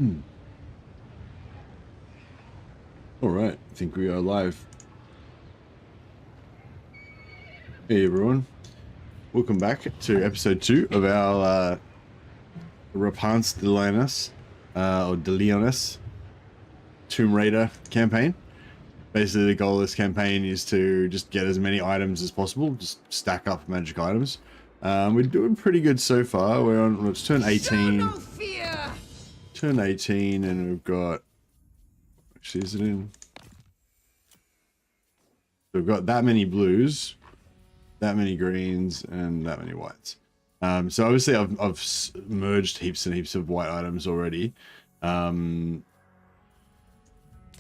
All right, I think we are live. Hey everyone, welcome back to episode 2 of our Repanse de Lyonesse, or de Lyonesse Tomb Raider campaign. Basically, the goal of this campaign is to just get as many items as possible, just stack up magic items. We're doing pretty good so far. We're on, it's turn 18. Show no fear. Turn 18, and we've got, actually, is it in? We've got that many blues, that many greens, and that many whites. So obviously I've merged heaps and heaps of white items already.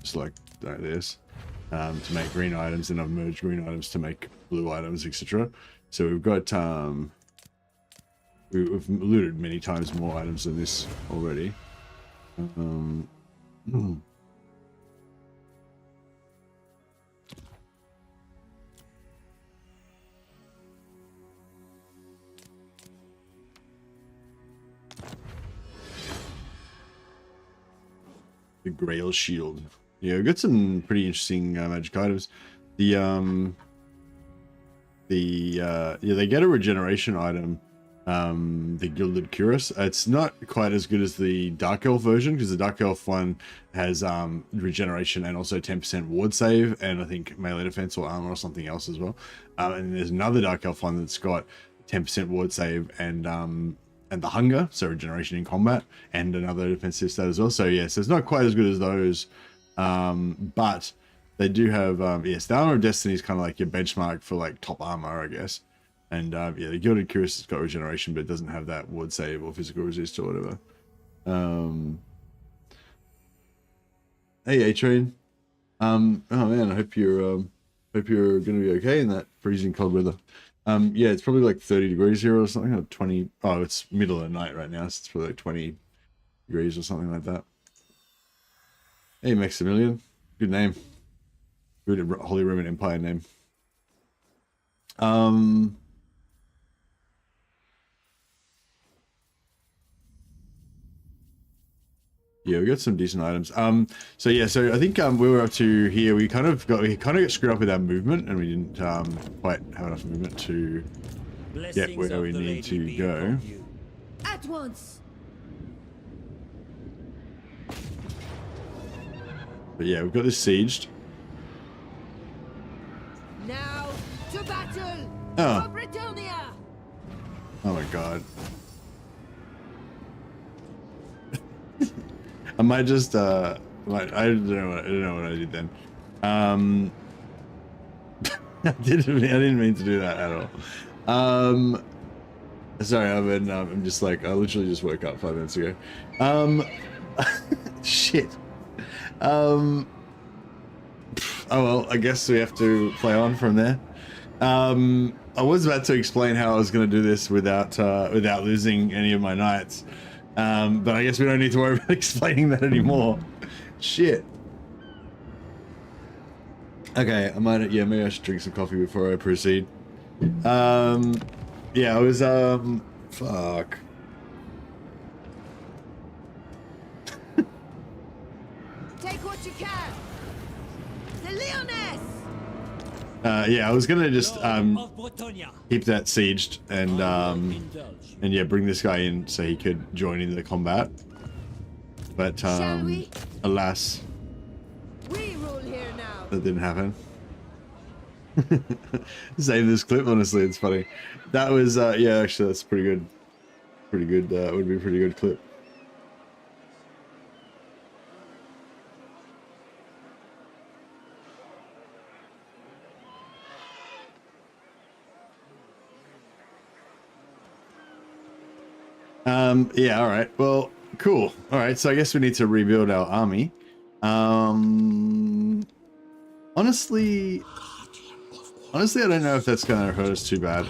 Just like this, to make green items, and I've merged green items to make blue items, etc. So we've got, we've looted many times more items than this already. The Grail Shield. Yeah, we've got some pretty interesting magic items. Yeah, they get a regeneration item, the Gilded Cuirass. It's not quite as good as the Dark Elf version, because the Dark Elf one has regeneration and also 10% ward save, and I think melee defense or armor or something else as well. And there's another Dark Elf one that's got 10% ward save and the hunger, so regeneration in combat, and another defensive stat as well. So yeah, so it's not quite as good as those, but they do have, yes, the Armor of Destiny is kind of like your benchmark for like top armor, I guess. And yeah, the Gilded Cuirass has got regeneration, but it doesn't have that ward save or physical resist or whatever. Hey, A-Train. Oh man, I hope you're gonna be okay in that freezing cold weather. Yeah, it's probably like 30 degrees here or something, or 20. Oh, it's middle of the night right now, so it's probably like 20 degrees or something like that. Hey, Maximilian. Good name. Good Holy Roman Empire name. Yeah, we got some decent items. So yeah, so I think we were up to here. We kind of got screwed up with our movement, and we didn't quite have enough movement to get where we need to go. At once. But yeah, we've got this sieged. Now to battle. Oh. For Britannia. Oh my god. I might just I don't know what I did then. I didn't mean to do that at all. Sorry, I'm just like, I literally just woke up 5 minutes ago. Shit. Oh well, I guess we have to play on from there. I was about to explain how I was going to do this without losing any of my knights. But I guess we don't need to worry about explaining that anymore. Shit. Okay, I might, yeah, maybe I should drink some coffee before I proceed. Yeah, I was, fuck. Take what you can. The Lyonesse. Yeah, I was gonna just, keep that sieged and yeah, bring this guy in so he could join in the combat. But, alas, We rule here now. that didn't happen. Save this clip, honestly, it's funny. That was, yeah, actually, that's pretty good. Pretty good, would be a pretty good clip. Yeah, all right. Well, cool. All right, so I guess we need to rebuild our army. Honestly, I don't know if that's gonna hurt us too bad.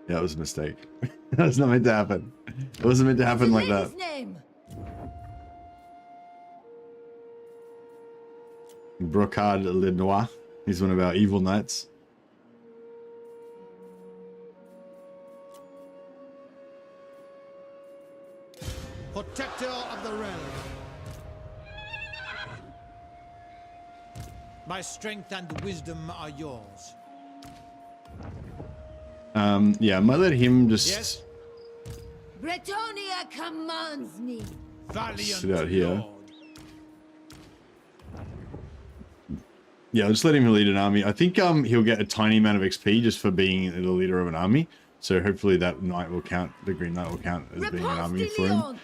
Yeah, it was a mistake. That was not meant to happen. It wasn't meant to happen like that. Name. Brocard Lenoir. He's one of our evil knights. Protector of the realm. My strength and wisdom are yours. Yeah, I might let him just Yes? Bretonia commands me. Valiant sit out here. Lord. Yeah, I'll just let him lead an army. I think he'll get a tiny amount of XP just for being the leader of an army. So hopefully that knight will count, the Green Knight will count as being an army for him.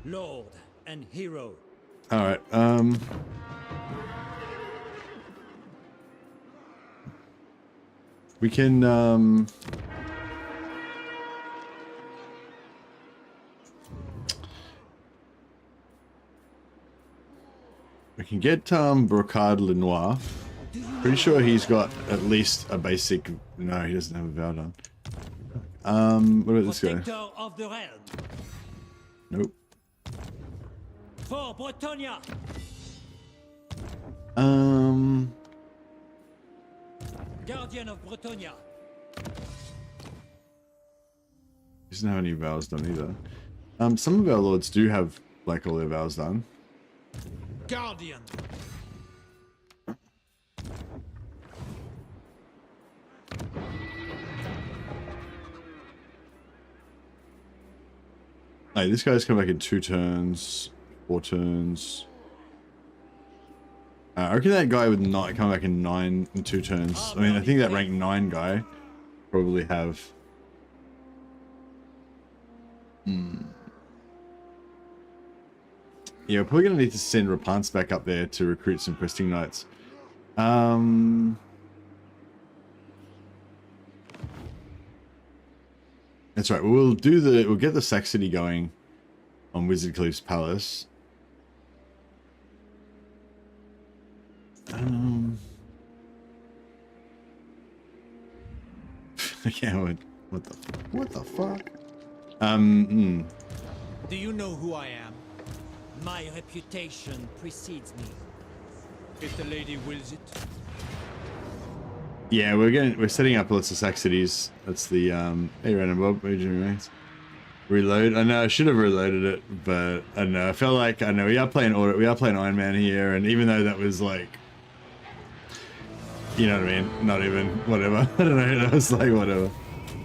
Lord and hero. Alright, we can, we can get Brocard Lenoir. Pretty sure he's got at least a basic. No, he doesn't have a vow done. What about this guy? Protector of the realm. Nope. For Bretonia. Guardian of Bretonia. He doesn't have any vows done either. Some of our lords do have like all their vows done. Guardian. Hey, this guy's come back in 2 turns, 4 turns. I reckon that guy would not come back in 9 in 2 turns. I mean, I think that rank 9 guy probably have. Yeah, we're probably gonna need to send Repanse back up there to recruit some questing knights. That's right. We'll get the Saxony going on Wizard Cleave's Palace. Yeah, what the fuck? Do you know who I am? My reputation precedes me. If the lady wills it. Yeah, we're setting up lots of Saxonies. That's the hey random Bob, reload. I know I should have reloaded it, but I don't know. I felt like we are playing Iron Man here, and even though that was like, you know what I mean, not even whatever. I don't know. That was like whatever.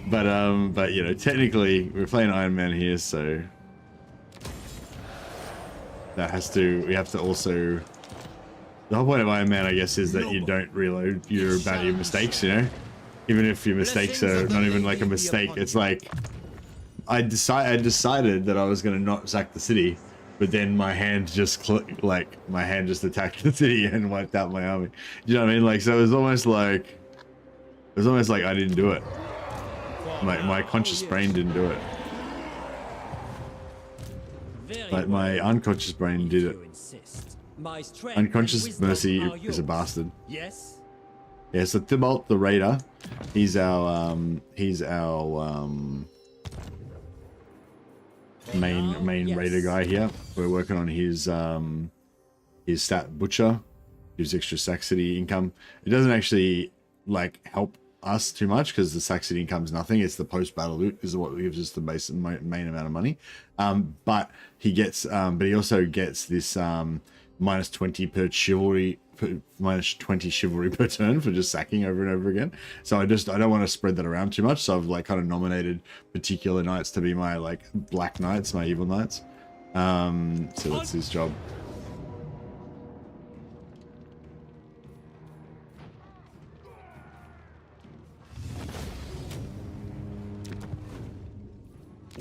But you know, technically we're playing Iron Man here, so we have to also. The whole point of Iron Man, I guess, is that you don't reload about your mistakes, you know? Even if your mistakes are not even like a mistake, it's like... I decided that I was going to not sack the city, but then my hand just my hand just attacked the city and wiped out my army. You know what I mean? Like, so it was almost like I didn't do it. My conscious brain didn't do it. Like, my unconscious brain did it. Unconscious Mercy is a bastard. Yes. Yeah, so Thibault the Raider, he's our main raider guy here. We're working on his stat butcher, gives extra Saxony income. It doesn't actually like help us too much because the Saxony income's nothing. It's the post battle loot is what gives us the main amount of money. But he also gets this minus 20 per chivalry, minus 20 chivalry per turn for just sacking over and over again. So I don't want to spread that around too much. So I've like kind of nominated particular knights to be my like black knights, my evil knights. So that's his job.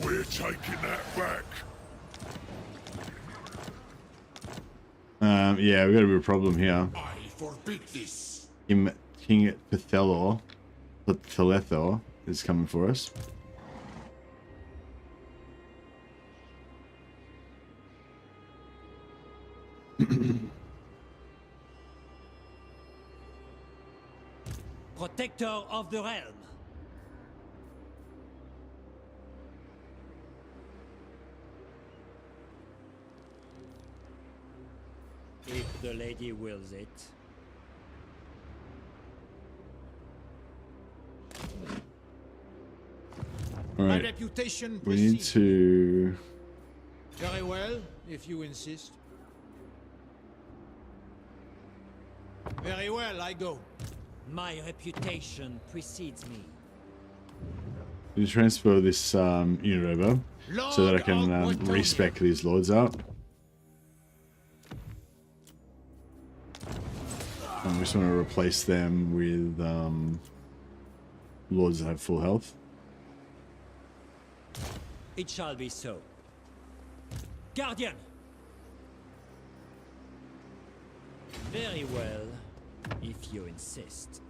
We're taking that back. Yeah, we've got a bit of a problem here. I forbid this. King Pethelor is coming for us. Protector of the realm. If the lady wills it. All My right. reputation We need precedes. to. Very well, if you insist. Very well, I go. My reputation precedes me. We transfer this unit over so that I can respec these lords out. And we just want to replace them with lords that have full health. It shall be so. Guardian! Very well, if you insist.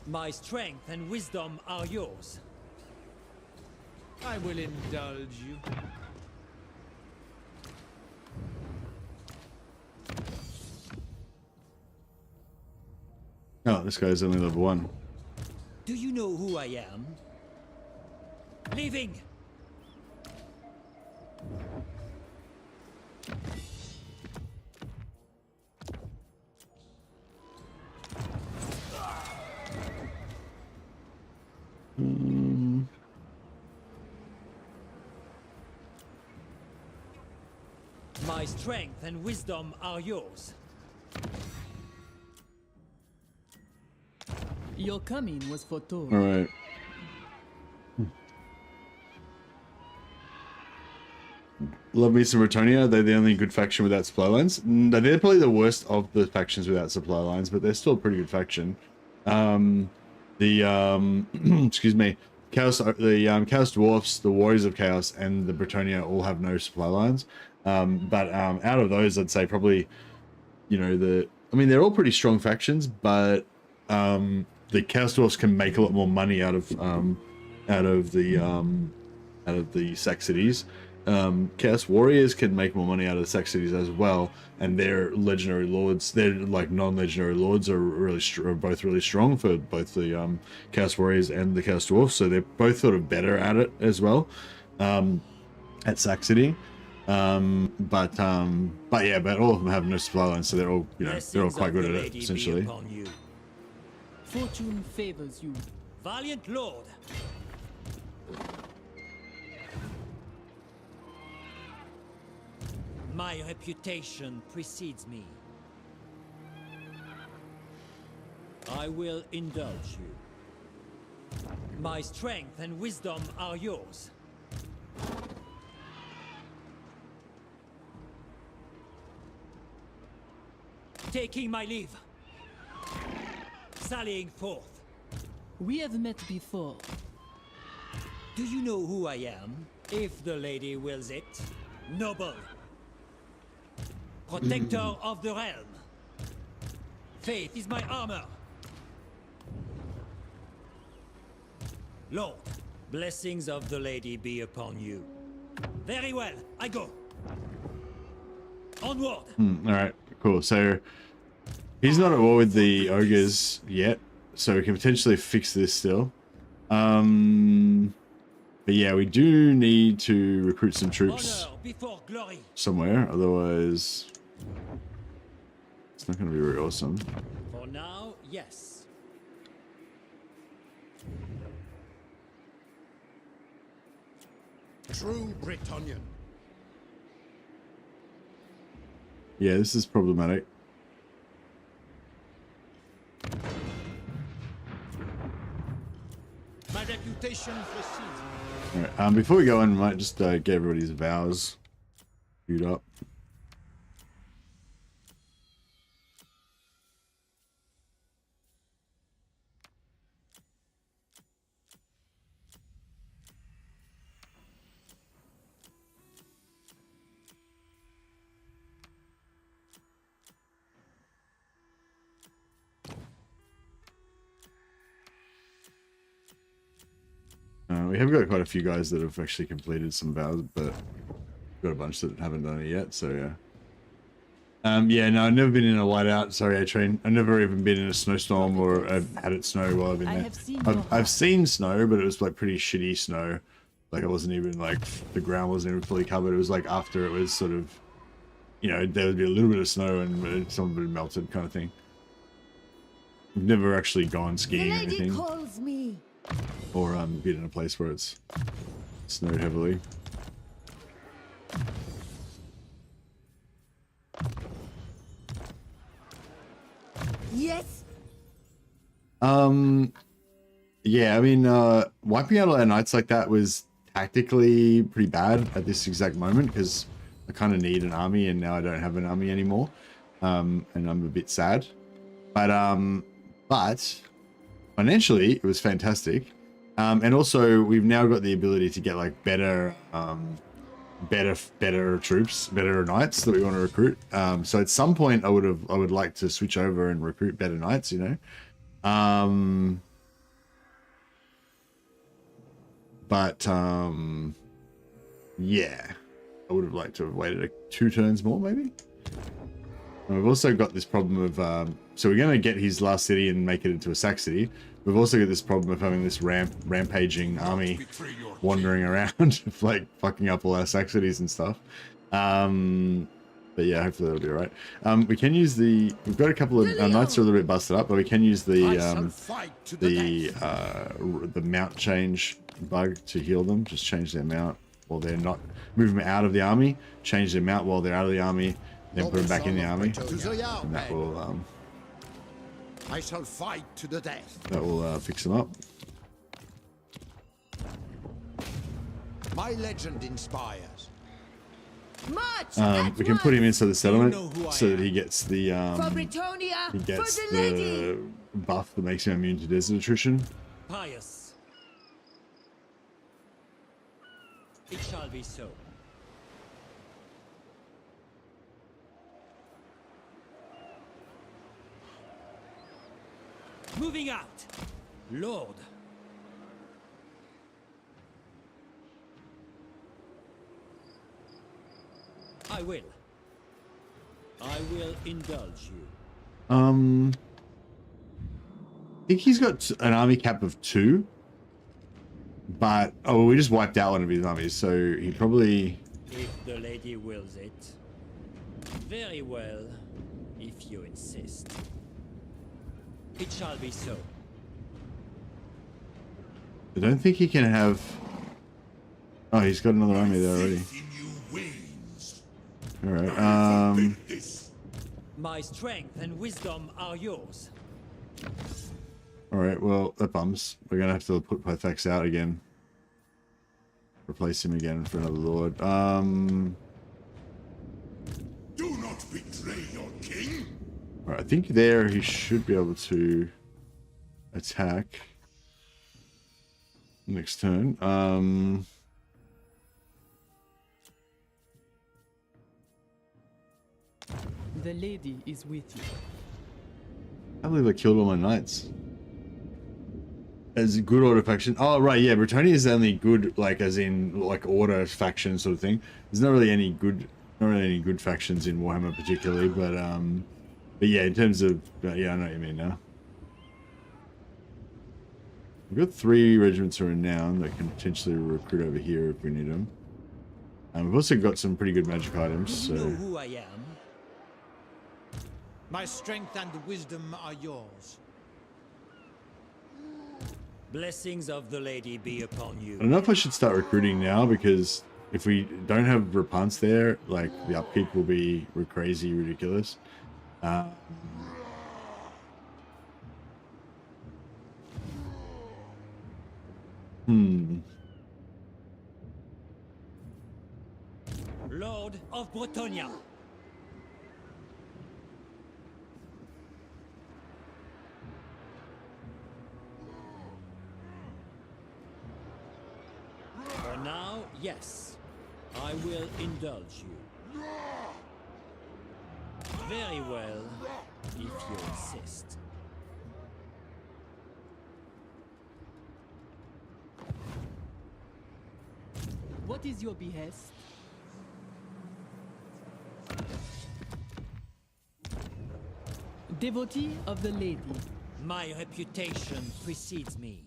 My strength and wisdom are yours. I will indulge you. Oh, this guy's only level 1. Do you know who I am? Leaving! My strength and wisdom are yours. Your coming was foretold. All right. Love me some Retonia. They're the only good faction without supply lines. They're probably the worst of the factions without supply lines, but they're still a pretty good faction. Excuse me, Chaos Dwarfs, the Warriors of Chaos, and the Bretonia all have no supply lines. But out of those, I'd say probably, you know, they're all pretty strong factions, but the Chaos Dwarfs can make a lot more money out of the Sack Cities. Chaos Warriors can make more money out of the Sack Cities as well, and their legendary lords, their like non-legendary lords, are both really strong for both the Chaos Warriors and the Chaos Dwarfs, so they're both sort of better at it as well at Sack City. But all of them have no supply lines, so they're all, you know, they're all quite good at it essentially. Fortune favors you. Valiant Lord! My reputation precedes me. I will indulge you. My strength and wisdom are yours. Taking my leave. Sallying forth. We have met before. Do you know who I am? If the lady wills it. Noble. Protector of the realm. Faith is my armor. Lord, blessings of the lady be upon you. Very well, I go. Onward. All right, cool. So he's not at war with the ogres yet, so we can potentially fix this still. But yeah, we do need to recruit some troops Honor before glory. somewhere, otherwise it's not going to be very awesome. For now, yes. True Bretonian. Yeah, this is problematic. My reputation precedes me. All right, before we go in, we might just get everybody's vows queued up. We have got quite a few guys that have actually completed some vows, but got a bunch that haven't done it yet, so yeah. Yeah, no, I've never been in a whiteout. Sorry, A-Train. I've never even been in a snowstorm or I've had it snow while I've been there. I have seen I've seen snow, but it was like pretty shitty snow. Like it wasn't even like the ground wasn't even fully covered. It was like after it was sort of, you know, there would be a little bit of snow and some of it melted kind of thing. I've never actually gone The skiing or lady anything, calls me. or been in a place where it's snowed heavily. Yes. Yeah, I mean, wiping out all our knights like that was tactically pretty bad at this exact moment because I kind of need an army and now I don't have an army anymore, and I'm a bit sad. But financially, it was fantastic, and also we've now got the ability to get like better troops, better knights that we want to recruit. So at some point, I would like to switch over and recruit better knights, you know. Yeah, I would have liked to have waited 2 turns more, maybe. And we've also got this problem of, so we're going to get his last city and make it into a sack city. We've also got this problem of having this rampaging army wandering around, like fucking up all our sack cities and stuff. But yeah, hopefully that'll be alright. We can use the, we've got a couple of, our knights are a little bit busted up, but we can use the mount change bug to heal them. Just change their mount while they're not, move them out of the army, change their mount while they're out of the army, then put them back in the army, and that will I shall fight to the death. that will fix them up. My legend inspires. March. We can put him inside the settlement so that he gets the For Britonia. he gets For the lady. the buff that makes him immune to desert attrition. Pious. It shall be so. Moving out, Lord. I will. I will indulge you. I think he's got an army cap of 2, but oh, we just wiped out one of his armies, so he probably. If the lady wills it. Very well, if you insist. It shall be so. I don't think he can have. Oh, he's got another army there already. All right. My strength and wisdom are yours. All right. Well, that bums. We're gonna have to put Pythax out again. Replace him again for another lord. Do not betray your king. All right, I think there he should be able to attack next turn. The lady is with you. I believe I killed all my knights. As a good order faction. Oh, right, yeah. Britannia is only good, like, as in, like, order faction sort of thing. There's not really any good factions in Warhammer particularly, but yeah, in terms of, yeah, I know what you mean now. We've got 3 regiments who are renowned that can potentially recruit over here if we need them. And we've also got some pretty good magic items, so. You know who I am. My strength and wisdom are yours. Blessings of the lady be upon you. I don't know if I should start recruiting now, because if we don't have Repanse there, like, the upkeep will be crazy ridiculous. Lord of Bretonia. For now, yes, I will indulge you. Very well, if you insist. What is your behest? Devotee of the lady. My reputation precedes me.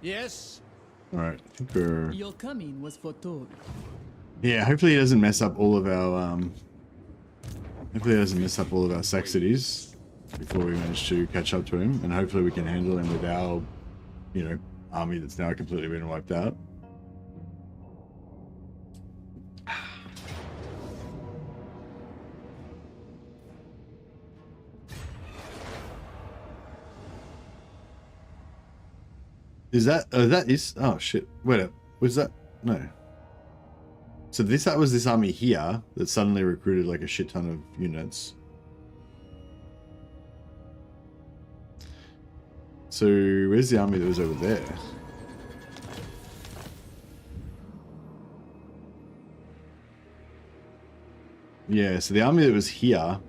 Yes, Alright, I think we're... Your coming was foretold. Yeah, hopefully he doesn't mess up all of our, hopefully he doesn't mess up all of our Saxities before we manage to catch up to him, and hopefully we can handle him with our, you know, army that's now completely been wiped out. Is that, that is, oh shit, wait up, was that, no. So that was this army here that suddenly recruited like a shit ton of units. So where's the army that was over there? Yeah, so the army that was here, I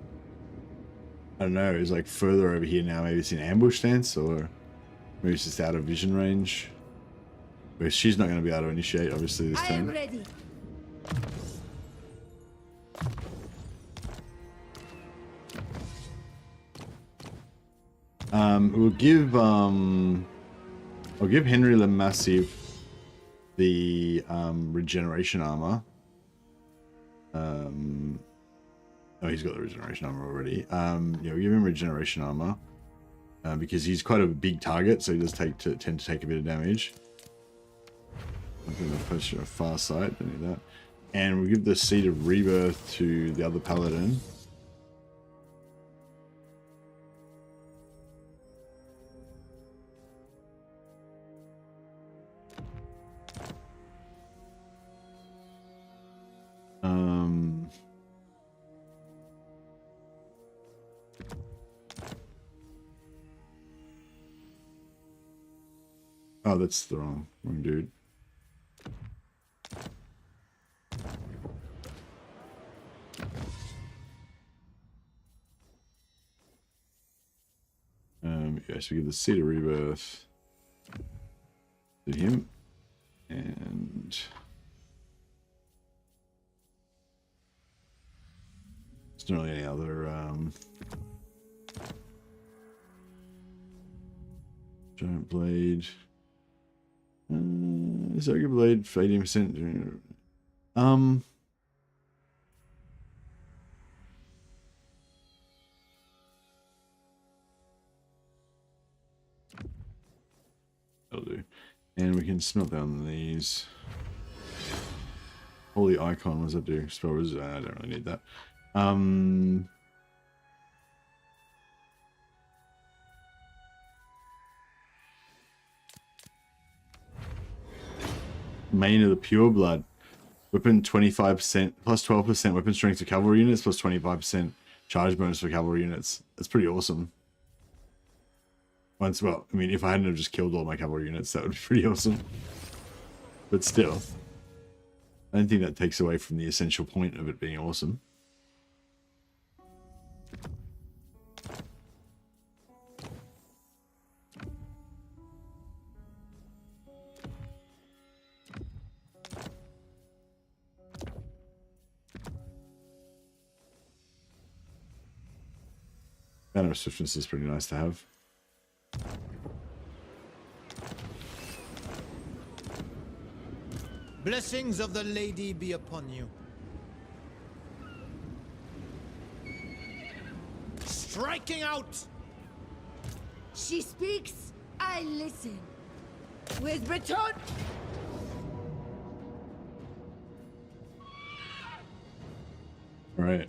don't know, is like further over here now. Maybe it's in ambush stance, or maybe it's just out of vision range. Where she's not going to be able to initiate, obviously, this I am turn. ready. We'll give I'll give Henry Le Massive the regeneration armor. Oh, he's got the regeneration armor already. Yeah, we'll give him regeneration armor because he's quite a big target, so he does tend to take a bit of damage. I'm going to push a far sight, don't need that. And we'll give the Seed of Rebirth to the other paladin. Oh, that's the wrong dude. Yeah, so we give the Seed of Rebirth to him, and there's not really any other giant blade. Zerga blade for 80%. That'll do. And we can smelt down these. Holy Icon, what does that do? Spell resist. I don't really need that. Main of the Pure Blood. Weapon 25%, plus 12% weapon strength to cavalry units, plus 25% charge bonus for cavalry units. That's pretty awesome. Once, well, I mean, if I hadn't have just killed all my cavalry units, that would be pretty awesome. But still, I don't think that takes away from the essential point of it being awesome. Banner of Swiftness is pretty nice to have. Blessings of the lady be upon you. Striking out! She speaks, I listen. With Breton. Right.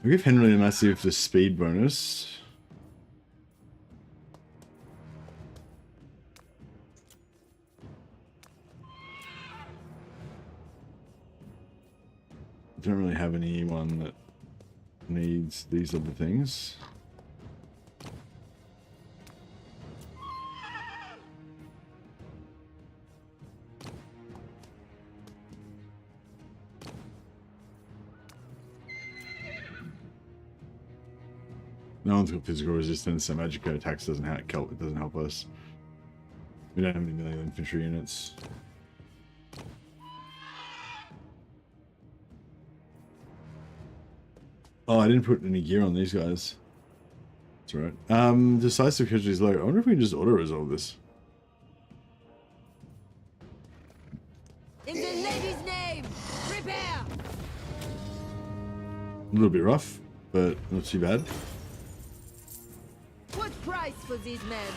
We give Henry the Massive the speed bonus. Don't really have anyone that needs these other things. No one's got physical resistance, so magic attacks doesn't help us. We don't have any melee infantry units. Oh, I didn't put any gear on these guys. That's right. Decisive casualties low. I wonder if we can just auto-resolve this. In the lady's name, prepare! A little bit rough, but not too bad. What price for these men?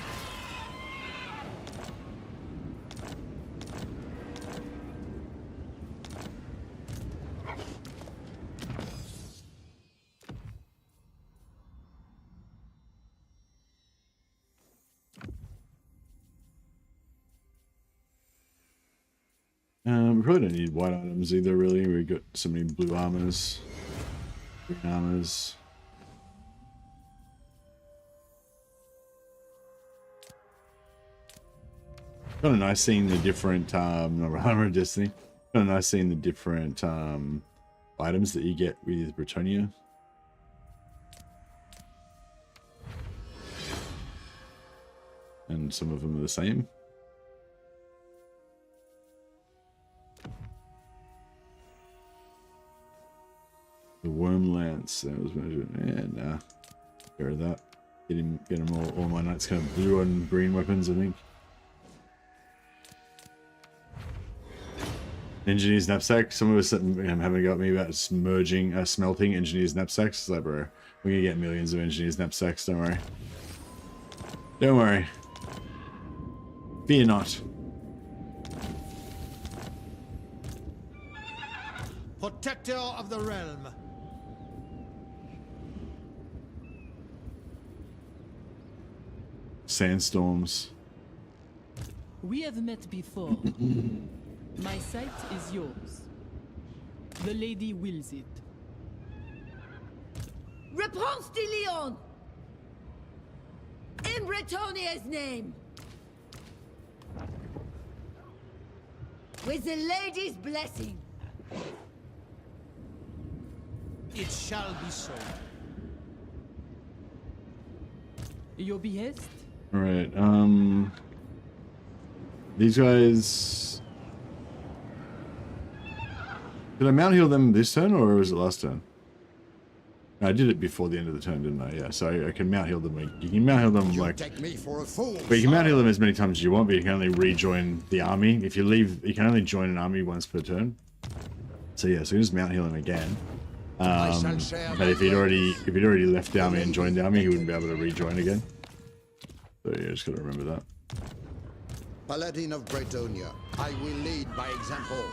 We probably don't need white items either, really. We've got so many blue armors, green armors. Kind of nice seeing the different, Warhammer Destiny. Kind of nice seeing the different items that you get with Britannia. And some of them are the same. The worm lance, that was and care of that. Get him all my knights kind of blue and green weapons, I think. Engineer's knapsack. Some of us haven't got me about smelting engineer's knapsacks. It's like, bro, we're gonna get millions of engineer's knapsacks. Don't worry. Don't worry. Fear not. Protector of the realm. Sandstorms. We have met before. My sight is yours. The lady wills it. Repanse de Lyon! In Bretonia's name! With the lady's blessing! It shall be so. Your behest? Alright, these guys... Did I mount heal them this turn, or was it last turn? No, I did it before the end of the turn, didn't I? Yeah, so I can mount heal them. You can mount heal them, like... Take me for a fool, but you can mount heal them as many times as you want, but you can only rejoin the army. If you leave, you can only join an army once per turn. So yeah, so you just mount heal him again. But if he'd already left the army and joined the army, he wouldn't be able to rejoin again. So yeah, just gotta remember that. Paladin of Bretonia, I will lead by example.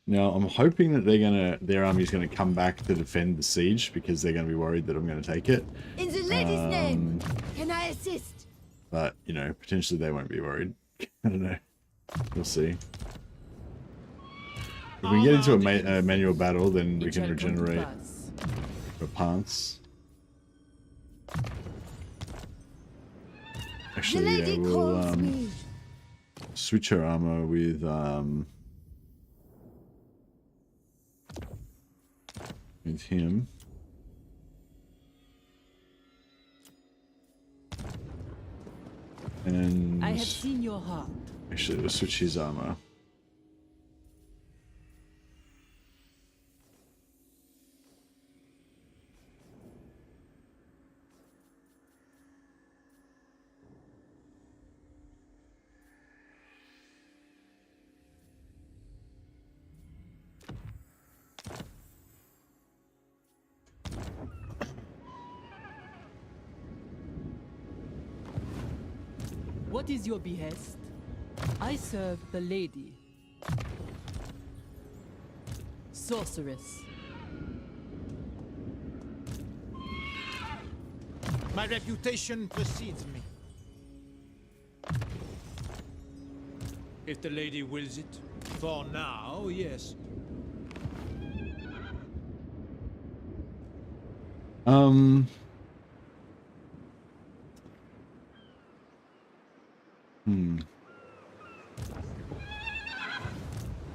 Now I'm hoping that their army's gonna come back to defend the siege because they're gonna be worried that I'm gonna take it. In the lady's name, can I assist? But you know, potentially they won't be worried. I don't know. We'll see. If we get into a manual battle, then we can regenerate Repanse. Actually, yeah, we'll switch her armor with him. And I have seen your heart. Actually, we'll switch his armor. What is your behest? I serve the lady. Sorceress. My reputation precedes me. If the lady wills it. For now, yes.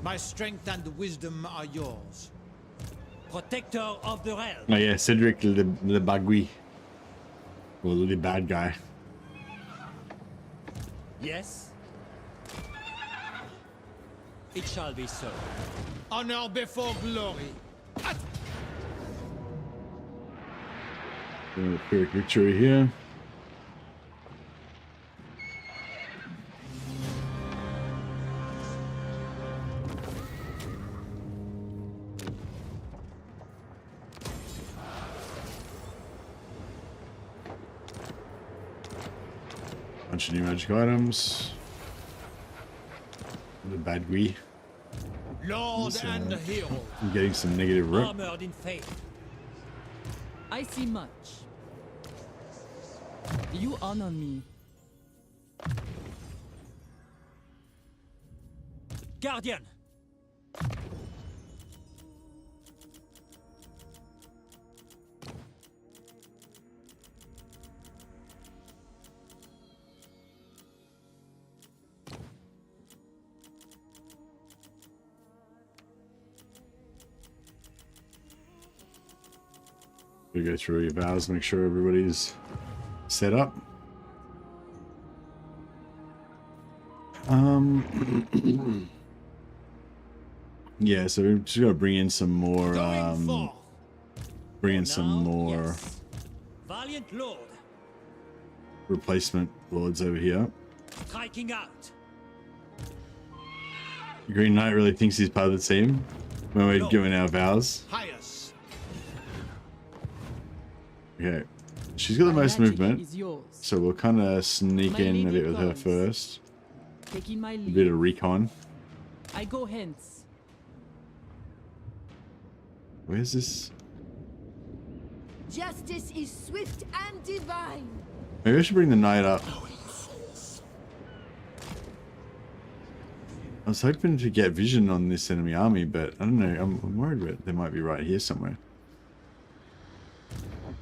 My strength and wisdom are yours. Protector of the realm. Oh yeah, Cedric Le Bagui. Or the bad guy. Yes? It shall be so. Honor before glory. Pyrrhic victory here. Bunch of new magic items. The bad guy. Lord and hero. I'm getting some negative rep. Armored in faith. I see much. You honor me. Guardian! We go through your vows, make sure everybody's set up. Yeah, so we've just got to bring in some more. Bring in some more Yes. Valiant Lord, replacement lords over here. striking out. Green Knight really thinks he's part of the team when we're doing our vows. Highest. Okay, she's got the My most magic movement, is yours. so we'll kind of sneak My in a lady bit with her comes. first. Taking my A lead. bit of recon. I go hence. Where's this? Justice is swift and divine. Maybe I should bring the knight up. I was hoping to get vision on this enemy army, but I don't know. I'm worried about they might be right here somewhere.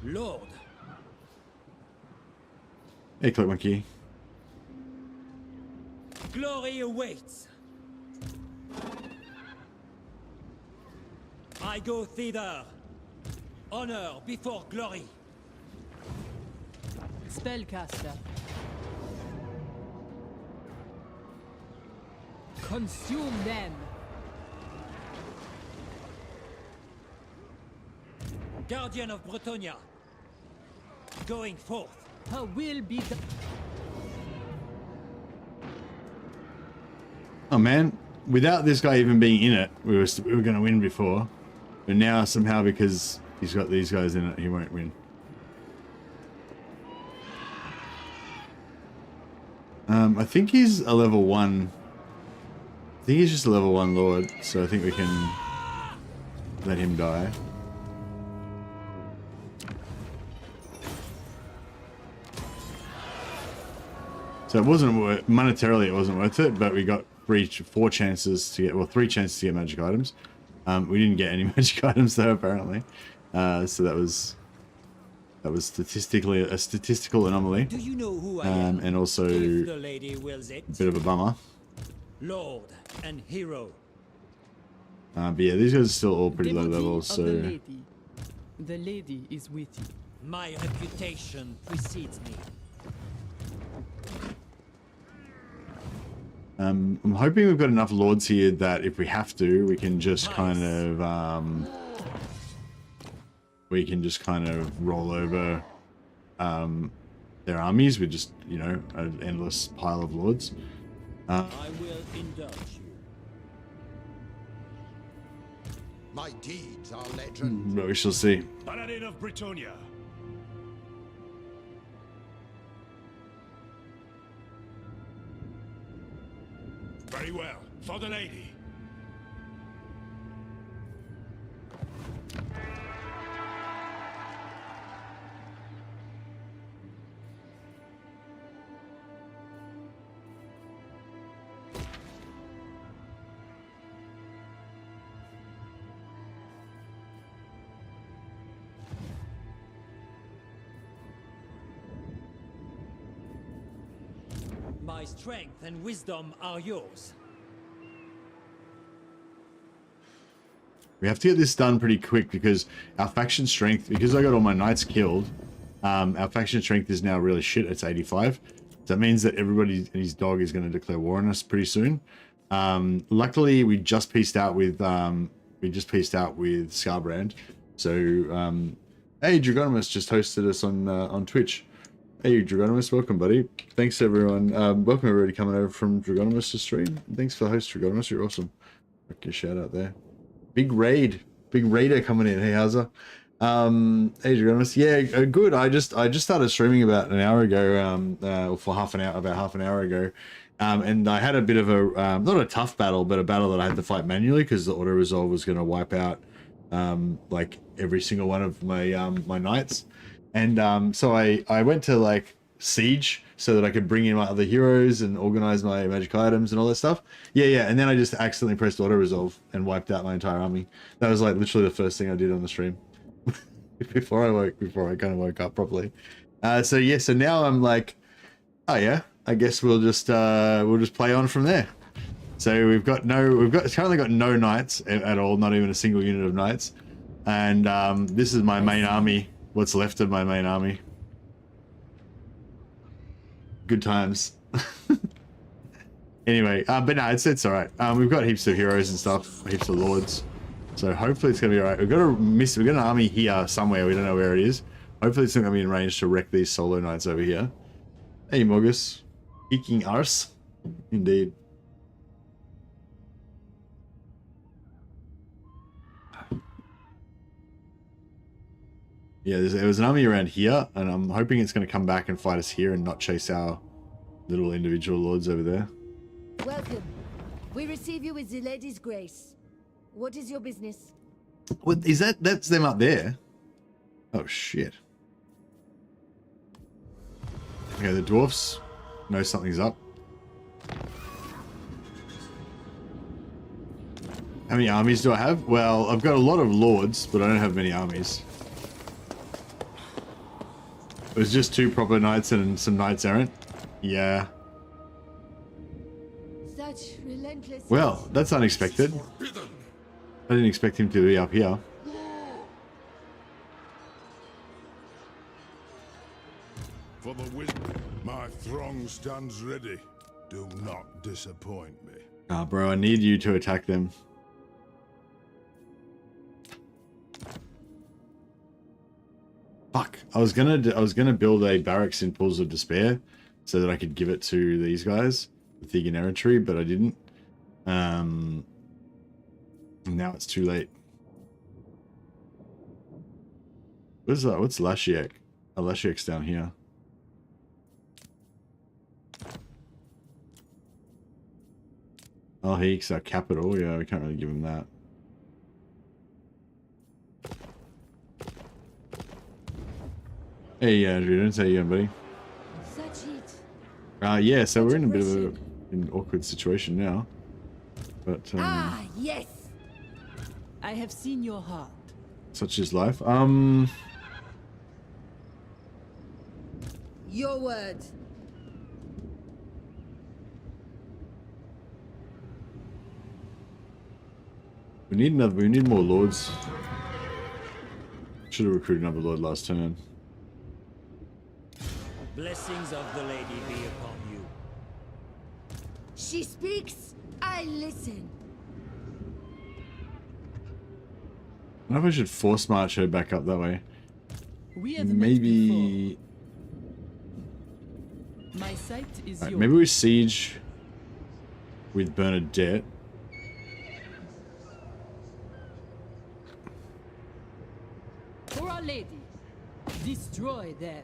Lord, Hey, Cloak Monkey. glory awaits. I go thither. Honor before glory. Spellcaster. Consume them. Guardian of Bretonia. Going forth. Her will be done. Oh man, without this guy even being in it, we were going to win before, but now somehow because he's got these guys in it, he won't win. I think he's a level 1. I think he's just a level 1 lord, so I think we can let him die. So it wasn't monetarily, it wasn't worth it, but we got 3 chances to get, well, 3 chances to get magic items. We didn't get any magic items though, apparently. So that was statistically a statistical anomaly, Do you know who I am? and also If the lady wills it. a bit of a bummer. Lord and hero. But yeah, these guys are still all pretty low Devotee levels, of so the lady. The lady is with you. My reputation precedes me. I'm hoping we've got enough lords here that if we have to, we can just kind of roll over their armies with just, you know, an endless pile of lords. I will indulge you. My deeds are legend. But we shall see. Paladin of Bretonia. Very well. For the lady. My strength and wisdom are yours. We have to get this done pretty quick because our faction strength, because I got all my knights killed, Our faction strength is now really shit. It's 85. So that means that everybody and his dog is going to declare war on us pretty soon. Luckily, we just pieced out with Scarbrand. So, hey, Dragonimus just hosted us on Twitch. Hey, Dragonimus, welcome, buddy. Thanks, everyone. Welcome, everybody coming over from Dragonimus to stream. Thanks for the host, Dragonimus. You're awesome. Okay, shout out there. Big raider coming in. Hey, how's it? Hey, Dragonimus. Yeah, good. I just started streaming about an hour ago, or for about half an hour ago. And I had a bit of a, not a tough battle, but a battle that I had to fight manually because the auto resolve was going to wipe out, like every single one of my, my knights. And, so I went to like siege so that I could bring in my other heroes and organize my magic items and all that stuff. Yeah. And then I just accidentally pressed auto resolve and wiped out my entire army. That was like literally the first thing I did on the stream before I kind of woke up properly. So yeah, so now I'm like, oh yeah, I guess we'll just play on from there. So we've currently got no knights at all, not even a single unit of knights. And this is my main army, what's left of my main army. Good times. Anyway, but no, it's all right. We've got heaps of heroes and stuff, heaps of lords. So hopefully it's gonna be all right. We've got an army here somewhere. We don't know where it is. Hopefully it's not gonna be in range to wreck these solo knights over here. Hey, Morgus. Eking arse. Indeed. Yeah, there was an army around here, and I'm hoping it's going to come back and fight us here and not chase our little individual lords over there. Welcome. We receive you with the lady's grace. What is your business? What is that? That's them up there. Oh shit. Okay, the dwarfs know something's up. How many armies do I have? Well, I've got a lot of lords, but I don't have many armies. It was just 2 proper knights and some knights errant. Yeah. Such relentless. Well, that's unexpected. I didn't expect him to be up here. For the win, my throng stands ready. Do not disappoint me. Ah, bro, I need you to attack them. Fuck. I was gonna build a barracks in Pools of Despair so that I could give it to these guys, the Thegan Errantry, but I didn't. And now it's too late. What's that? What's Lashiek? Oh, Lashiek's down here. Oh, he's our capital. Yeah, we can't really give him that. Hey, Andrew, how you going, buddy? Such it. Yeah, so we're in a bit of an awkward situation now. But, yes. I have seen your heart. Such is life. Your word. We need more lords. Should have recruited another lord last turn. Blessings of the lady be upon you. She speaks, I listen. I don't know if I should force march her back up that way. We have Maybe. My sight is yours. Maybe we siege with Bernadette. For Our Lady, destroy them.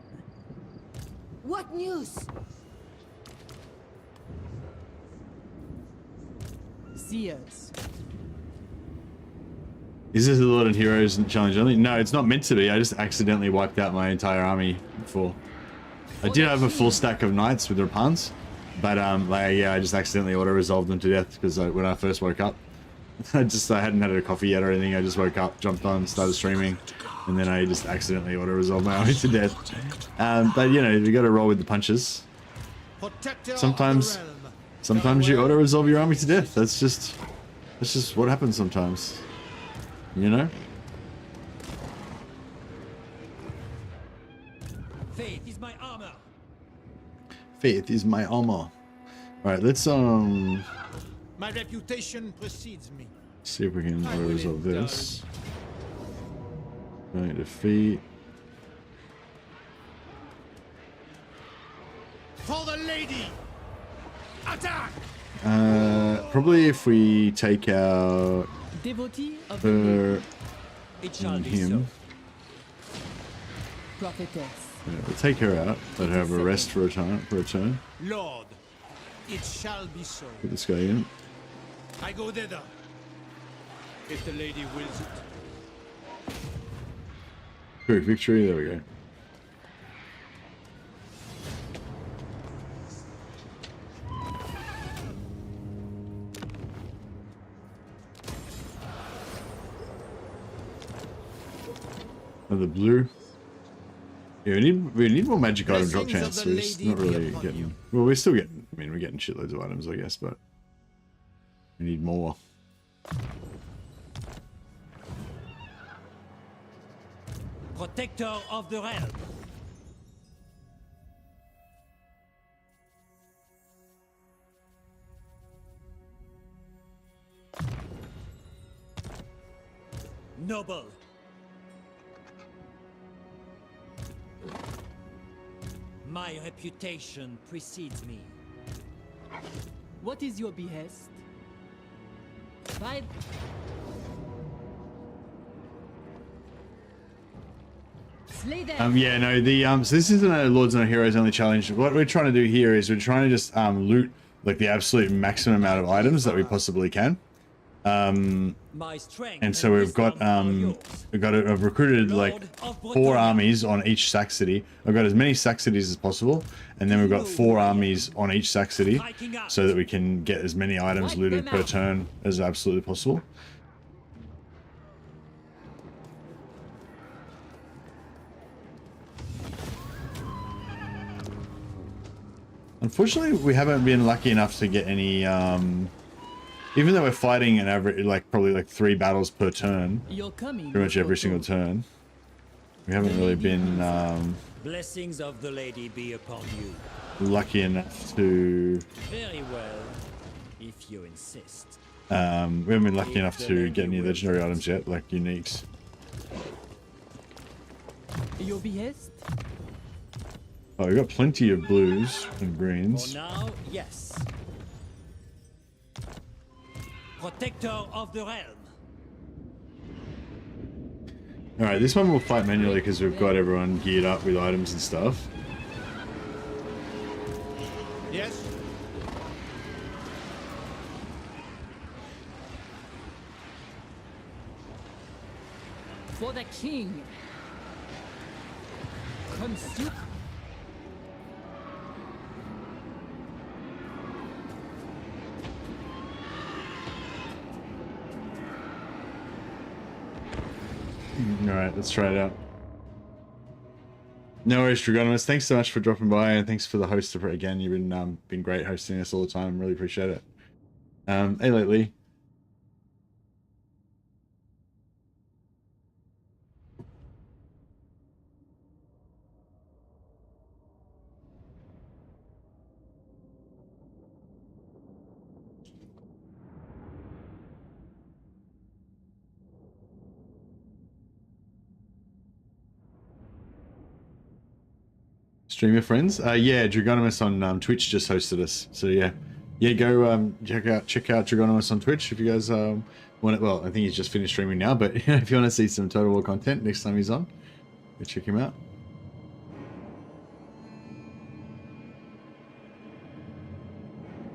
What news? Seers. Is this the Lord and Heroes challenge only? No, it's not meant to be. I just accidentally wiped out my entire army before. I did have a full stack of knights with Repanse, but like, yeah, I just accidentally auto-resolved them to death because when I first woke up, I hadn't had a coffee yet or anything. I just woke up, jumped on, started streaming, and then I just accidentally auto-resolved my army to death. But you know, you got to roll with the punches. Sometimes you auto-resolve your army to death. That's just what happens sometimes. You know? faith is my armor. All right, let's My reputation precedes me. see if we can I will resolve indulge. this. Going defeat. For the lady! Attack! Probably if we take out Devotee of the her It shall and be him. so. prophetess. Yeah, we'll take her out. Let her have a rest for a turn. Lord, it shall be so. Put this guy in. I go thither. If the lady wills it. Quick victory. There we go. Another blue. Yeah, we need more magic item drop Blessings of chance. the We're just lady not be really upon getting. you. Well, we're still getting. I mean, we're getting shitloads of items, I guess, but we need more. Protector of the realm. Noble. My reputation precedes me. What is your behest? Five. Slay them. Yeah, no, the so this isn't a Lords and Heroes only challenge. What we're trying to do here is we're trying to just loot like the absolute maximum amount of items that we possibly can. My strength And so we've got wisdom are yours. I've recruited like Lord of 4 Bretagne. armies on each sack city. I've got as many sack cities as possible, and then we've got 4 armies on each sack city, so that we can get as many items looted per turn as absolutely possible. Unfortunately, we haven't been lucky enough to get any. Even though we're fighting an average, like probably like 3 battles per turn, You're coming. pretty much every single turn, we haven't really been Blessings of the lady be upon you. lucky enough to. Very well, if you insist. We haven't been lucky enough to get any legendary items yet, like uniques. Your behest? Oh, we've got plenty of blues and For greens. now, yes. Protector of the realm. Alright, this one we'll fight manually because we've got everyone geared up with items and stuff. Yes? For the king. Consume. Alright, let's try it out. No worries, Dragonymous. Thanks so much for dropping by, and thanks for the host again. You've been great hosting us all the time. Really appreciate it. Hey, lately. Streamer friends, yeah, Dragonymous on Twitch just hosted us. So yeah, go check out Dragonymous on Twitch if you guys want it. Well, I think he's just finished streaming now, but if you want to see some Total War content next time he's on, go check him out.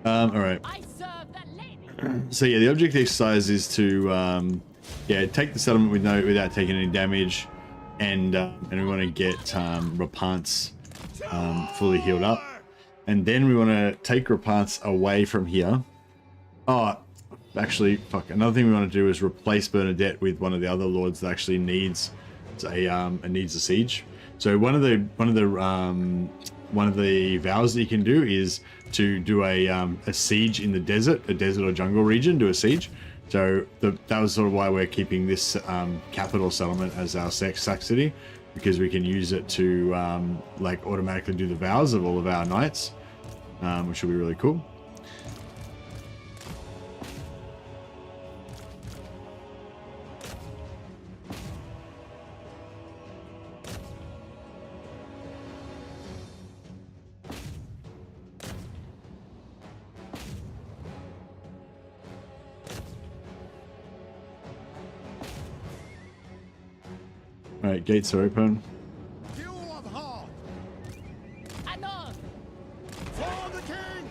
All right. I serve the lady. So yeah, the object exercise is to take the settlement without taking any damage, and we want to get Repanse fully healed up, and then we want to take Repanse away from here. Oh, actually, fuck! Another thing we want to do is replace Bernadette with one of the other lords that actually needs a siege. So one of the vows that you can do is to do a siege in the desert, a desert or jungle region. Do a siege. So that was sort of why we're keeping this capital settlement as our sack city, because we can use it to like automatically do the vows of all of our knights. which will be really cool. Alright, gates are open. Fuel of heart Anon! for the king.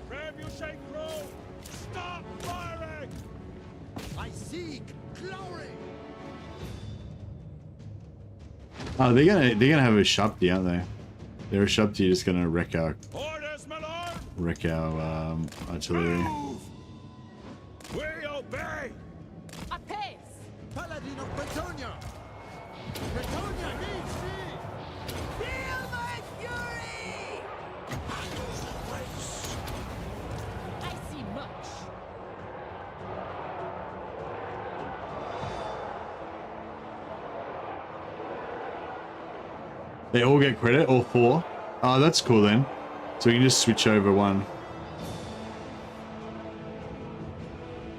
Grab your shake roll! Stop firing! I seek glory. Oh, they're gonna have a Shabti, aren't they? They're a Shabti just gonna wreck our Orders, my lord! artillery. Move! We obey! A pace! Paladin of Bretonia. Bretonia needs me. Feel my fury! I see much. They all get credit, all 4. Oh, that's cool then. So we can just switch over one.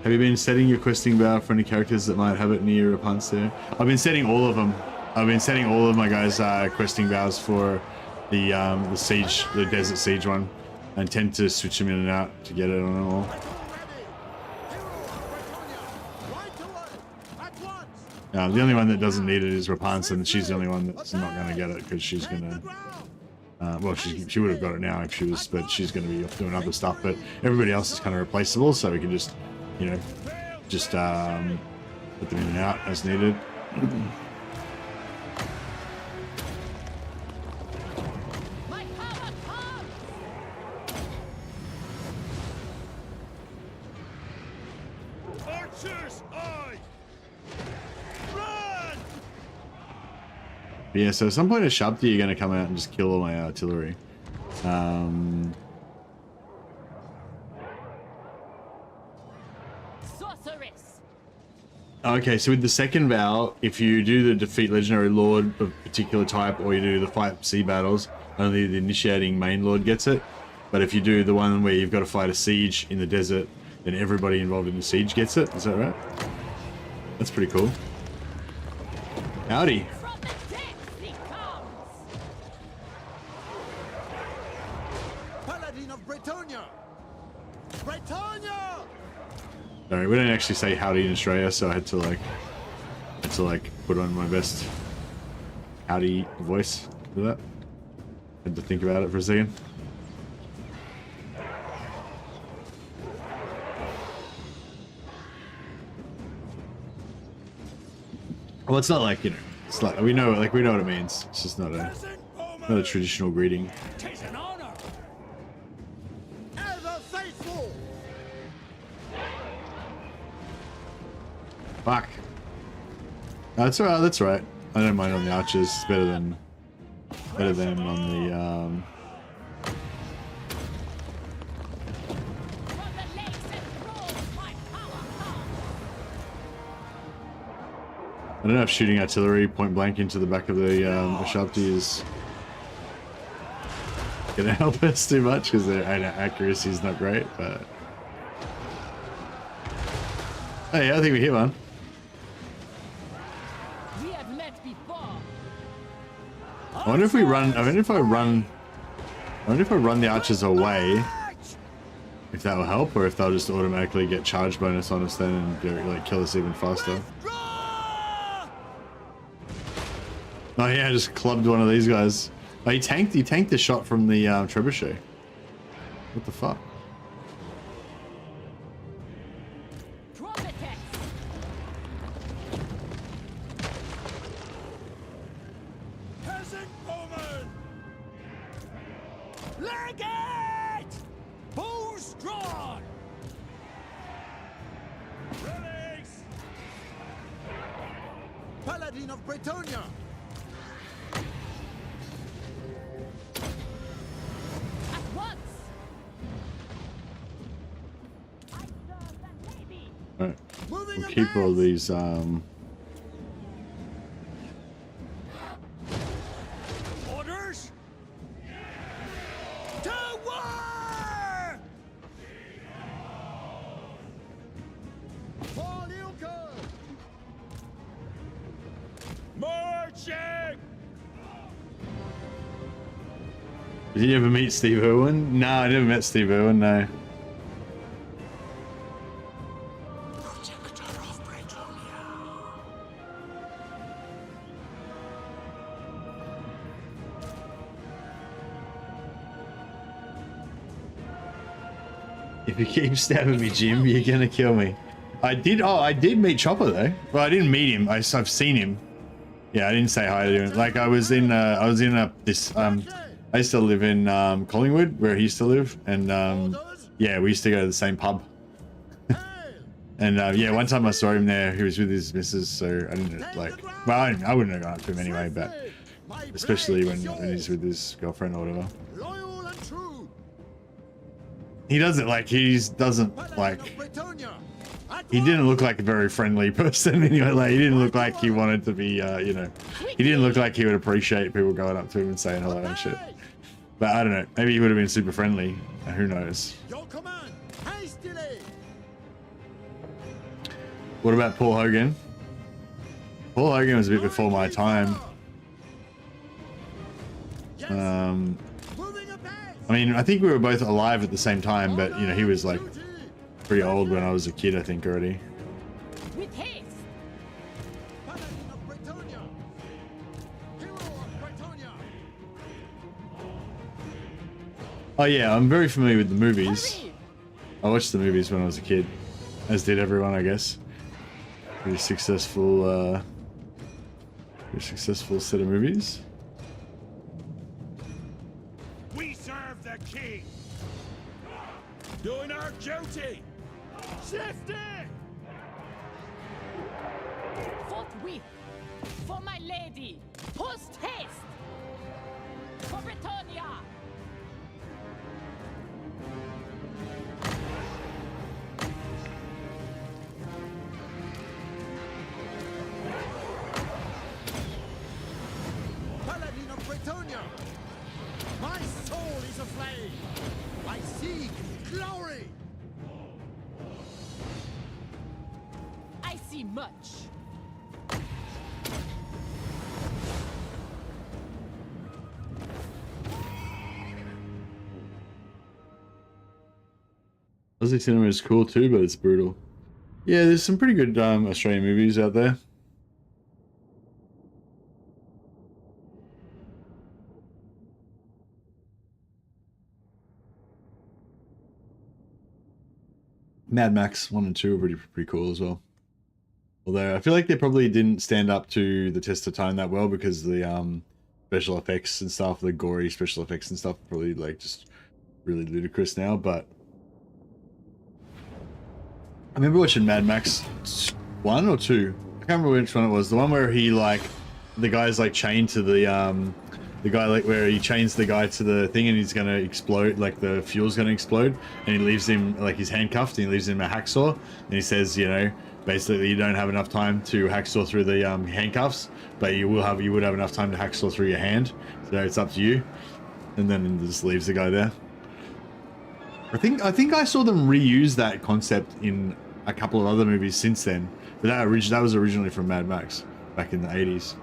Have you been setting your questing bow for any characters that might have it near Repanse there? I've been setting all of them. I've been setting all of my guys' questing bows for the siege, the desert siege one, and tend to switch them in and out to get it on them all. Ready. Hero of Bretonia. Right away. At once. The only one that doesn't need it is Repanse, and she's the only one that's not going to get it because she's going to. Well, she would have got it now if she was, but she's going to be off doing other stuff. But everybody else is kind of replaceable, so we can just, you know, just put them in and out as needed. My power comes! Archers, aye! Run! But yeah, so at some point a Shabti you're going to come out and just kill all my artillery. Sorceress! Okay, so with the second vow, if you do the defeat legendary lord of a particular type, or you do the fight sea battles, only the initiating main lord gets it. But if you do the one where you've got to fight a siege in the desert, then everybody involved in the siege gets it. Is that right? That's pretty cool. Howdy. From the depths he comes! Paladin of Bretonia. Bretonia. Sorry, we don't actually say howdy in Australia, so I had to put on my best howdy voice for that. Had to think about it for a second. Well, it's not like, you know, it's like we know what it means. It's just not a traditional greeting. Tis an honor! Ever faithful. Fuck. No, that's alright. That's right. I don't mind on the archers. It's better than on the From the lakes and groves my power comes! I don't know if shooting artillery point blank into the back of the Shabti is gonna help us too much because their accuracy is not great. But hey, I think we hit one. We have met before! I wonder if we run. I wonder if I run the archers away. If that will help, or if they'll just automatically get charge bonus on us then and go, like kill us even faster. Oh yeah, I just clubbed one of these guys. Oh, he tanked the shot from the trebuchet. What the fuck? Prophetess! Peasant woman! Legate! Bows drawn! Relics! Paladin of Bretonia. At once! Alright. Moving We'll keep all these Orders, Did you ever meet Steve Irwin? No, I never met Steve Irwin, no. Protector of Bretonia. If you keep stabbing me, Jim, you're gonna kill me. I did meet Chopper though. Well, I didn't meet him. I've seen him. Yeah, I didn't say hi to him. Like I used to live in Collingwood, where he used to live, and yeah, we used to go to the same pub. And yeah, one time I saw him there. He was with his missus, so I didn't like. Well, I wouldn't have gone up to him anyway, but especially when he's with his girlfriend or whatever. Loyal and true. He doesn't like. He didn't look like a very friendly person anyway. Like he didn't look like he wanted to be, you know. He didn't look like he would appreciate people going up to him and saying hello and shit. But I don't know. Maybe he would have been super friendly. Who knows? Your command, hastily. What about Paul Hogan? Paul Hogan was a bit before my time. I mean, I think we were both alive at the same time, but you know, he was like pretty old when I was a kid, I think already. With haste. Paladin of Bretonia. Hero of Bretonia. Oh yeah, I'm very familiar with the movies. I watched the movies when I was a kid, as did everyone, I guess. Pretty successful set of movies. We serve the king. Doing our duty. Shifty. Forthwith. For my lady. Post haste. For Bretonia. Paladin of Bretonia. My soul is aflame. I seek glory. I see much. Aussie cinema is cool too, but it's brutal. Yeah, there's some pretty good Australian movies out there. Mad Max 1 and 2 are pretty cool as well. Although I feel like they probably didn't stand up to the test of time that well because the special effects and stuff, the gory special effects and stuff, are probably like just really ludicrous now. But I remember watching Mad Max 1 or 2. I can't remember which one it was. The one where he like the guy's like chained to the guy, like where he chains the guy to the thing and he's gonna explode, like the fuel's gonna explode, and he leaves him like he's handcuffed and he leaves him a hacksaw and he says, you know, basically you don't have enough time to hacksaw through the handcuffs, but you would have enough time to hacksaw through your hand, so it's up to you. And then it just leaves the guy there. I think I saw them reuse that concept in a couple of other movies since then, but that was originally from Mad Max back in the 80s.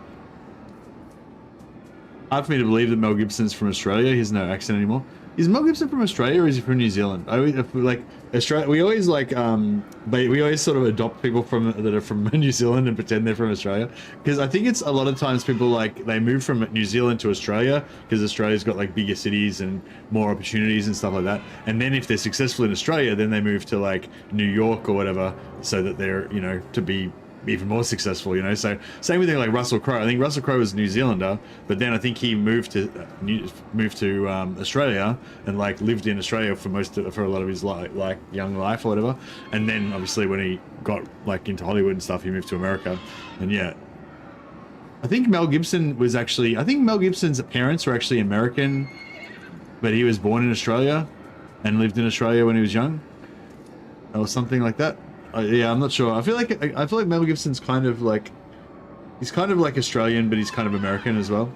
Hard for me to believe that Mel Gibson's from Australia. He has no accent anymore. Is Mel Gibson from Australia or is he from New Zealand? I always, like Australia, we always like we always sort of adopt people that are from New Zealand and pretend they're from Australia, because I think it's a lot of times people like they move from New Zealand to Australia because Australia's got like bigger cities and more opportunities and stuff like that, and then if they're successful in Australia then they move to like New York or whatever so that they're, you know, to be even more successful, you know. So same with like Russell Crowe. I think Russell Crowe was a New Zealander, but then I think he moved to Australia and like lived in Australia for a lot of his like young life or whatever. And then obviously when he got like into Hollywood and stuff, he moved to America. And yeah, I think Mel Gibson's parents were actually American, but he was born in Australia and lived in Australia when he was young, or something like that. Yeah, I'm not sure. I feel like Mel Gibson's kind of like, he's kind of like Australian, but he's kind of American as well.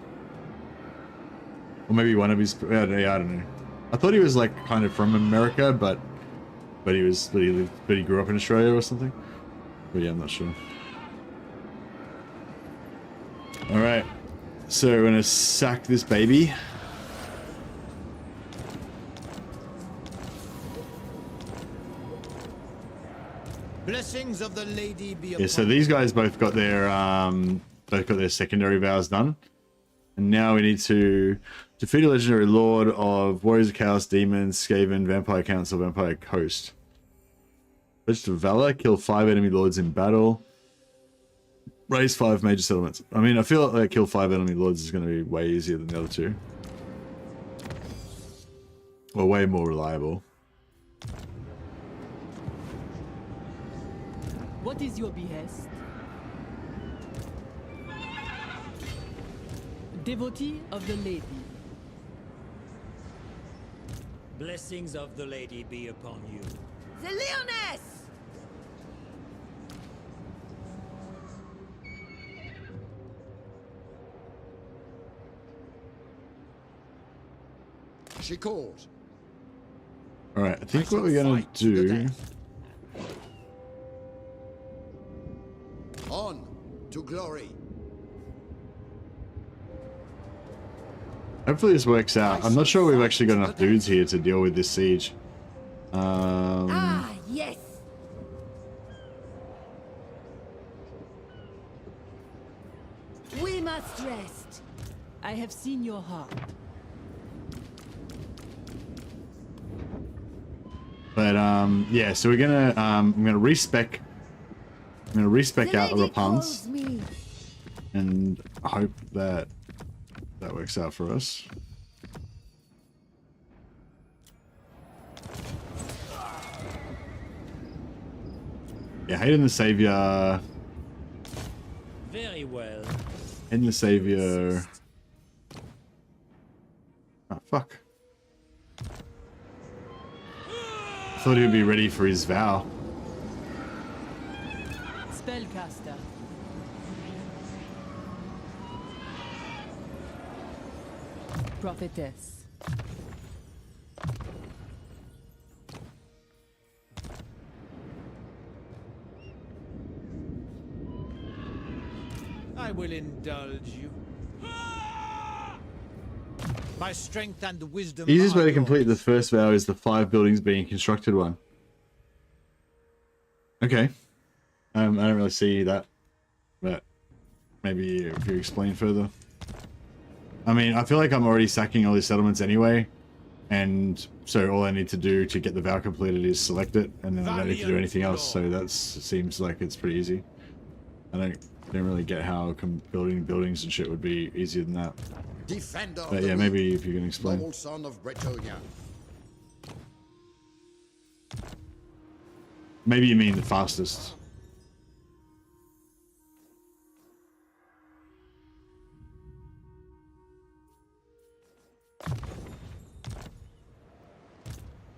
Or maybe one of his, I don't know. I thought he was like kind of from America, but he grew up in Australia or something. But yeah, I'm not sure. All right, so we're gonna sack this baby. Blessings of the lady be Yeah, so these guys both got their secondary vows done. And now we need to defeat a legendary lord of warriors of chaos, demons, Skaven, vampire council, vampire coast. Pledge of valor, kill 5 enemy lords in battle. Raise 5 major settlements. I mean, I feel like kill 5 enemy lords is going to be way easier than the other two. Or way more reliable. What is your behest? Devotee of the lady. Blessings of the lady be upon you. The Lyonesse! She calls. Alright, I think what we're going to do... On to glory. Hopefully this works out. I'm not sure we've actually got enough dudes here to deal with this siege. Ah, yes! We must rest. I have seen your heart. But yeah, so we're gonna I'm gonna respec out the Repanse and hope that that works out for us. Yeah, Hayden the Savior. Very well. Hayden the Savior. Oh fuck. I thought he would be ready for his vow. Spellcaster. Prophetess. I will indulge you. My strength and wisdom. The easiest are way to complete yours. the first vow is the 5 buildings being constructed one. Okay. I don't really see that, but maybe if you explain further. I mean, I feel like I'm already sacking all these settlements anyway, and so all I need to do to get the vow completed is select it, and then I don't need to do anything else. So that seems like it's pretty easy. I don't really get how building buildings and shit would be easier than that. Defender But of yeah, the maybe weak, if you can explain. noble son of Bretonia. Maybe you mean the fastest.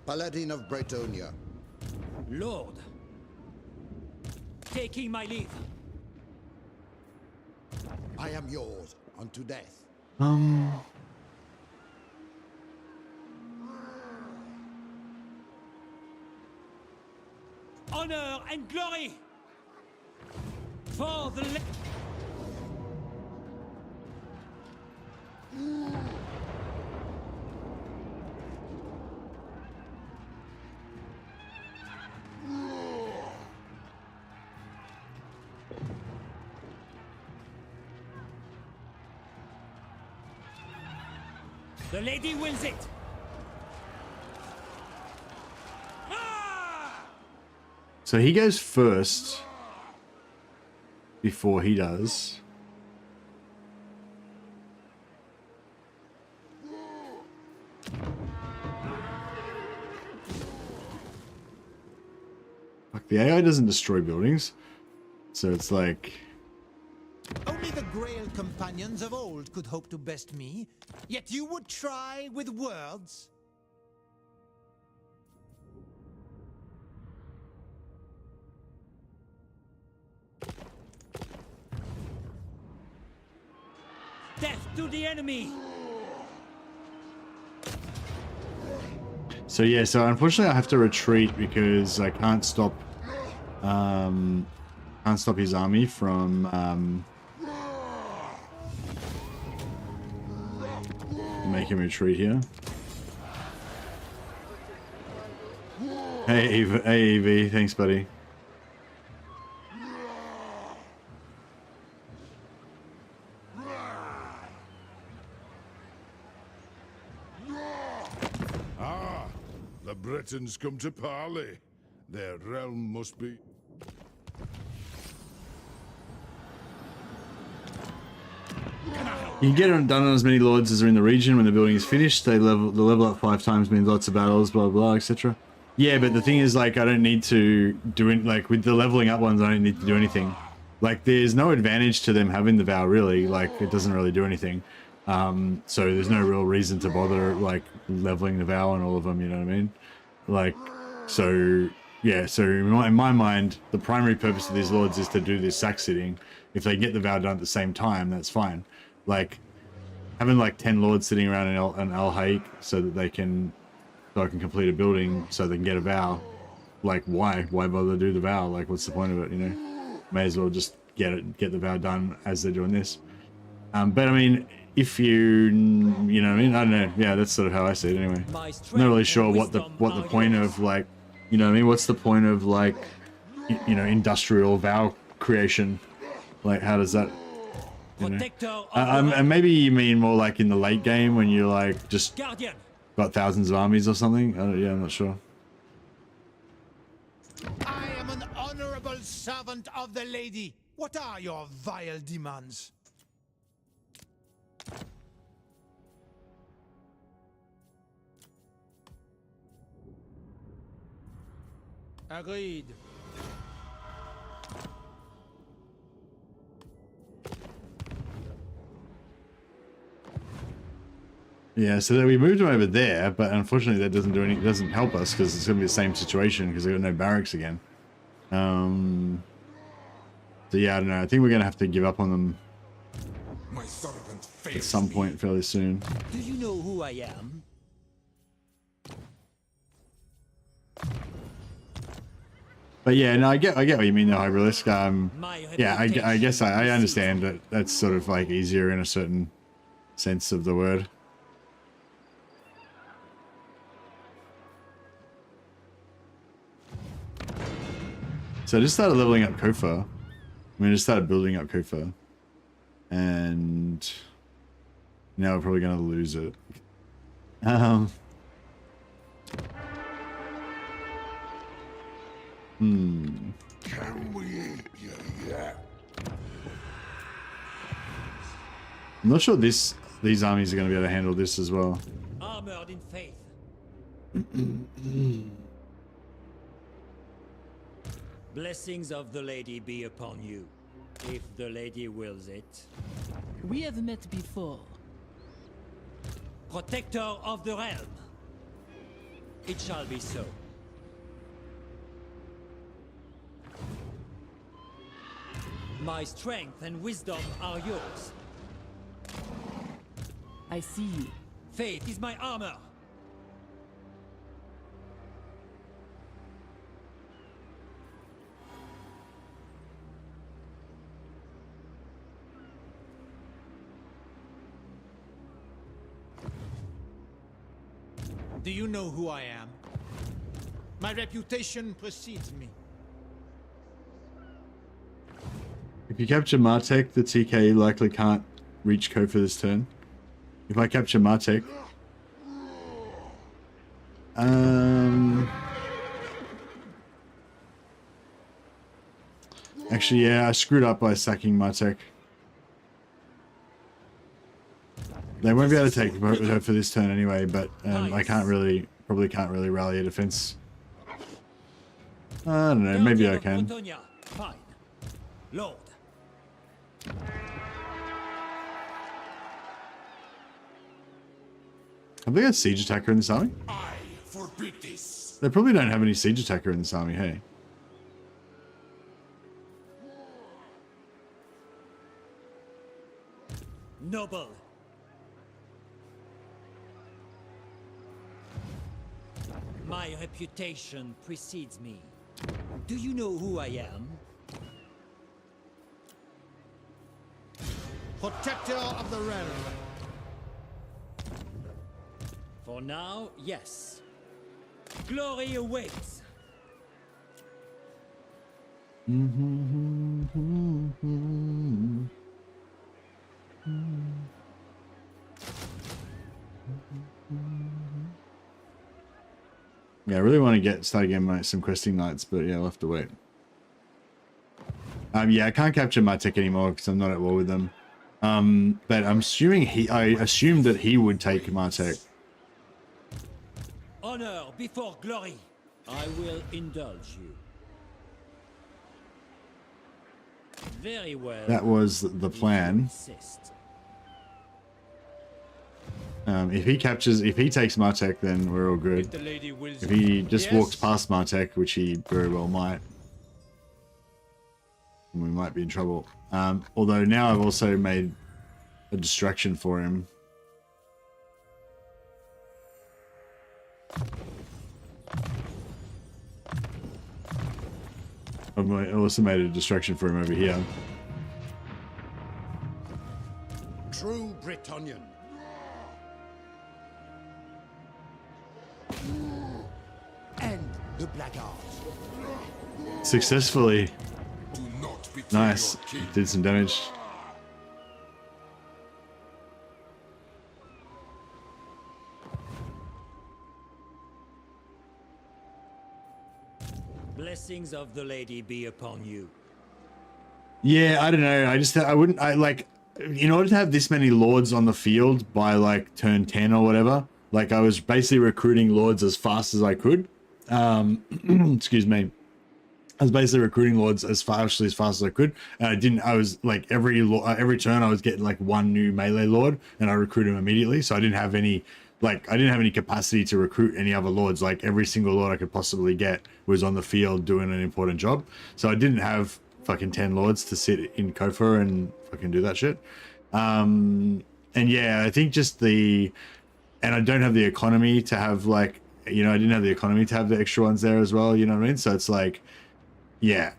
Paladin of Bretonia. Lord, taking my leave. I am yours unto death. Honor and glory for the The lady wills it. So he goes first before he does. Fuck, the AI doesn't destroy buildings. So it's like... Only the Grail companions of old could hope to best me, yet you would try with words? Death to the enemy. So yeah, so unfortunately I have to retreat because I can't stop his army from make him retreat here. Hey Eva, hey Evie, thanks buddy. Tibetans come to parley. Their realm must be... You can get it done on as many lords as are in the region when the building is finished. The level up 5 times means lots of battles, blah blah, etc. Yeah, but the thing is, like, I don't need to do it. Like with the leveling up ones, I don't need to do anything. Like, there's no advantage to them having the vow, really. Like, it doesn't really do anything. So there's no real reason to bother like leveling the vow on all of them. You know what I mean? Like, so yeah. So in my mind, the primary purpose of these lords is to do this sack sitting. If they get the vow done at the same time, that's fine. Like having like 10 lords sitting around an Al Haik so that I can complete a building so they can get a vow. Like why bother to do the vow? Like what's the point of it? You know, may as well just get the vow done as they're doing this. But I mean, if you know what I mean, I don't know. Yeah, that's sort of how I see it anyway. I'm not really sure what the point of like, you know what I mean? What's the point of like, you know, industrial vow creation? Like how does that? You know? And maybe you mean more like in the late game when you're like just got thousands of armies or something. Yeah, I'm not sure. I am an honorable servant of the lady. What are your vile demands? Agreed. Yeah, so then we moved them over there, but unfortunately that doesn't do any. It doesn't help us because it's gonna be the same situation because they got no barracks again. So yeah, I don't know. I think we're gonna have to give up on them at some point fairly soon. Do you know who I am? But yeah, no, I get what you mean, though, Hyperlisk. Yeah, I guess I understand that that's sort of like easier in a certain sense of the word. So I just started leveling up Kofa. I mean, I just started building up Kofa. And now we're probably going to lose it. Can we eat you yet? I'm not sure these armies are going to be able to handle this as well. Armored in faith. Blessings of the lady be upon you, if the lady wills it. We have met before. Protector of the realm. It shall be so. My strength and wisdom are yours. I see you. Faith is my armor. Do you know who I am? My reputation precedes me. If you capture Martek, the TK likely can't reach Kofa this turn. If I capture Martek... Actually, yeah, I screwed up by sacking Martek. They won't be able to take her for this turn anyway, but I probably can't really rally a defense. I don't know, maybe I can. Fine. Lord. Have they got siege attacker in this army? I forbid this. They probably don't have any siege attacker in this army, hey? Noble. My reputation precedes me. Do you know who I am? Protector of the realm. For now, yes. Glory awaits. Yeah, I really want to start getting some questing nights, but yeah, I'll have to wait. Yeah, I can't capture Martek anymore because I'm not at war with them. But I'm assuming I assumed that he would take Martek. Honor before glory. I will indulge you. Very well. That was the plan. If he takes Martek, then we're all good. If he just walks past Martek, which he very well might, we might be in trouble. Although now I've also made a distraction for him. I also made a distraction for him over here. True Bretonian. End the blackguard. Successfully. Do not betray Nice. your king. Did some damage. Blessings of the lady be upon you. Yeah, I don't know. I like, in order to have this many lords on the field by like turn 10 or whatever, like I was basically recruiting lords as fast as I could. Excuse me. I was basically recruiting lords as fast as I could. And I was like every turn I was getting like one new melee lord and I recruit him immediately. So I didn't have any capacity to recruit any other lords. Like every single lord I could possibly get was on the field doing an important job. So I didn't have fucking 10 lords to sit in Kofa and fucking do that shit. And yeah, I think and I don't have the economy to have like, I didn't have the economy to have the extra ones there as well. You know what I mean? So it's like, yeah.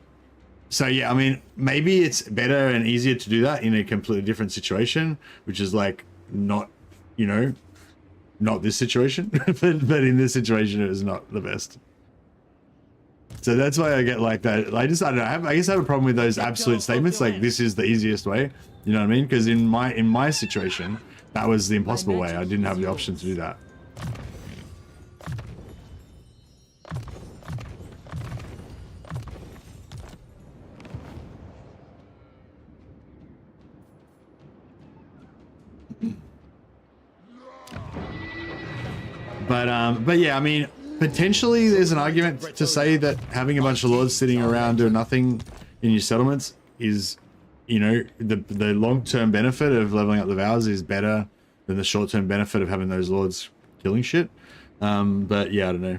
So yeah, I mean, maybe it's better and easier to do that in a completely different situation, which is like not, not this situation, but in this situation, it was not the best. So that's why I get like that. I don't know. I guess I have a problem with those absolute statements. Like this is the easiest way. You know what I mean? Because in my situation, that was the impossible way. I didn't have the option to do that. But yeah, I mean, potentially there's an argument to say that having a bunch of lords sitting around doing nothing in your settlements is, the long-term benefit of leveling up the vows is better than the short-term benefit of having those lords killing shit. But yeah, I don't know.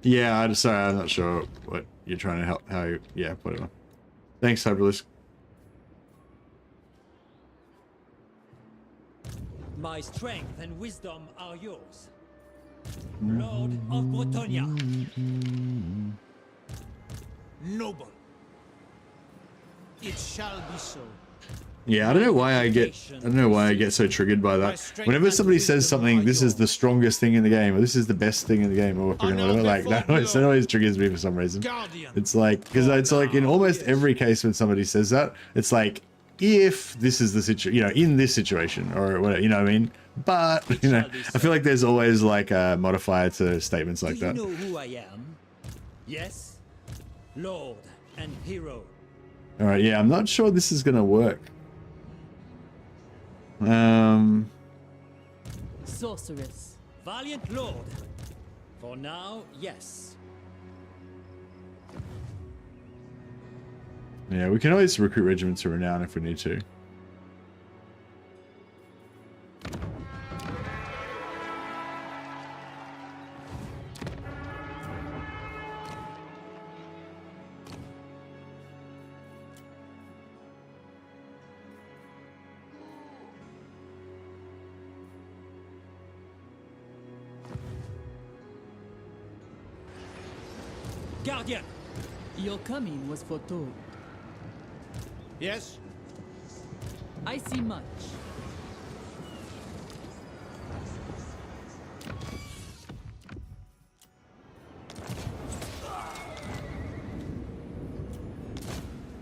Yeah, sorry, I'm not sure what you're trying to help. Yeah, whatever. Thanks, Hyperlisk. My strength and wisdom are yours. Lord of Bretonia. Noble. It shall be so. Yeah, I don't know why I get so triggered by that. Whenever somebody says something, this is the strongest thing in the game, or this is the best thing in the game, or whatever, like that always triggers me for some reason. It's like, because it's like in almost every case when somebody says that, it's like, if this is the situation, in this situation, or whatever, you know what I mean? But, I feel like there's always like a modifier to statements like that. Do you know who I am? Yes? Lord and hero. Alright, yeah, I'm not sure this is gonna work. Sorceress. Valiant Lord. For now, yes. Yeah, we can always recruit regiments to renown if we need to. Guardian. Your coming was foretold. Yes? I see much.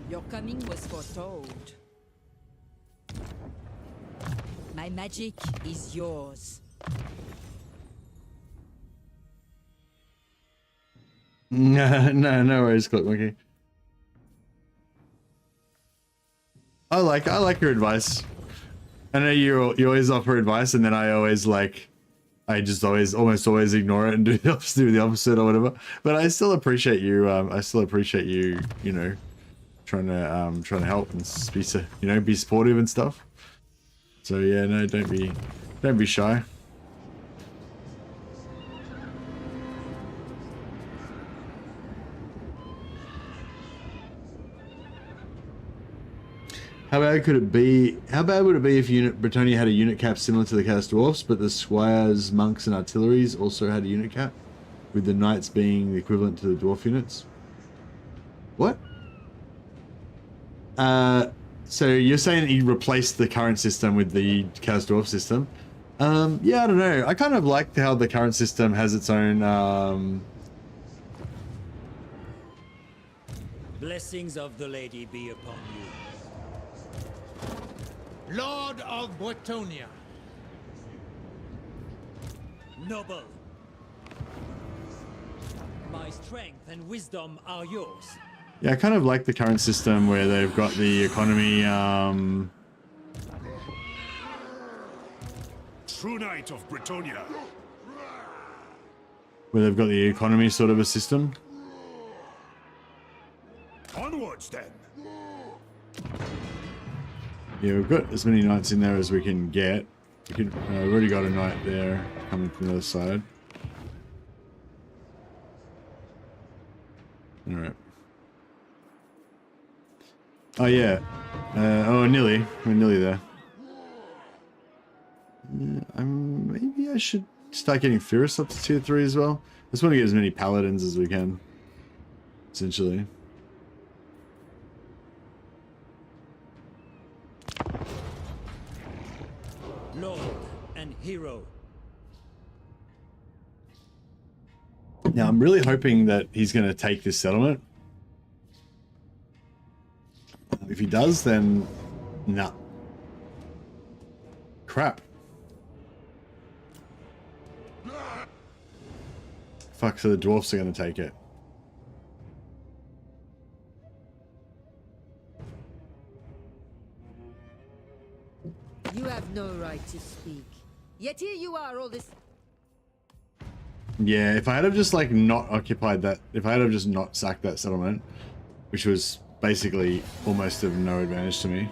Your coming was foretold. My magic is yours. No worries, Clip Monkey. I like your advice. I know you always offer advice, and then I always almost always ignore it and do the opposite or whatever. But I still appreciate you. You know, trying to help and be supportive and stuff. So yeah, no, don't be shy. How bad would it be if Bretonnia had a unit cap similar to the Chaos Dwarfs, but the Squires, Monks, and Artilleries also had a unit cap, with the Knights being the equivalent to the Dwarf units? What? So you're saying that you replaced the current system with the Chaos Dwarf system? Yeah, I don't know. I kind of like how the current system has its own... Blessings of the lady be upon you. Lord of Bretonia. Noble. My strength and wisdom are yours. Yeah, I kind of like the current system where they've got the economy, True Knight of Bretonia. where they've got the economy sort of a system. Onwards then. Yeah, we've got as many knights in there as we can get. We've already got a knight there coming from the other side. Alright. Oh yeah. Oh, nearly. We're nearly there. Maybe I should start getting Fierce up to tier 3 as well. I just want to get as many paladins as we can. Essentially. Lord and hero. Now, I'm really hoping that he's going to take this settlement. If he does, then... Nah. Crap. Fuck, so the dwarfs are going to take it. You have no right to speak. Yet here you are, all this... Yeah, if I had have just like not occupied that, if I had have just not sacked that settlement, which was basically almost of no advantage to me.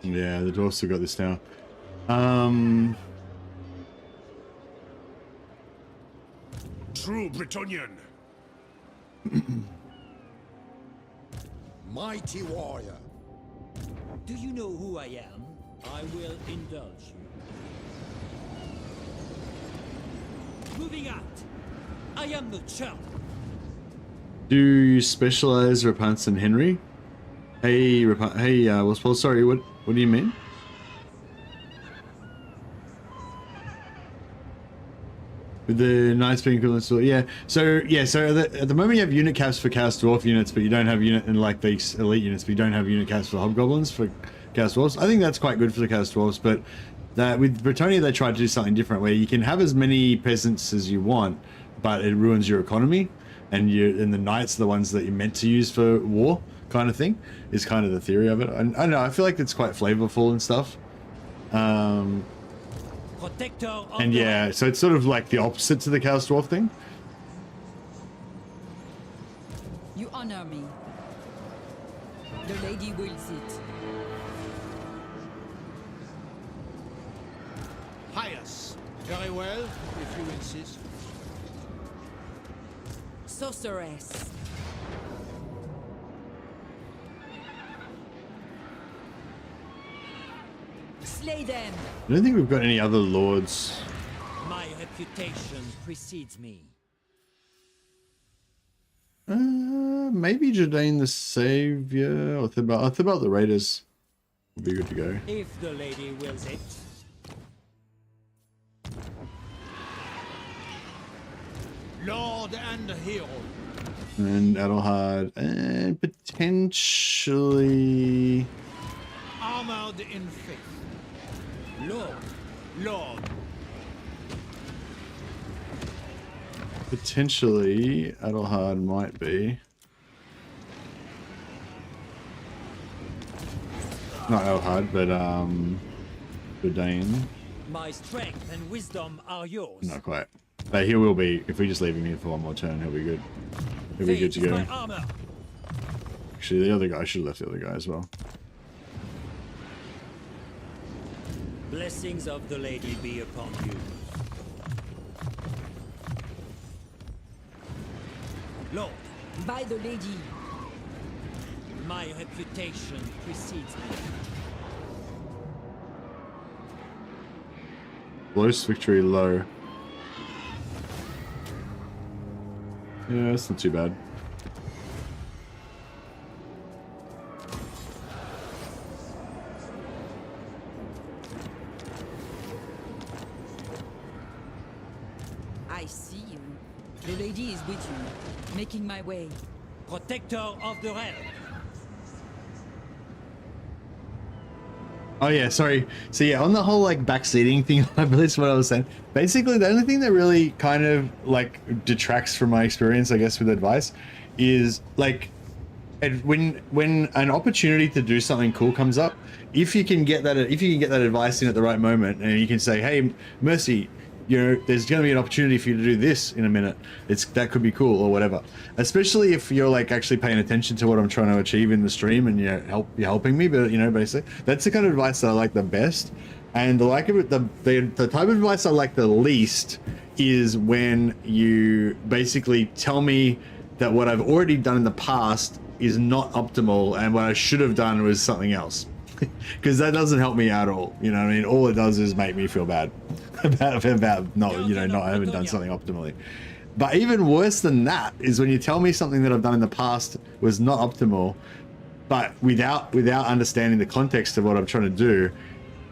Yeah, the dwarfs have got this now. True Bretonian. Mighty warrior. Do you know who I am? I will indulge you. Moving out. I am the chump. Do you specialize Repanse and Henry? Hey, Paul, sorry, what do you mean? With the Knights being equivalent to, yeah. So at the moment you have unit caps for Chaos Dwarf units, but you don't have unit, and like these elite units, but you don't have unit caps for Hobgoblins for Chaos Dwarfs. I think that's quite good for the Chaos Dwarfs, but that with Bretonia they tried to do something different, where you can have as many peasants as you want, but it ruins your economy, and the Knights are the ones that you're meant to use for war, kind of thing, is kind of the theory of it. And I don't know, I feel like it's quite flavorful and stuff. And yeah, so it's sort of like the opposite to the Chaos Dwarf thing. You honor me. The lady wills it. Pious. Very well, if you insist. Sorceress. Slay them. I don't think we've got any other lords. My reputation precedes me. Maybe Jardine the Savior or Thibalt the Raiders would be good to go. If the lady wills it. Lord and hero. And Adelhard, and potentially... Armored in faith. Lord. Lord. Potentially, Adelhard might be. Not Adelhard, but Verdane. My strength and wisdom are yours. Not quite. But he will be, if we just leave him here for one more turn, he'll be good. He'll be good to Fate is go. my armor. Actually, the other guy, I should have left the other guy as well. Blessings of the lady be upon you. Lord, By the lady. my reputation precedes me. Lowest victory low. Yeah, that's not too bad. I see you. The lady is with you, making my way. Protector of the realm. Oh yeah, sorry. So yeah, on the whole like backseating thing, I believe that's what I was saying. Basically, the only thing that really kind of like detracts from my experience, I guess, with advice, is like, when an opportunity to do something cool comes up, if you can get that advice in at the right moment, and you can say, "Hey, Mercy, you know, there's going to be an opportunity for you to do this in a minute. That could be cool," or whatever. Especially if you're like actually paying attention to what I'm trying to achieve in the stream, and you're helping me. But you know, basically, that's the kind of advice that I like the best. And the type of advice I like the least is when you basically tell me that what I've already done in the past is not optimal, and what I should have done was something else. Because that doesn't help me at all. You know what I mean? All it does is make me feel bad about not, you know, not having done something optimally. But even worse than that is when you tell me something that I've done in the past was not optimal, but without understanding the context of what I'm trying to do,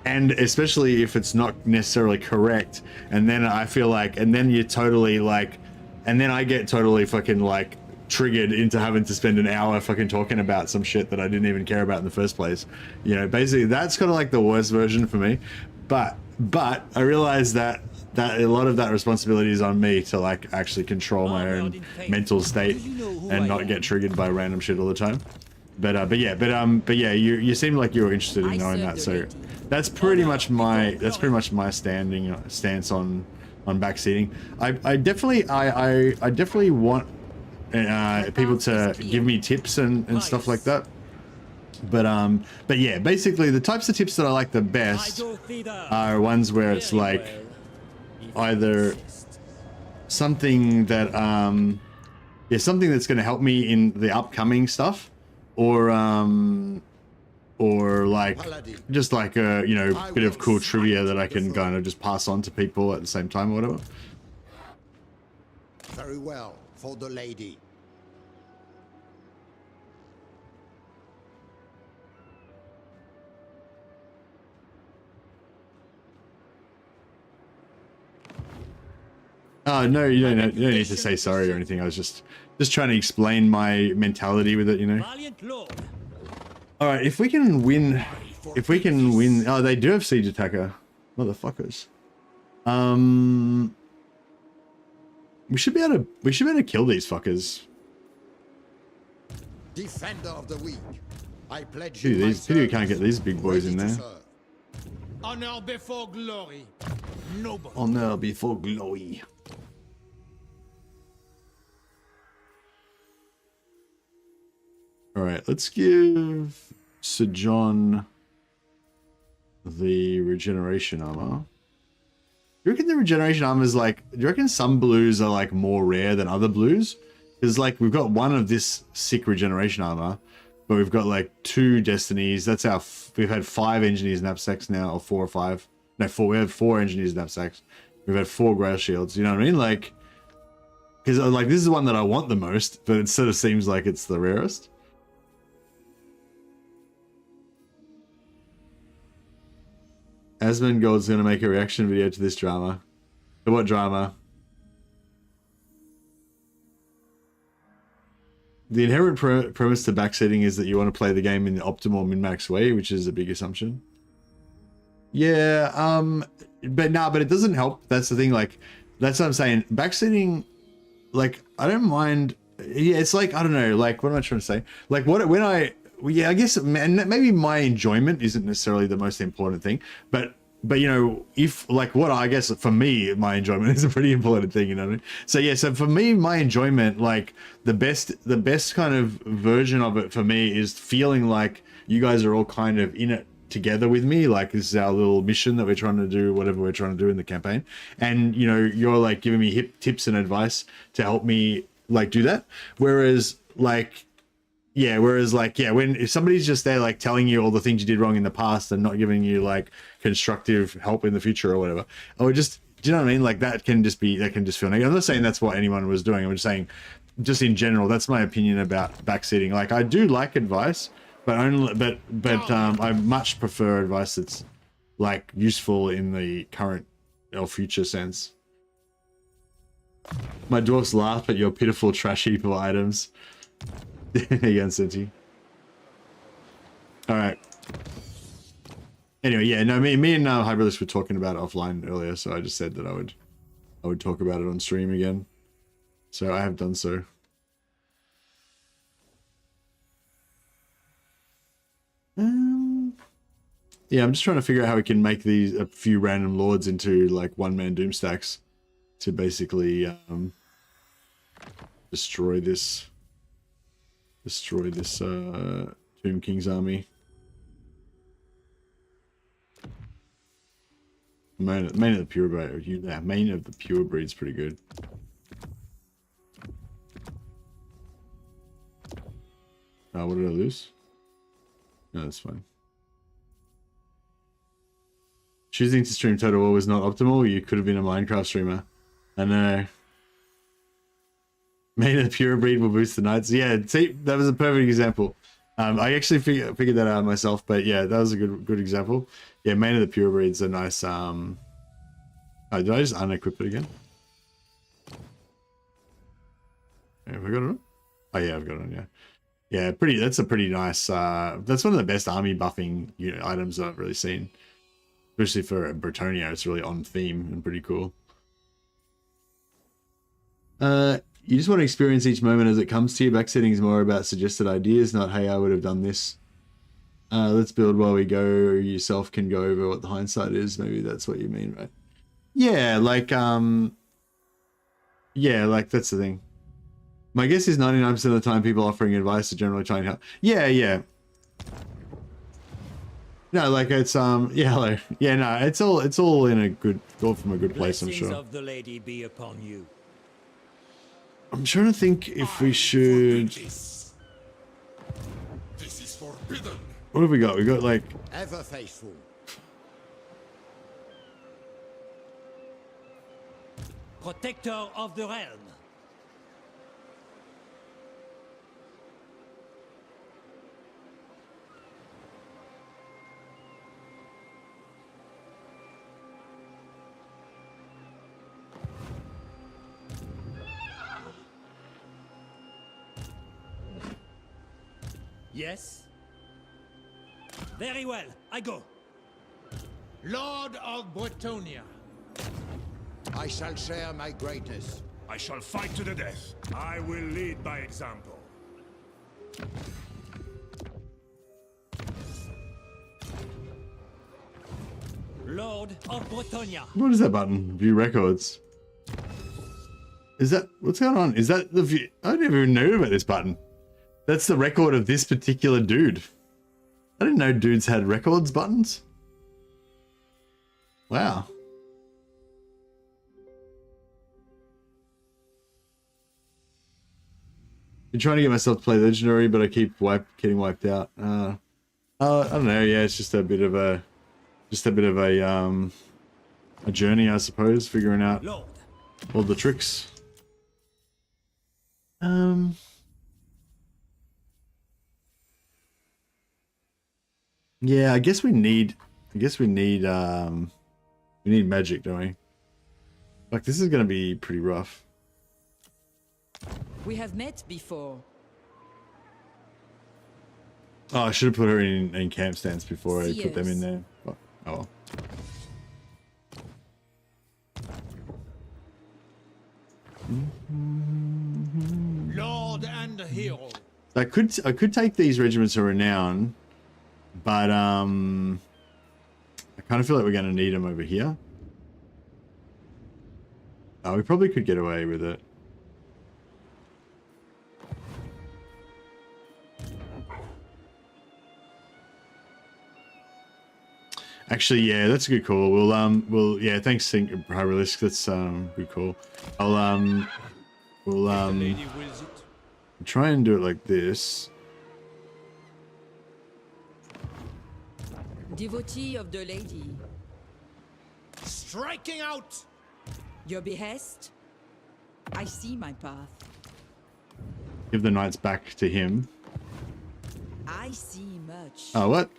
and especially if it's not necessarily correct, and then I feel like, and then you're totally like, and then I get totally fucking like triggered into having to spend an hour fucking talking about some shit that I didn't even care about in the first place. You know, basically that's kind of like the worst version for me. But I realize that a lot of that responsibility is on me to like actually control my own mental state and not get triggered by random shit all the time. But yeah, you seem like you were interested in knowing that, so that's pretty much my stance on backseating. I definitely want people to give me tips and stuff like that. But yeah, basically the types of tips that I like the best are ones where it's like either something that something that's going to help me in the upcoming stuff, or like just like a, you know, bit of cool trivia that I can kind of just pass on to people at the same time or whatever. Very well, for the lady. Oh no, you don't need to say sorry or anything. I was just trying to explain my mentality with it, you know. All right, if we can win, oh, they do have siege attacker, motherfuckers. We should be able to kill these fuckers. Defender of the weak. I pledge Dude, you you can't get these big boys in there. Honor before glory. Noble. Honor before glory. All right, let's give Sir John the regeneration armor. Do you reckon the regeneration armor is like, do you reckon some blues are like more rare than other blues? Because like we've got one of this sick regeneration armor, but we've got like 2 destinies. That's our, we've had 5 engineers knapsacks now, or 4 or 5. No, 4. We have 4 engineers knapsacks. We've had 4 grail shields. You know what I mean? Like, because like this is the one that I want the most, but it sort of seems like it's the rarest. Asmongold's going to make a reaction video to this drama. To what drama? the inherent premise to backseating is that you want to play the game in the optimal min-max way, which is a big assumption. Yeah, but it doesn't help. That's the thing. Like, that's what I'm saying. Backseating, like, I don't mind. Yeah, it's like, I don't know. Like, what am I trying to say? Like, I guess, maybe my enjoyment isn't necessarily the most important thing, but you know, if like I guess for me, my enjoyment is a pretty important thing, you know what I mean? So yeah, so for me, my enjoyment, like the best kind of version of it for me is feeling like you guys are all kind of in it together with me. Like, this is our little mission that we're trying to do, whatever we're trying to do in the campaign. And, you know, you're like giving me tips and advice to help me like do that. Whereas like, when if somebody's just there like telling you all the things you did wrong in the past and not giving you like constructive help in the future or whatever, or just, do you know what I mean? Like that can just feel negative. I'm not saying that's what anyone was doing. I'm just saying, just in general, that's my opinion about backseating. Like, I do like advice, but I much prefer advice that's like useful in the current or future sense. My dwarfs laugh at your pitiful trash heap of items. Again, Senti. All right. Anyway, yeah, no, me and Hyberlist were talking about it offline earlier, so I just said that I would talk about it on stream again. So I have done so. Yeah, I'm just trying to figure out how we can make these a few random lords into like one-man doom stacks to basically destroy this Tomb King's army. Main of the pure breed. Yeah, main of the pure breed's pretty good. What did I lose? No, that's fine. Choosing to stream Total War was not optimal. You could have been a Minecraft streamer. I know. Main of the pure breed will boost the knights. Yeah, see, that was a perfect example. I actually figured that out myself, but yeah, that was a good example. Yeah, main of the pure breed's a nice. Oh, did I just unequip it again? Have I got it on? Oh yeah, I've got it on. Yeah, yeah, pretty. That's a pretty nice. That's one of the best army buffing items I've really seen, especially for Bretonia. It's really on theme and pretty cool. You just want to experience each moment as it comes to you. Backseating is more about suggested ideas, not, hey, I would have done this. Let's build while we go. Yourself can go over what the hindsight is. Maybe that's what you mean, right? Yeah, like that's the thing. My guess is 99% of the time people offering advice are generally trying to help. Yeah. No, like it's no, it's all in a good, all from a good place, I'm sure. Of the lady be upon you. I'm trying to think if we should. This is forbidden. What have we got? We got like. Ever faithful. Protector of the realm. Yes? Very well, I go. Lord of Bretonia. I shall share my greatness. I shall fight to the death. I will lead by example. Lord of Bretonia. What is that button? View records. Is that what's going on? Is that the view? I never even knew about this button. That's the record of this particular dude. I didn't know dudes had records buttons. Wow. Been trying to get myself to play Legendary, but I keep getting wiped out. I don't know. Yeah, it's just a bit of a journey, I suppose, figuring out all the tricks. Yeah, I guess we need magic, don't we? Like, this is gonna be pretty rough. We have met before. Oh, I should have put her in camp stance before I put them in there. Oh well. Lord and hero. I could take these regiments of renown, but I kind of feel like we're going to need them over here. We probably could get away with it. Actually, yeah, that's a good call. We'll yeah, thanks, High Relic. That's good call. We'll try and do it like this. Devotee of the lady. Striking out. Your behest? I see my path. Give the knights back to him. I see much. Oh, what?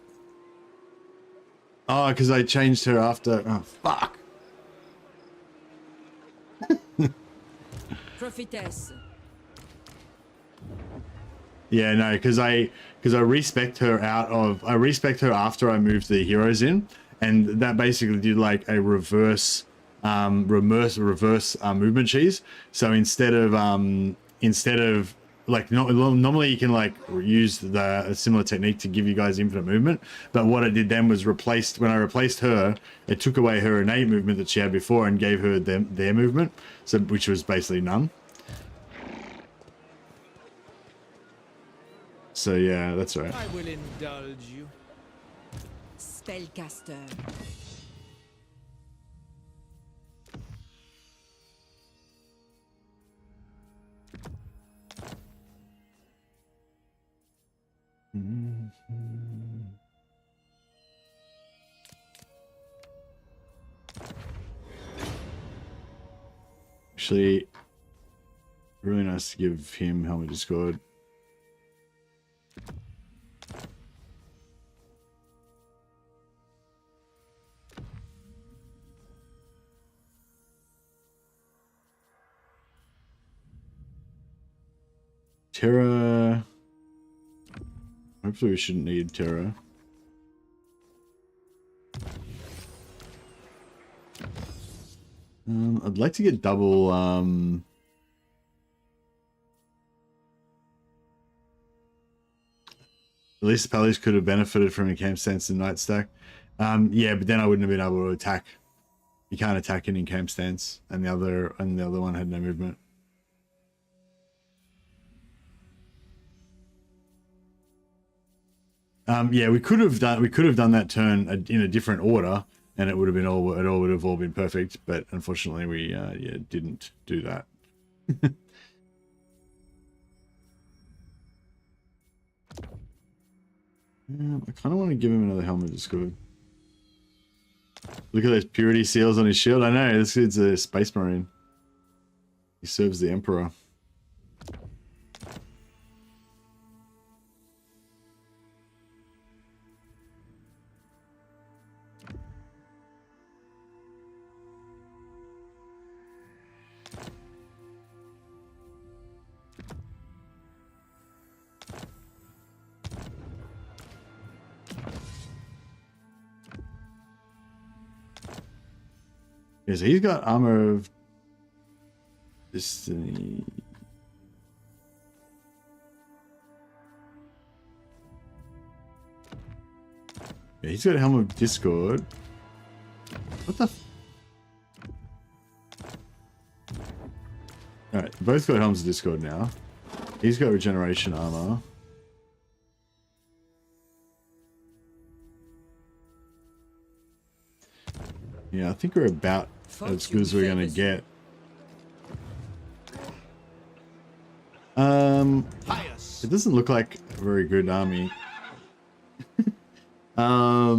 Oh, because I changed her after. Oh, fuck. Prophetess. Yeah, no, because I respect her after I moved the heroes in, and that basically did like a reverse movement cheese. So instead of like normally you can like use a similar technique to give you guys infinite movement, but what it did then was when I replaced her, it took away her innate movement that she had before and gave her their movement, so which was basically none. So yeah, that's right. I will indulge you. Spellcaster. Actually, really nice to give him Helmet Discord. Terra. Hopefully we shouldn't need Terra. I'd like to get double at least the Pallies could have benefited from a camp stance and night stack. Yeah, but then I wouldn't have been able to attack. You can't attack it in camp stance, and the other one had no movement. Yeah, we could have done that turn in a different order, and it would have been all been perfect. But unfortunately, we yeah, didn't do that. I kind of want to give him another helmet. It's good. Look at those purity seals on his shield. I know this kid's a space marine. He serves the Emperor. Yeah, so he's got armor of destiny. Yeah, he's got a helmet of discord. What the? All right, both got helmets of discord now. He's got regeneration armor. Yeah, I think we're about as good as we're gonna get. It doesn't look like a very good army. What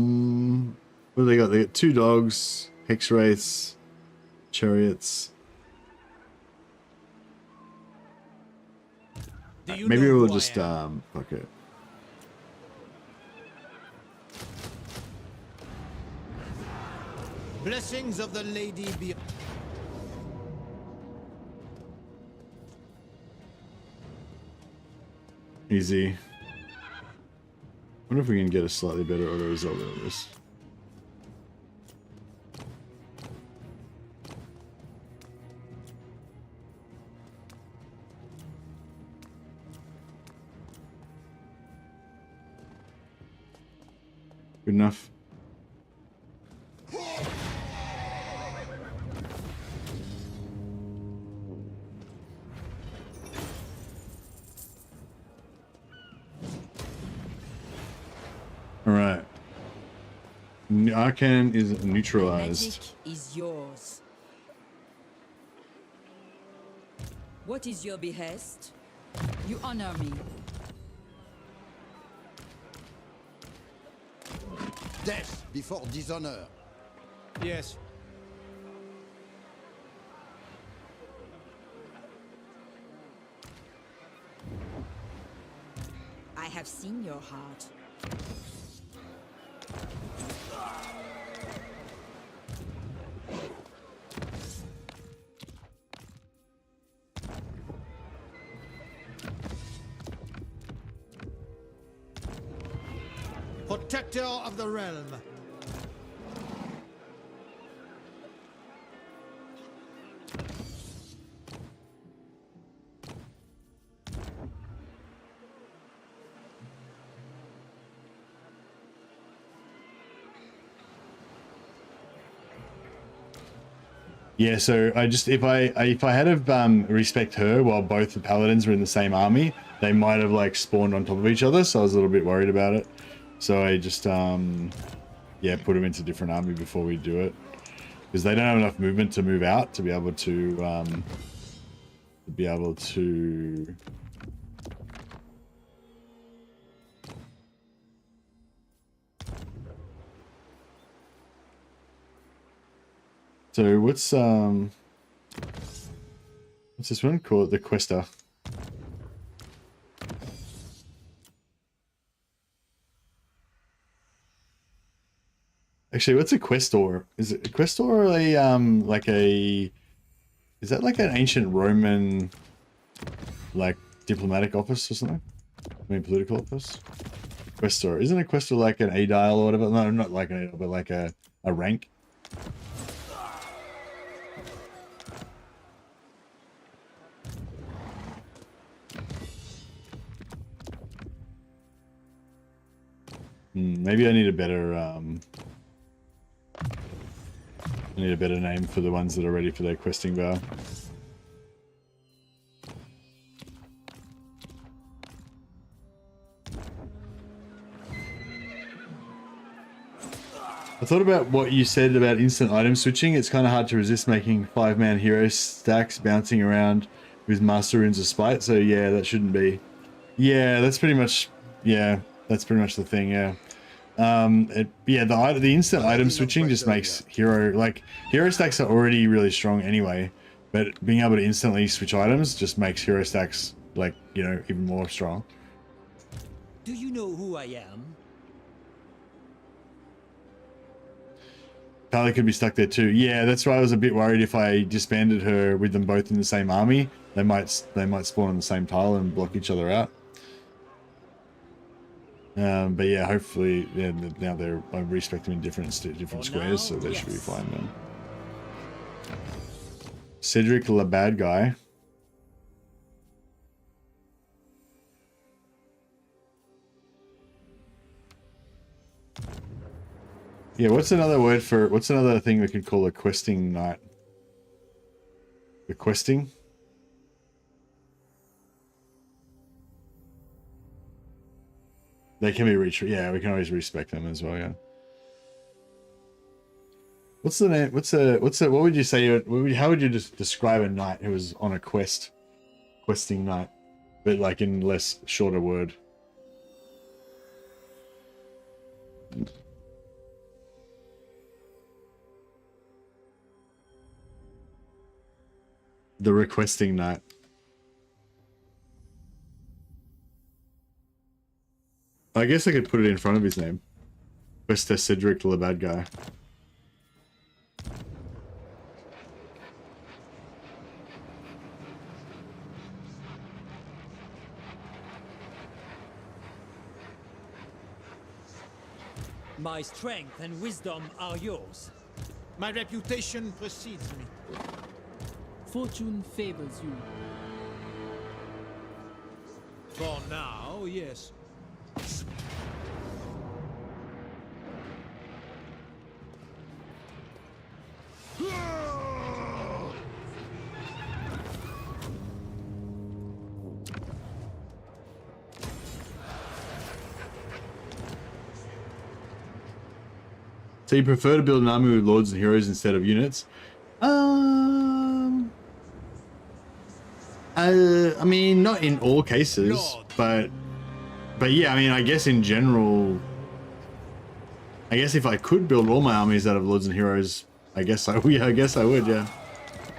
do they got? They got 2 dogs, hex wraiths, chariots. Maybe we'll just fuck it. Blessings of the lady be. Easy. wonder if we can get a slightly better auto result out of this. Good enough. All right. Arcan is neutralized. Magic is yours. What is your behest? You honor me. Death before dishonor. Yes. I have seen your heart. Protector of the realm. Yeah, so I just if I had of respect her while both the paladins were in the same army, they might have like spawned on top of each other, so I was a little bit worried about it. So I just yeah, put them into different army before we do it, because they don't have enough movement to move out to be able to So what's this one called? The Quester. Actually, what's a Questor? Is it a Questor or a like a, is that like an ancient Roman like diplomatic office or something? I mean political office? Questor. Isn't a Questor like an aedile or whatever? No, not like an aedile, but like a rank. Maybe I need a better name for the ones that are ready for their questing vow. I thought about what you said about instant item switching. It's kind of hard to resist making 5-man hero stacks bouncing around with Master Runes of Spite. So yeah, that shouldn't be. Yeah, that's pretty much. Yeah, that's pretty much the thing. Yeah. Yeah, the instant item switching just makes hero stacks are already really strong anyway, but being able to instantly switch items just makes hero stacks like, you know, even more strong. Do you know who I am? Pally could be stuck there too. Yeah, that's why I was a bit worried if I disbanded her with them both in the same army, they might spawn on the same tile and block each other out. But yeah, hopefully, yeah, now I respect them in different squares, so they should be fine then. Cedric the bad guy. Yeah, what's another thing we could call a questing knight? The questing? They can be reached. Yeah, we can always respec them as well. Yeah. What's the name? What would you say? How would you just describe a knight who was on a questing knight, but like in less shorter word? The requesting knight. I guess I could put it in front of his name. Quester Cedric the bad guy. My strength and wisdom are yours. My reputation precedes me. Fortune favors you. For now, yes. So you prefer to build an army with lords and heroes instead of units? I mean, not in all cases, but yeah, I mean, I guess in general, I guess if I could build all my armies out of lords and heroes, I guess I would, yeah.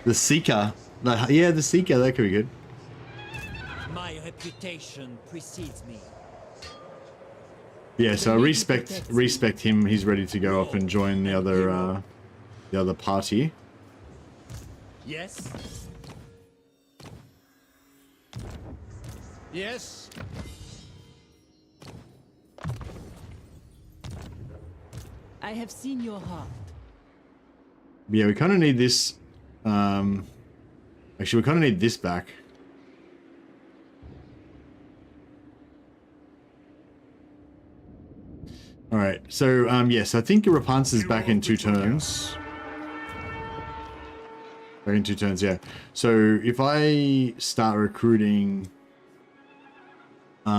The Seeker, the Seeker, that could be good. My reputation precedes me. Yeah, so I respect him. He's ready to go off and join the other party. Yes. Yes. I have seen your heart. Yeah, we kind of need this. Actually, we kind of need this back. All right, so yes, I think Repanse is back in 2 turns. Back in 2 turns, yeah. So if I start recruiting, if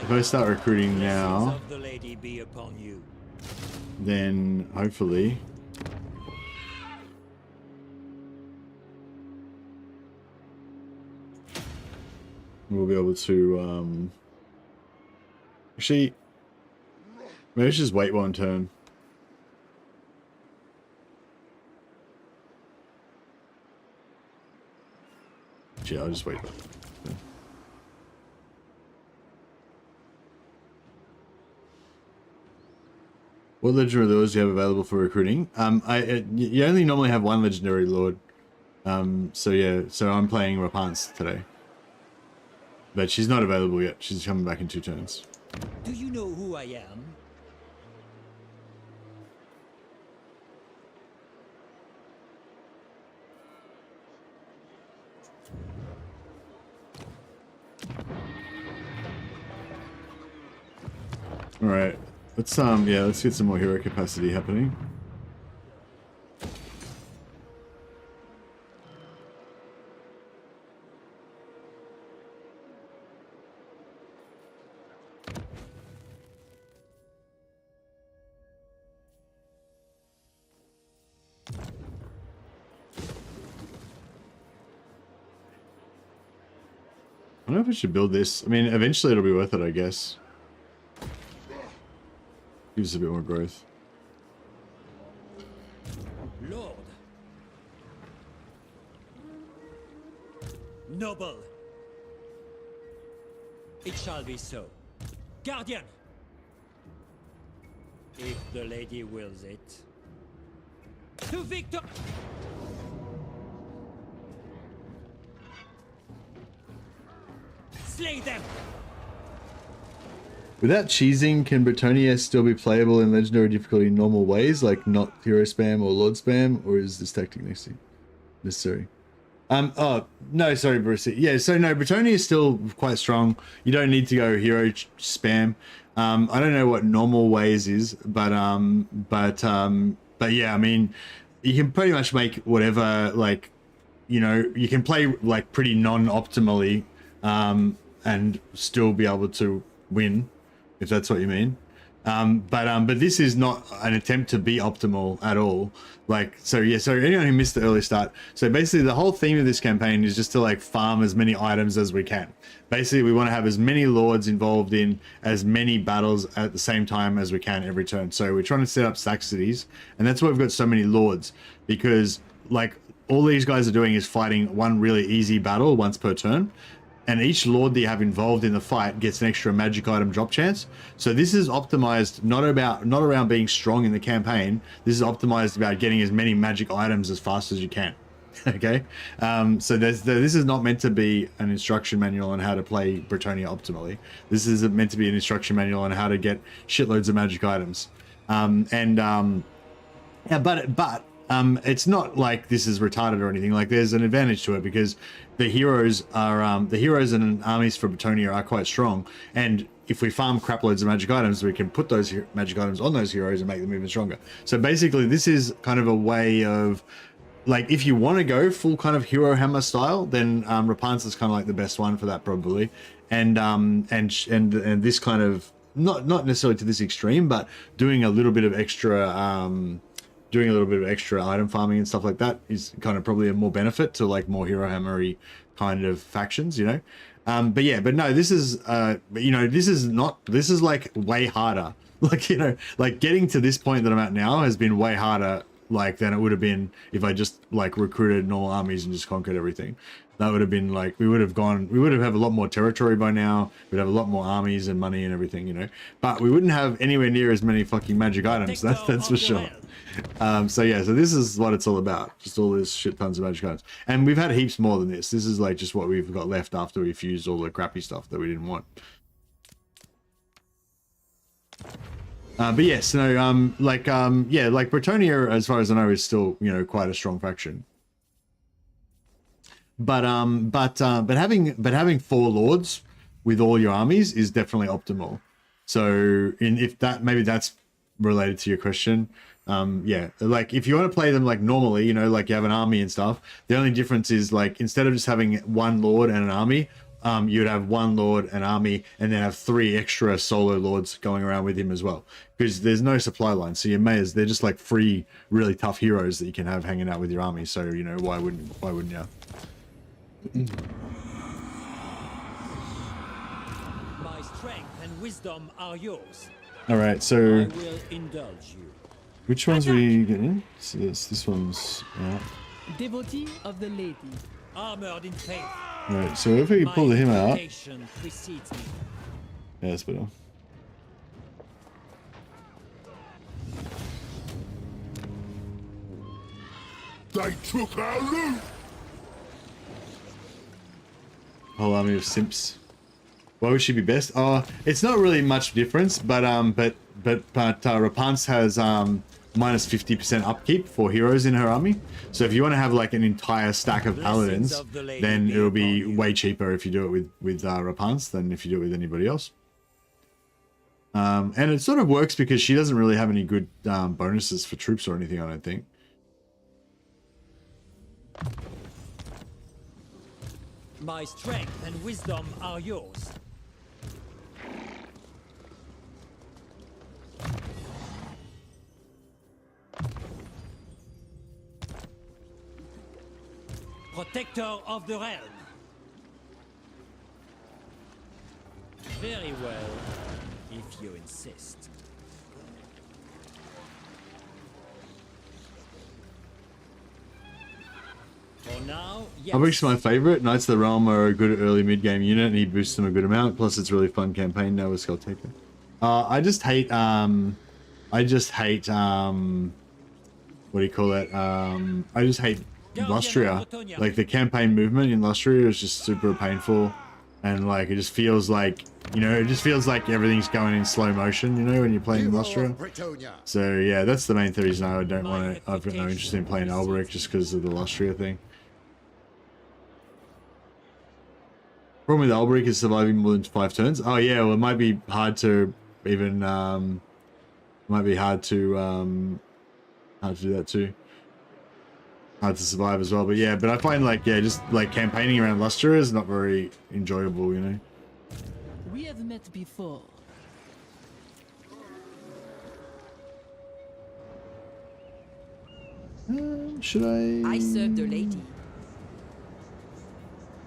I start recruiting now, The lady be upon you. then hopefully we'll be able to actually maybe let's just wait 1 turn. Yeah, I'll just wait. What legendary lords do you have available for recruiting? You only normally have 1 legendary lord. So yeah, so I'm playing Repanse today. But she's not available yet. She's coming back in 2 turns. Do you know who I am? All right, let's yeah, let's get some more hero capacity happening. I don't know if we should build this. I mean, eventually it'll be worth it, I guess. Gives us a bit more growth. Lord. Noble. It shall be so. Guardian. If the lady wills it. To victor. Slay them. Without cheesing, can Bretonia still be playable in legendary difficulty in normal ways, like not hero spam or lord spam, or is this tactic necessary? Oh no, sorry, Bruce. Yeah, so no, Bretonia is still quite strong. You don't need to go hero spam. I don't know what normal ways is, but yeah, I mean, you can pretty much make whatever, like, you know, you can play like pretty non-optimally, and still be able to win, if that's what you mean. But this is not an attempt to be optimal at all. Like, so yeah, so anyone who missed the early start, so basically the whole theme of this campaign is just to like farm as many items as we can. Basically, we want to have as many lords involved in as many battles at the same time as we can every turn. So we're trying to set up stack cities, and that's why we've got so many lords, because like all these guys are doing is fighting one really easy battle once per turn. And each lord that you have involved in the fight gets an extra magic item drop chance. So this is optimized not around being strong in the campaign. This is optimized about getting as many magic items as fast as you can. Okay, so this is not meant to be an instruction manual on how to play Bretonnia optimally. This is meant to be an instruction manual on how to get shitloads of magic items. Yeah, but it's not like this is retarded or anything. Like, there's an advantage to it because the heroes and armies for Bretonnia are quite strong, and if we farm crap loads of magic items, we can put those magic items on those heroes and make them even stronger. So basically, this is kind of a way of, like, if you want to go full kind of hero hammer style, then Repanse is kind of like the best one for that probably, and this kind of not necessarily to this extreme, but doing a little bit of extra item farming and stuff like that is kind of probably a more benefit to like more hero hammery kind of factions, you know. But no, this is this is like way harder. Like, you know, like getting to this point that I'm at now has been way harder like than it would have been if I just like recruited normal armies and just conquered everything. That would have been like, we would have a lot more territory by now. We'd have a lot more armies and money and everything, you know, but we wouldn't have anywhere near as many fucking magic items. That's for sure. So yeah, so this is what it's all about. Just all this shit tons of magic items. And we've had heaps more than this. This is like just what we've got left after we've used all the crappy stuff that we didn't want. But yes, no, yeah, like Bretonnia, as far as I know, is still, you know, quite a strong faction. But having 4 lords with all your armies is definitely optimal. So if that, maybe that's related to your question. Yeah, like if you want to play them like normally, you know, like you have an army and stuff, the only difference is like instead of just having 1 lord and an army, you'd have 1 lord, an army, and then have 3 extra solo lords going around with him as well, because there's no supply line. So they're just like free, really tough heroes that you can have hanging out with your army. So, you know, why wouldn't you? My strength and wisdom are yours. All right, so I will indulge you. which ones are we getting? So this one's out. Devotee of the lady. Armored in faith. All right, so if we pull him out, Reputation precedes me. yeah, that's better. They took our loot! Whole army of simps. Why would she be best? Oh, it's not really much difference, but Repanse has minus 50% upkeep for heroes in her army. So if you want to have like an entire stack of paladins, then it'll be way cheaper if you do it with Repanse than if you do it with anybody else. And it sort of works because she doesn't really have any good bonuses for troops or anything, I don't think. My strength and wisdom are yours. Protector of the realm. Very well, if you insist. For now, yes. Alberic's my favorite. Knights of the Realm are a good early mid-game unit, and he boosts them a good amount. Plus, it's a really fun campaign now with Skull Taker. I just hate what do you call it? I just hate Lustria. Like the campaign movement in Lustria is just super painful, and like it just feels like, you know, it just feels like everything's going in slow motion, you know, when you're playing Lustria. So yeah, that's the main reason I don't want to. I've got no interest in playing Alberic, just because of the Lustria thing. Problem with Alberic is surviving more than 5 turns. Oh yeah, well it might be hard to even might be hard to do that too. Hard to survive as well, but yeah, but I find like, yeah, just like campaigning around Lustria is not very enjoyable, you know. We have met before. Should I serve the lady.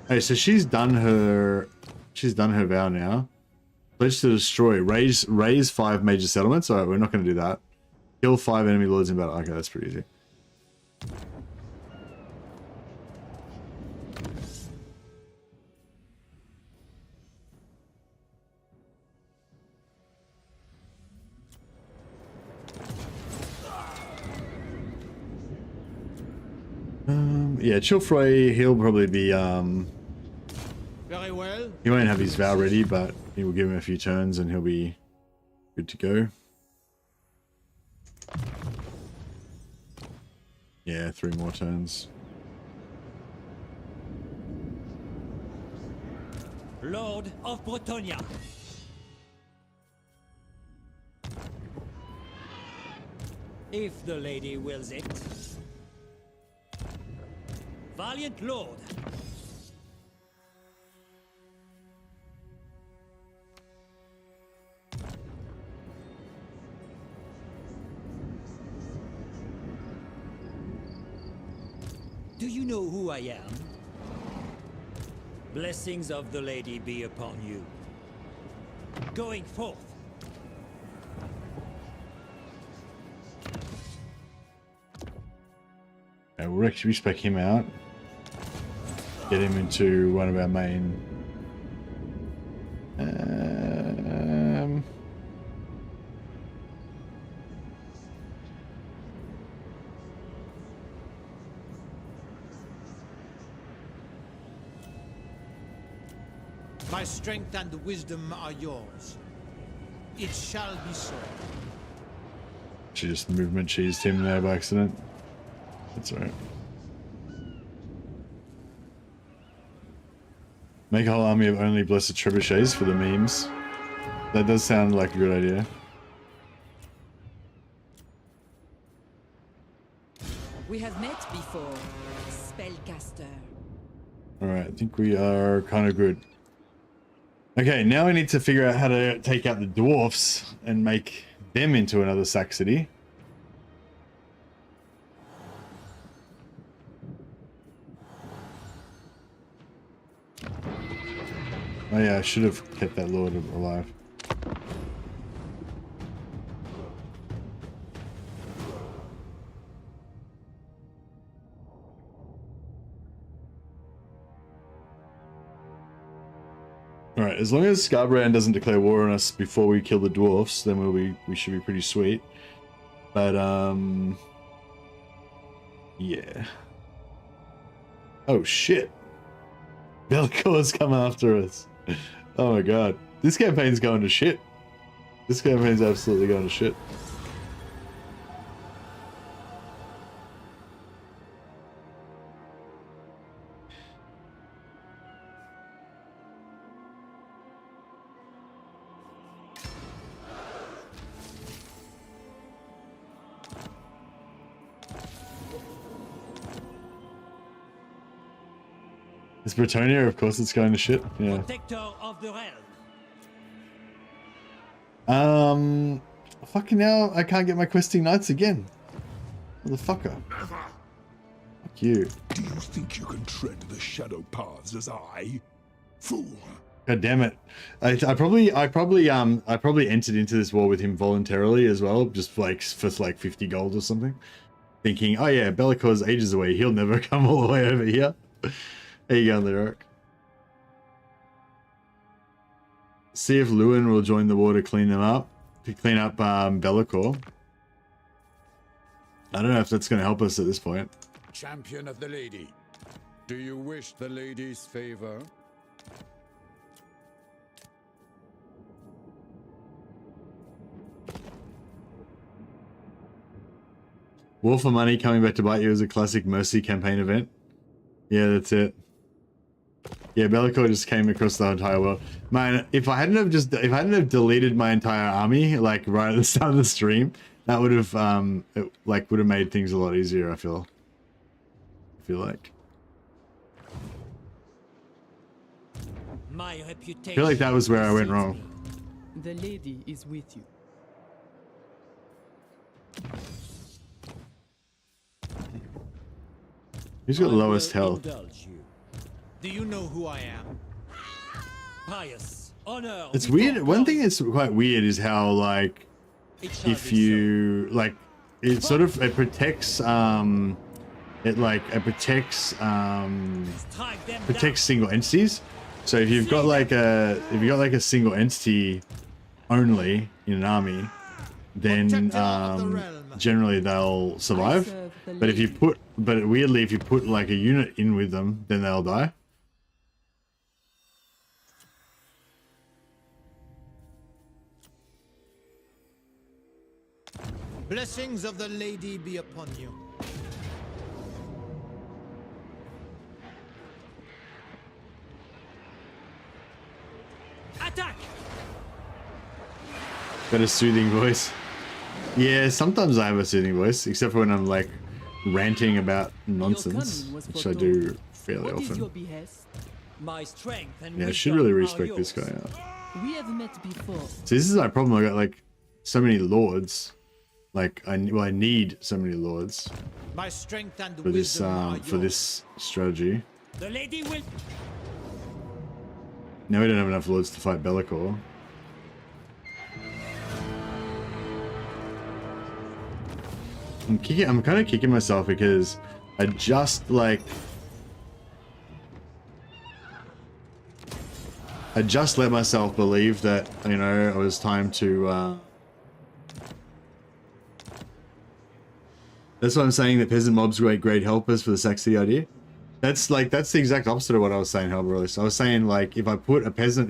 Hey, so she's done her vow now. Pledge to destroy. Raise 5 major settlements. Alright, we're not gonna do that. Kill 5 enemy lords in battle. Okay, that's pretty easy. Yeah, Chilfroy, he'll probably be Very well. he won't have his vow ready, but he will give him a few turns and he'll be good to go. Yeah, 3 more turns. Lord of Bretonia. If the lady wills it. Valiant Lord. Do you know who I am? Blessings of the lady be upon you. Going forth. We'll actually spec him out. Get him into one of our main. My strength and wisdom are yours. It shall be so. She just movement cheesed him there by accident. That's alright. Make a whole army of only blessed trebuchets for the memes. That does sound like a good idea. We have met before, spellcaster. Alright, I think we are kind of good. Okay, now we need to figure out how to take out the dwarfs and make them into another Saxony. Oh yeah, I should have kept that lord alive. Alright, as long as Scarbrand doesn't declare war on us before we kill the dwarfs, then we should be pretty sweet. But yeah. Oh shit. Belcor's come after us. Oh my god. This campaign's going to shit. This campaign's absolutely going to shit. It's Bretonia, of course it's going to shit. Yeah. Protector of the realm. Fucking hell, I can't get my questing knights again. Motherfucker. Fuck you. Do you think you can tread the shadow paths as I? Fool. God damn it. I probably entered into this war with him voluntarily as well, just for like 50 gold or something. Thinking, oh yeah, Belcor's ages away, he'll never come all the way over here. There you go, Lyric. See if Lewin will join the war to clean them up. To clean up Bellicor. I don't know if that's going to help us at this point. Champion of the lady. Do you wish the lady's favor? War for money coming back to bite you is a classic Mercy campaign event. Yeah, that's it. Yeah, Bellicor just came across the entire world. Man, if I hadn't have deleted my entire army like right at the start of the stream, that would have would have made things a lot easier. I feel like. My reputation. I feel like that was where I went wrong. The lady is with you. Who's got lowest health? Do you know who I am? Pious, honor. It's weird. One thing that's quite weird is how like if you like it sort of it protects protects single entities. So if you've got like a single entity only in an army, then generally they'll survive. But if you put, weirdly, if you put like a unit in with them, then they'll die. Blessings of the lady be upon you. Attack! Got a soothing voice. Yeah, sometimes I have a soothing voice, except for when I'm like ranting about nonsense, which I do fairly often. My strength and Yeah, I should really respect this guy out. We have met before. So this is my problem. I got like so many lords. Like I need so many lords My strength and for this wisdom for this strategy. The lady will. Now we don't have enough lords to fight Bellicor. I'm kind of kicking myself because I just let myself believe that, you know, it was time to that's what I'm saying, that peasant mobs were great helpers for the Saxony idea. That's the exact opposite of what I was saying, Hellbroiler. So I was saying, like, if I put a peasant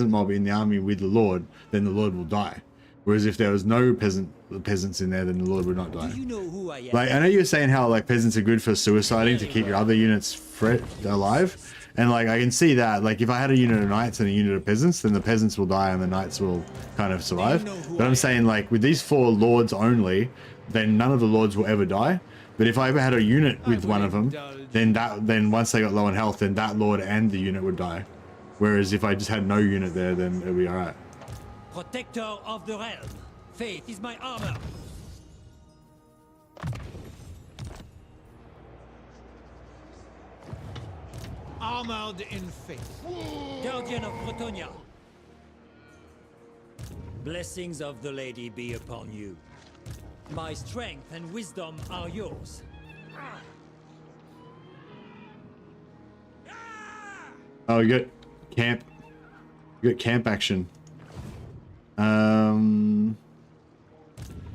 mob in the army with the Lord, then the Lord will die. Whereas if there was no peasants in there, then the Lord would not die. Do you know who I am? Like, I know you're saying how like peasants are good for suiciding to keep your other units alive, and like I can see that. Like, if I had a unit of knights and a unit of peasants, then the peasants will die and the knights will kind of survive. But I'm saying, like, with these 4 lords only, then none of the lords will ever die. But if I ever had a unit with one of them, then once they got low on health, then that lord and the unit would die. Whereas if I just had no unit there, then it'd be alright. Protector of the realm. Faith is my armor. Armored in faith. Guardian of Bretonia. Blessings of the lady be upon you. My strength and wisdom are yours. Oh, we got camp. We got camp action.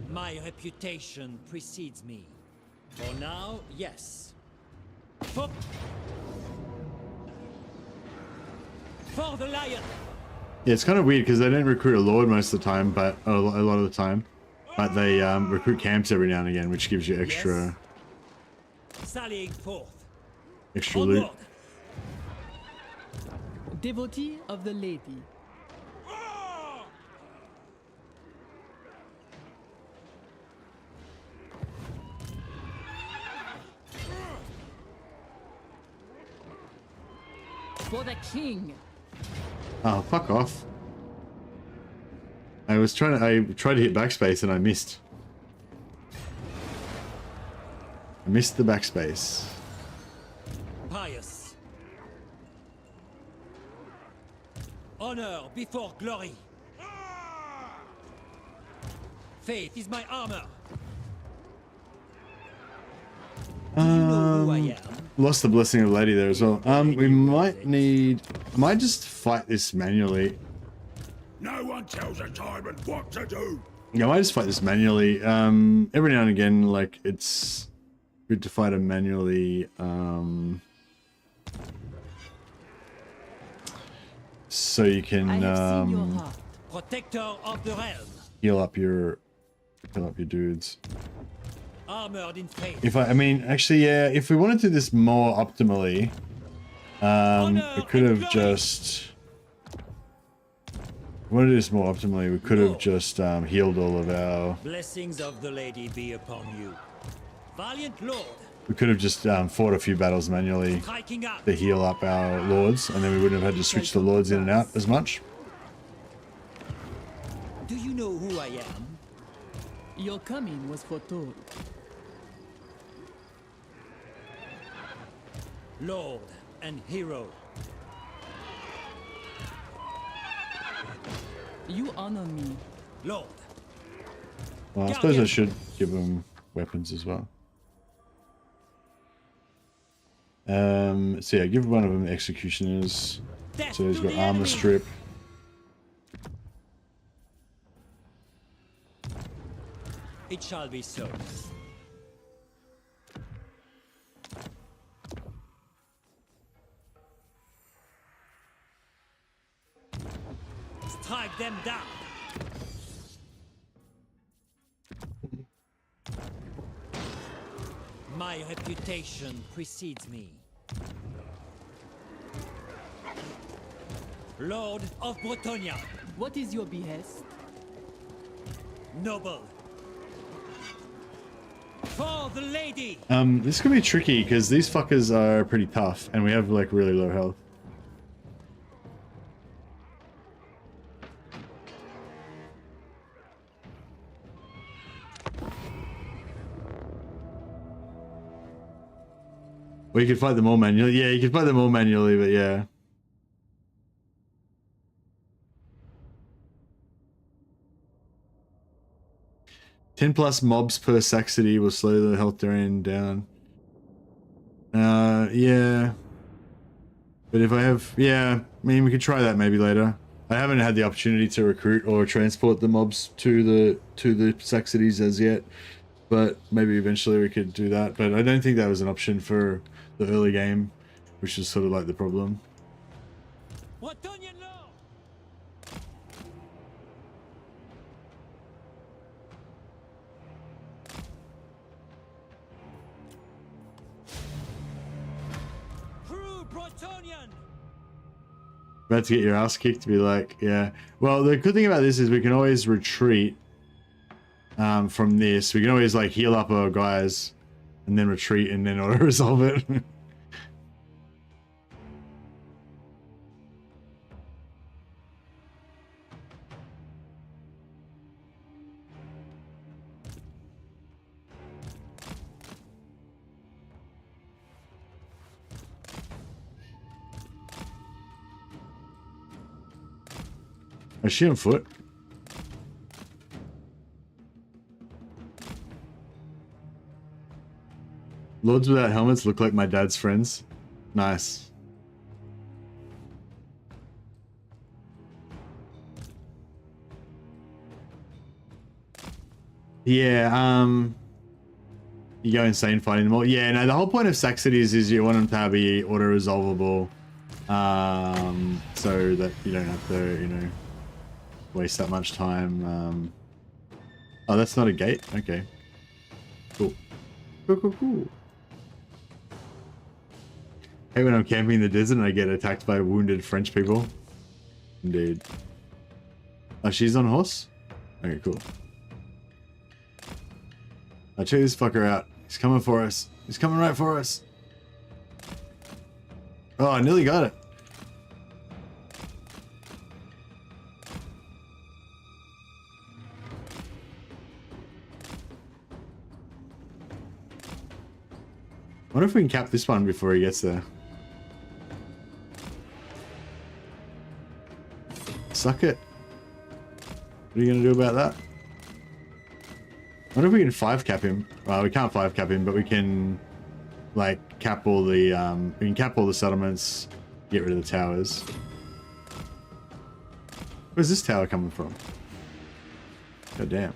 My reputation precedes me. For now, yes. For the lion. Yeah, it's kind of weird because they don't recruit a lord most of the time, but a lot of the time, but they recruit camps every now and again, which gives you extra, Sallying forth. extra loot. Onward. Devotee of the lady. For the king. Oh, fuck off. I tried to hit backspace and I missed. I missed the backspace. Pious. Honor before glory. Faith is my armor. Do you know who I am? Lost the blessing of lady there as well. We might need. I might just fight this manually. No one tells a tyrant what to do. Yeah, I might just fight this manually. Every now and again, like, it's good to fight it manually. So you can Protector of the realm. heal up your dudes. Armored in faith. If I mean, actually, yeah. If we wanted to do this more optimally, we could have just. If we wanted to do this more optimally, we could have just healed all of our. Blessings of the lady be upon you. Valiant lord. We could have just fought a few battles manually Striking up. to heal up our lords, and then we wouldn't have had to switch the lords in and out as much. Do you know who I am? Your coming was foretold. Lord and hero. You honor me. Lord. Well, I suppose I should give them weapons as well. So yeah, give one of them executioners. Death So he's to got the armor enemy. strip. It shall be so. Strike them down. My reputation precedes me. Lord of Bretonia, What is your behest? noble. For the lady. This could be tricky because these fuckers are pretty tough and we have like really low health. Well, you could fight them all manually. Yeah, you could fight them all manually, but yeah. +10 mobs per saxity will slow the health drain down. Yeah. But if I have, yeah, I mean, we could try that maybe later. I haven't had the opportunity to recruit or transport the mobs to the saxities as yet, but maybe eventually we could do that. But I don't think that was an option for the early game, which is sort of like the problem. Bretonian law. True Bretonian. About to get your ass kicked to be like, yeah. Well, the good thing about this is we can always retreat from this. We can always like heal up our guys and then retreat and then auto-resolve it. Is she on foot? Lords without helmets look like my dad's friends. Nice. Yeah, you go insane fighting them all. Yeah, no, the whole point of saxities is you want them to be auto-resolvable, so that you don't have to, you know, waste that much time. Oh, that's not a gate? Okay. Cool. Cool. Hey, when I'm camping in the desert and I get attacked by wounded French people. Indeed. Oh, she's on a horse? Okay, cool. I'll check this fucker out. He's coming for us. He's coming right for us. Oh, I nearly got it. I wonder if we can cap this one before he gets there. Suck it. What are you gonna do about that? I wonder if we can 5-cap him. Well, we can't 5-cap him, but we can like cap all the we can cap all the settlements, get rid of the towers. Where's this tower coming from? God damn.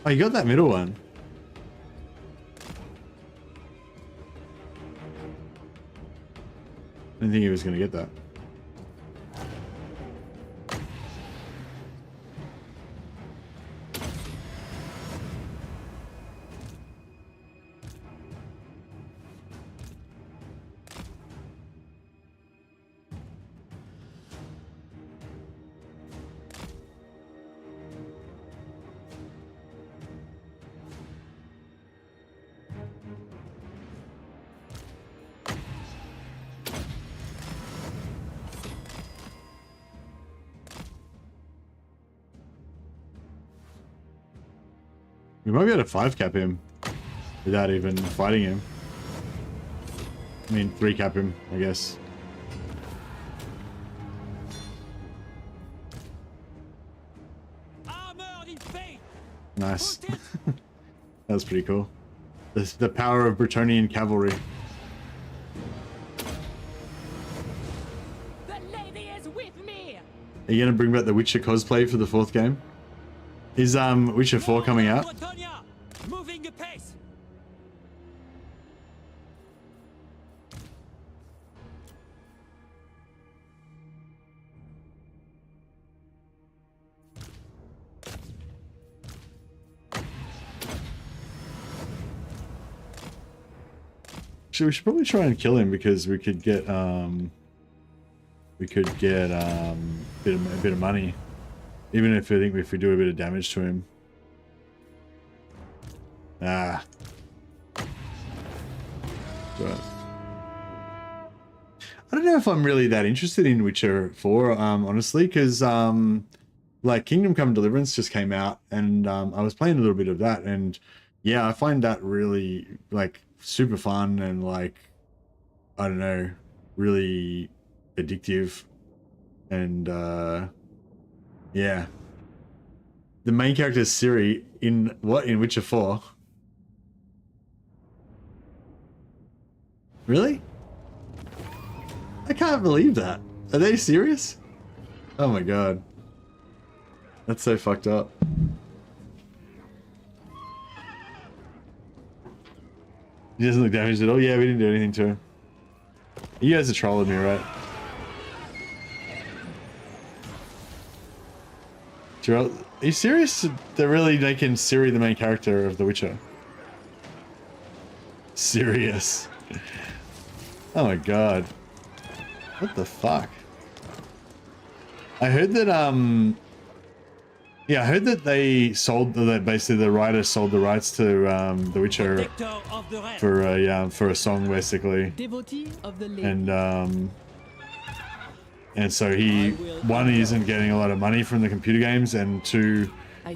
Oh, you got that middle one. I didn't think he was going to get that. We might be able to 5-cap him without even fighting him. I mean, 3-cap him, I guess. Armored in faith. Nice. That was pretty cool. The power of Bretonnian cavalry. The lady is with me. Are you gonna bring back the Witcher cosplay for the 4th game? Is Witcher 4 coming out? Bretonia, moving apace. We should probably try and kill him because we could get a bit of money, even if we do a bit of damage to him. Ah. Right. I don't know if I'm really that interested in Witcher 4, honestly, because like Kingdom Come Deliverance just came out, and I was playing a little bit of that, and yeah, I find that really like super fun and like, I don't know, really addictive. And yeah, the main character is Ciri in Witcher 4. Really? I can't believe that. Are they serious? Oh my god, that's so fucked up. He doesn't look damaged at all. Yeah, we didn't do anything to him. You guys are trolling me, right? Are you serious? They're really making Ciri the main character of The Witcher. Serious. Oh my god. What the fuck? I heard that yeah, I heard that they sold that basically the writer sold the rights to The Witcher for a song basically. Devotee of the lady. And so he he isn't getting a lot of money from the computer games, and 2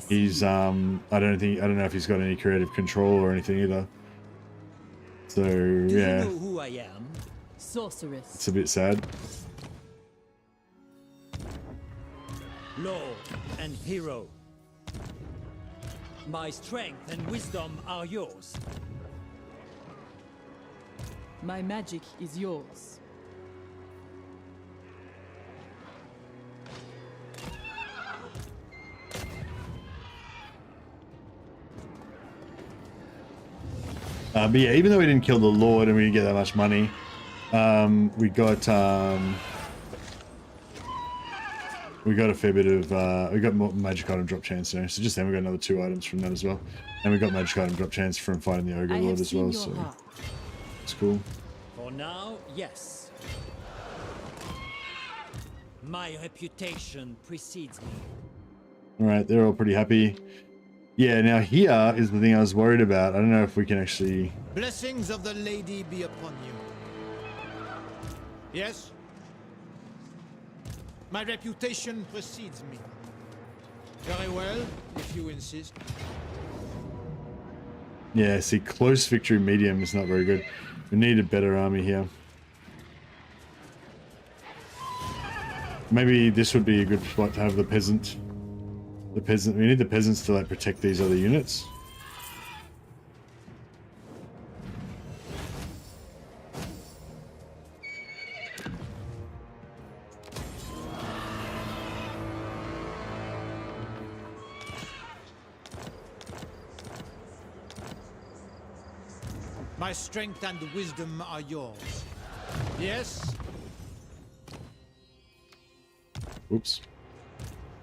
he's I don't know if he's got any creative control or anything either. So yeah. Do you know who I am? Sorceress. It's a bit sad. Lord and hero. My strength and wisdom are yours. My magic is yours. But yeah, even though we didn't kill the Lord and we didn't get that much money, we got a fair bit of we got more magic item drop chance there. So just then we got another 2 items from that as well, and we got magic item drop chance from fighting the Ogre Lord as well. So it's cool. For now, yes. My reputation precedes me. All right, they're all pretty happy. Yeah, now here is the thing I was worried about. I don't know if we can actually... Blessings of the lady be upon you. Yes? My reputation precedes me. Very well, if you insist. Yeah, see, close victory medium is not very good. We need a better army here. Maybe this would be a good spot to have the peasant. We need the peasants to like protect these other units. My strength and wisdom are yours. Yes? Oops.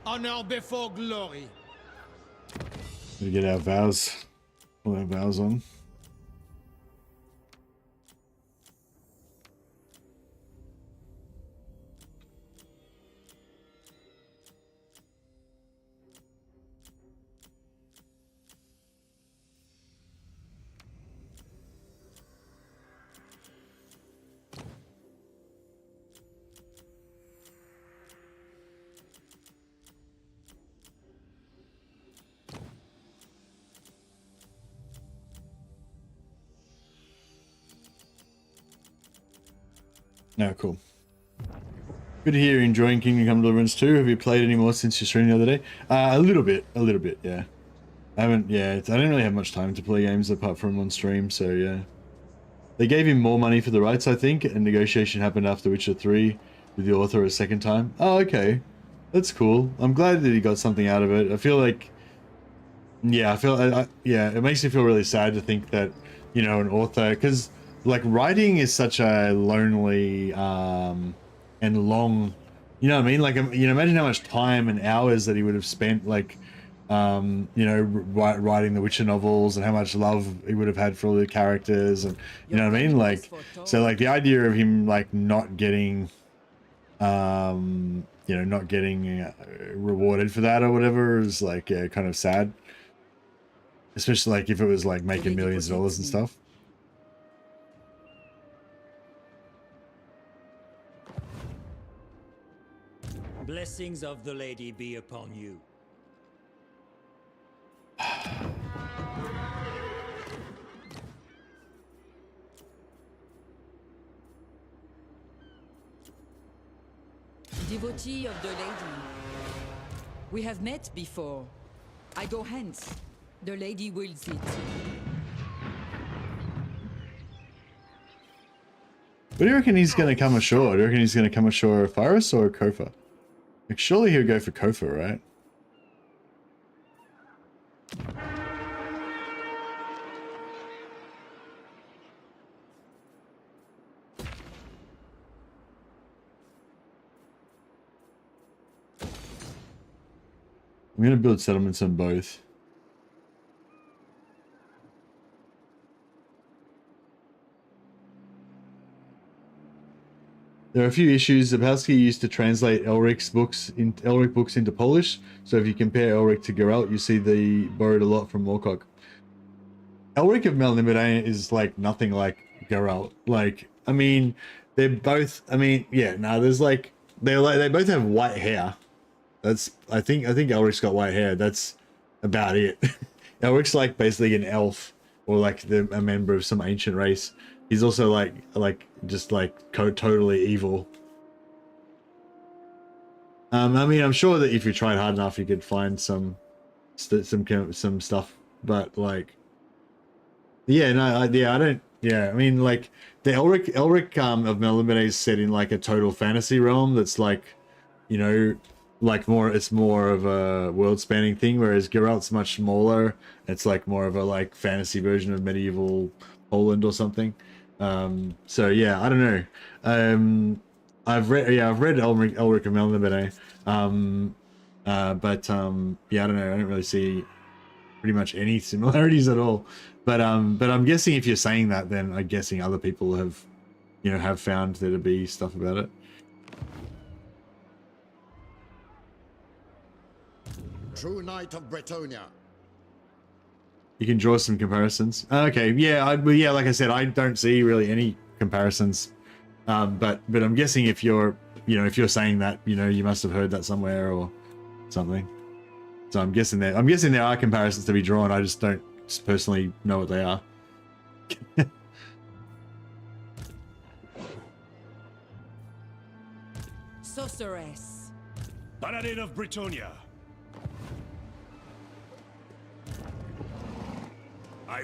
Honor before glory. We get our vows. All our vows on. No, cool. Good to hear you're enjoying Kingdom Come Deliverance 2. Have you played any more since your stream the other day? A little bit, yeah. I didn't really have much time to play games apart from on stream, so yeah. They gave him more money for the rights, I think, and negotiation happened after Witcher 3 with the author a second time. Oh, okay. That's cool. I'm glad that he got something out of it. I feel like, yeah, it makes me feel really sad to think that, you know, an author, because like writing is such a lonely and long, you know what I mean? Like, you know, imagine how much time and hours that he would have spent, like, you know, writing the Witcher novels, and how much love he would have had for all the characters, and you know what I mean? Like, so like the idea of him like not getting, you know, not getting rewarded for that or whatever is like, yeah, kind of sad. Especially like if it was like making millions of dollars and stuff. Blessings of the lady be upon you. Devotee of the lady. We have met before. I go hence. The lady wills it. What do you reckon he's going to come ashore? Do you reckon he's going to come ashore Pyrus or Kofa? Like, surely he'll go for Kofa, right? I'm going to build settlements on both. There are a few issues. Zabowski used to translate Elric's books into Polish, so if you compare Elric to Geralt, you see they borrowed a lot from Moorcock. Elric of Melniboné is like nothing like Geralt. Like, I mean, they're both. I mean, yeah, no, there's like they both have white hair. That's I think Elric's got white hair. That's about it. Elric's like basically an elf or like a member of some ancient race. He's also like just like totally evil. I mean, I'm sure that if you tried hard enough, you could find some stuff. But like, yeah, no, I don't. Yeah, I mean, like the Elric of Melniboné is set in like a total fantasy realm. That's like, you know, like it's more of a world-spanning thing. Whereas Geralt's much smaller. It's like more of a like fantasy version of medieval Poland or something. So yeah, I don't know. I've read Elric of Melniboné. But yeah, I don't know. I don't really see pretty much any similarities at all. But I'm guessing if you're saying that, then I'm guessing other people have, you know, have found there to be stuff about it. True Knight of Bretonia. You can draw some comparisons. Okay, yeah, yeah. Like I said, I don't see really any comparisons. But I'm guessing if you're, you know, if you're saying that, you know, you must have heard that somewhere or something. So I'm guessing there are comparisons to be drawn. I just don't personally know what they are. Sorceress. Paladin of Bretonia.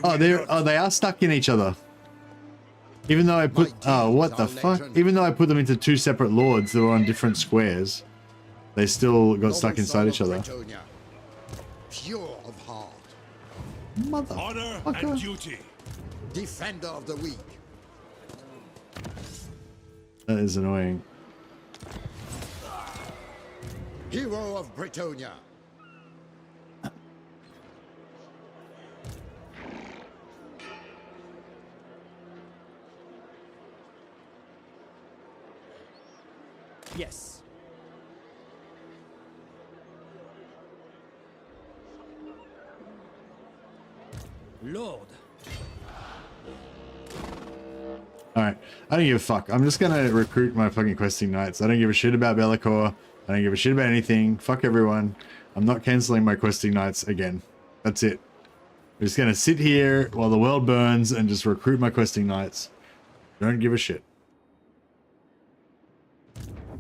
Oh, they are stuck in each other. Even though I put what the fuck? Even though I put them into two separate lords that were on different squares, they still got stuck inside each other. Pure of heart. Mother. Honor and duty. Defender of the weak. That is annoying. Hero of Bretonia. Yes. Lord. Alright, I don't give a fuck. I'm just gonna recruit my fucking questing knights. I don't give a shit about Be'lakor. I don't give a shit about anything. Fuck everyone. I'm not cancelling my questing knights again. That's it. I'm just gonna sit here while the world burns and just recruit my questing knights. Don't give a shit.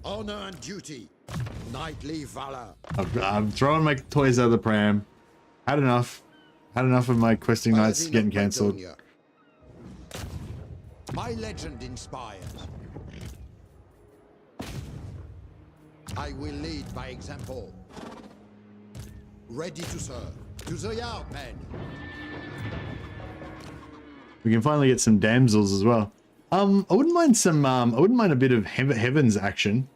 Honor and duty. Knightly valor. I'm throwing my toys out of the pram. Had enough. Had enough of my questing nights getting cancelled. My legend inspires. I will lead by example. Ready to serve. To the yard, men. We can finally get some damsels as well. I wouldn't mind some. I wouldn't mind a bit of heavens action,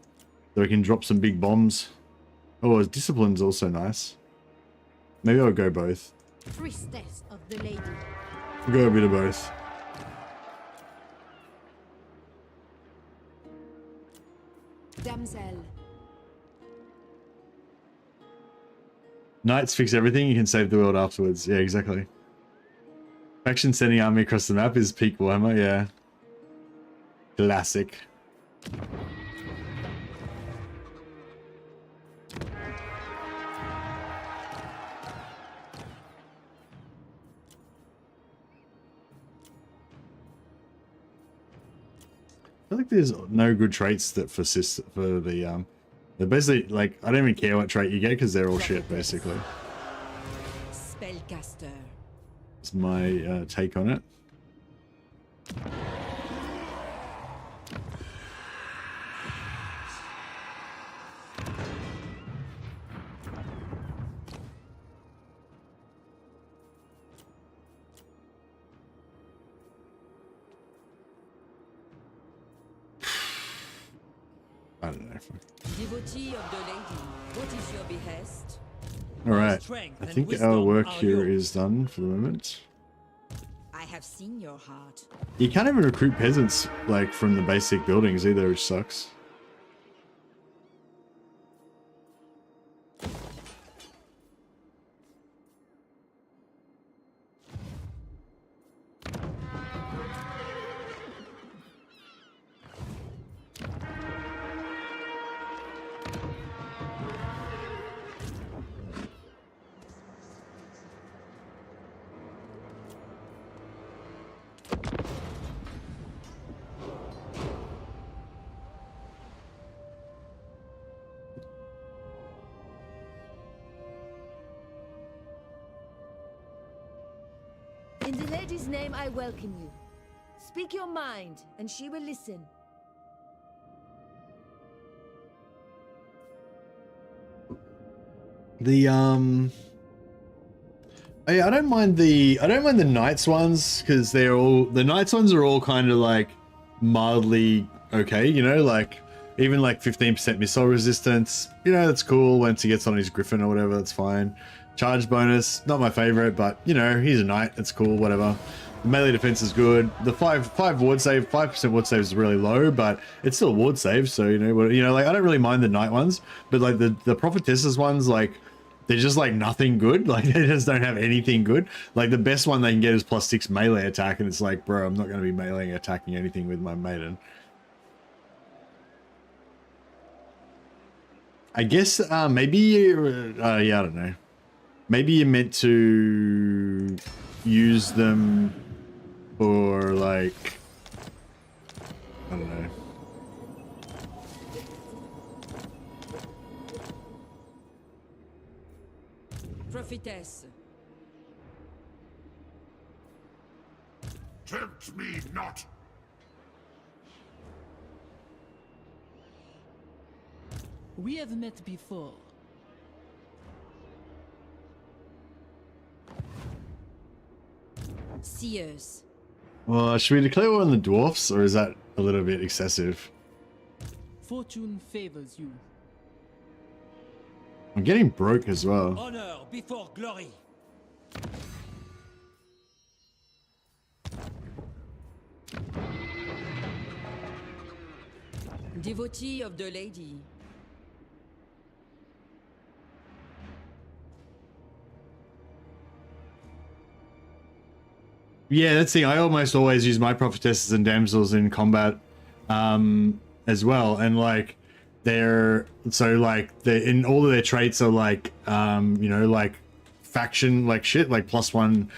so we can drop some big bombs. Oh, discipline's also nice. Maybe I'll go both. Priestess of the lady. We'll go a bit of both. Damsel. Knights fix everything. You can save the world afterwards. Yeah, exactly. Faction sending army across the map is peak Warhammer. Yeah. Classic. I feel like there's no good traits that for the they're basically like, I don't even care what trait you get because they're all shit basically. Spellcaster. That's my take on it. I don't know. Devotee of the lady, what is your behest? All right, I think our work here is done for the moment. I have seen your heart. You can't even recruit peasants like from the basic buildings either, which sucks. In the lady's name, I welcome you. Speak your mind, and she will listen. The I don't mind the knights ones because the knights ones are all kind of like mildly okay, you know, like even like 15% missile resistance, you know, that's cool once he gets on his griffin or whatever, that's fine. Charge bonus, not my favorite, but you know, he's a knight, it's cool, whatever. The melee defense is good. The 5% ward save is really low, but it's still a ward save, so you know, like I don't really mind the knight ones, but like the prophetesses ones, like they're just like nothing good. Like they just don't have anything good. Like the best one they can get is +6 melee attack, and it's like, bro, I'm not going to be melee attacking anything with my maiden. I guess maybe yeah, I don't know. Maybe you're meant to use them for like, I don't know. Prophetess. Tempt me not. We have met before. Seers. Well, should we declare war on the dwarfs, or is that a little bit excessive? Fortune favors you. I'm getting broke as well. Honor before glory. Devotee of the lady. Yeah, that's the thing. I almost always use my prophetesses and damsels in combat as well, and like they're in all of their traits are like you know, like faction like shit, like +1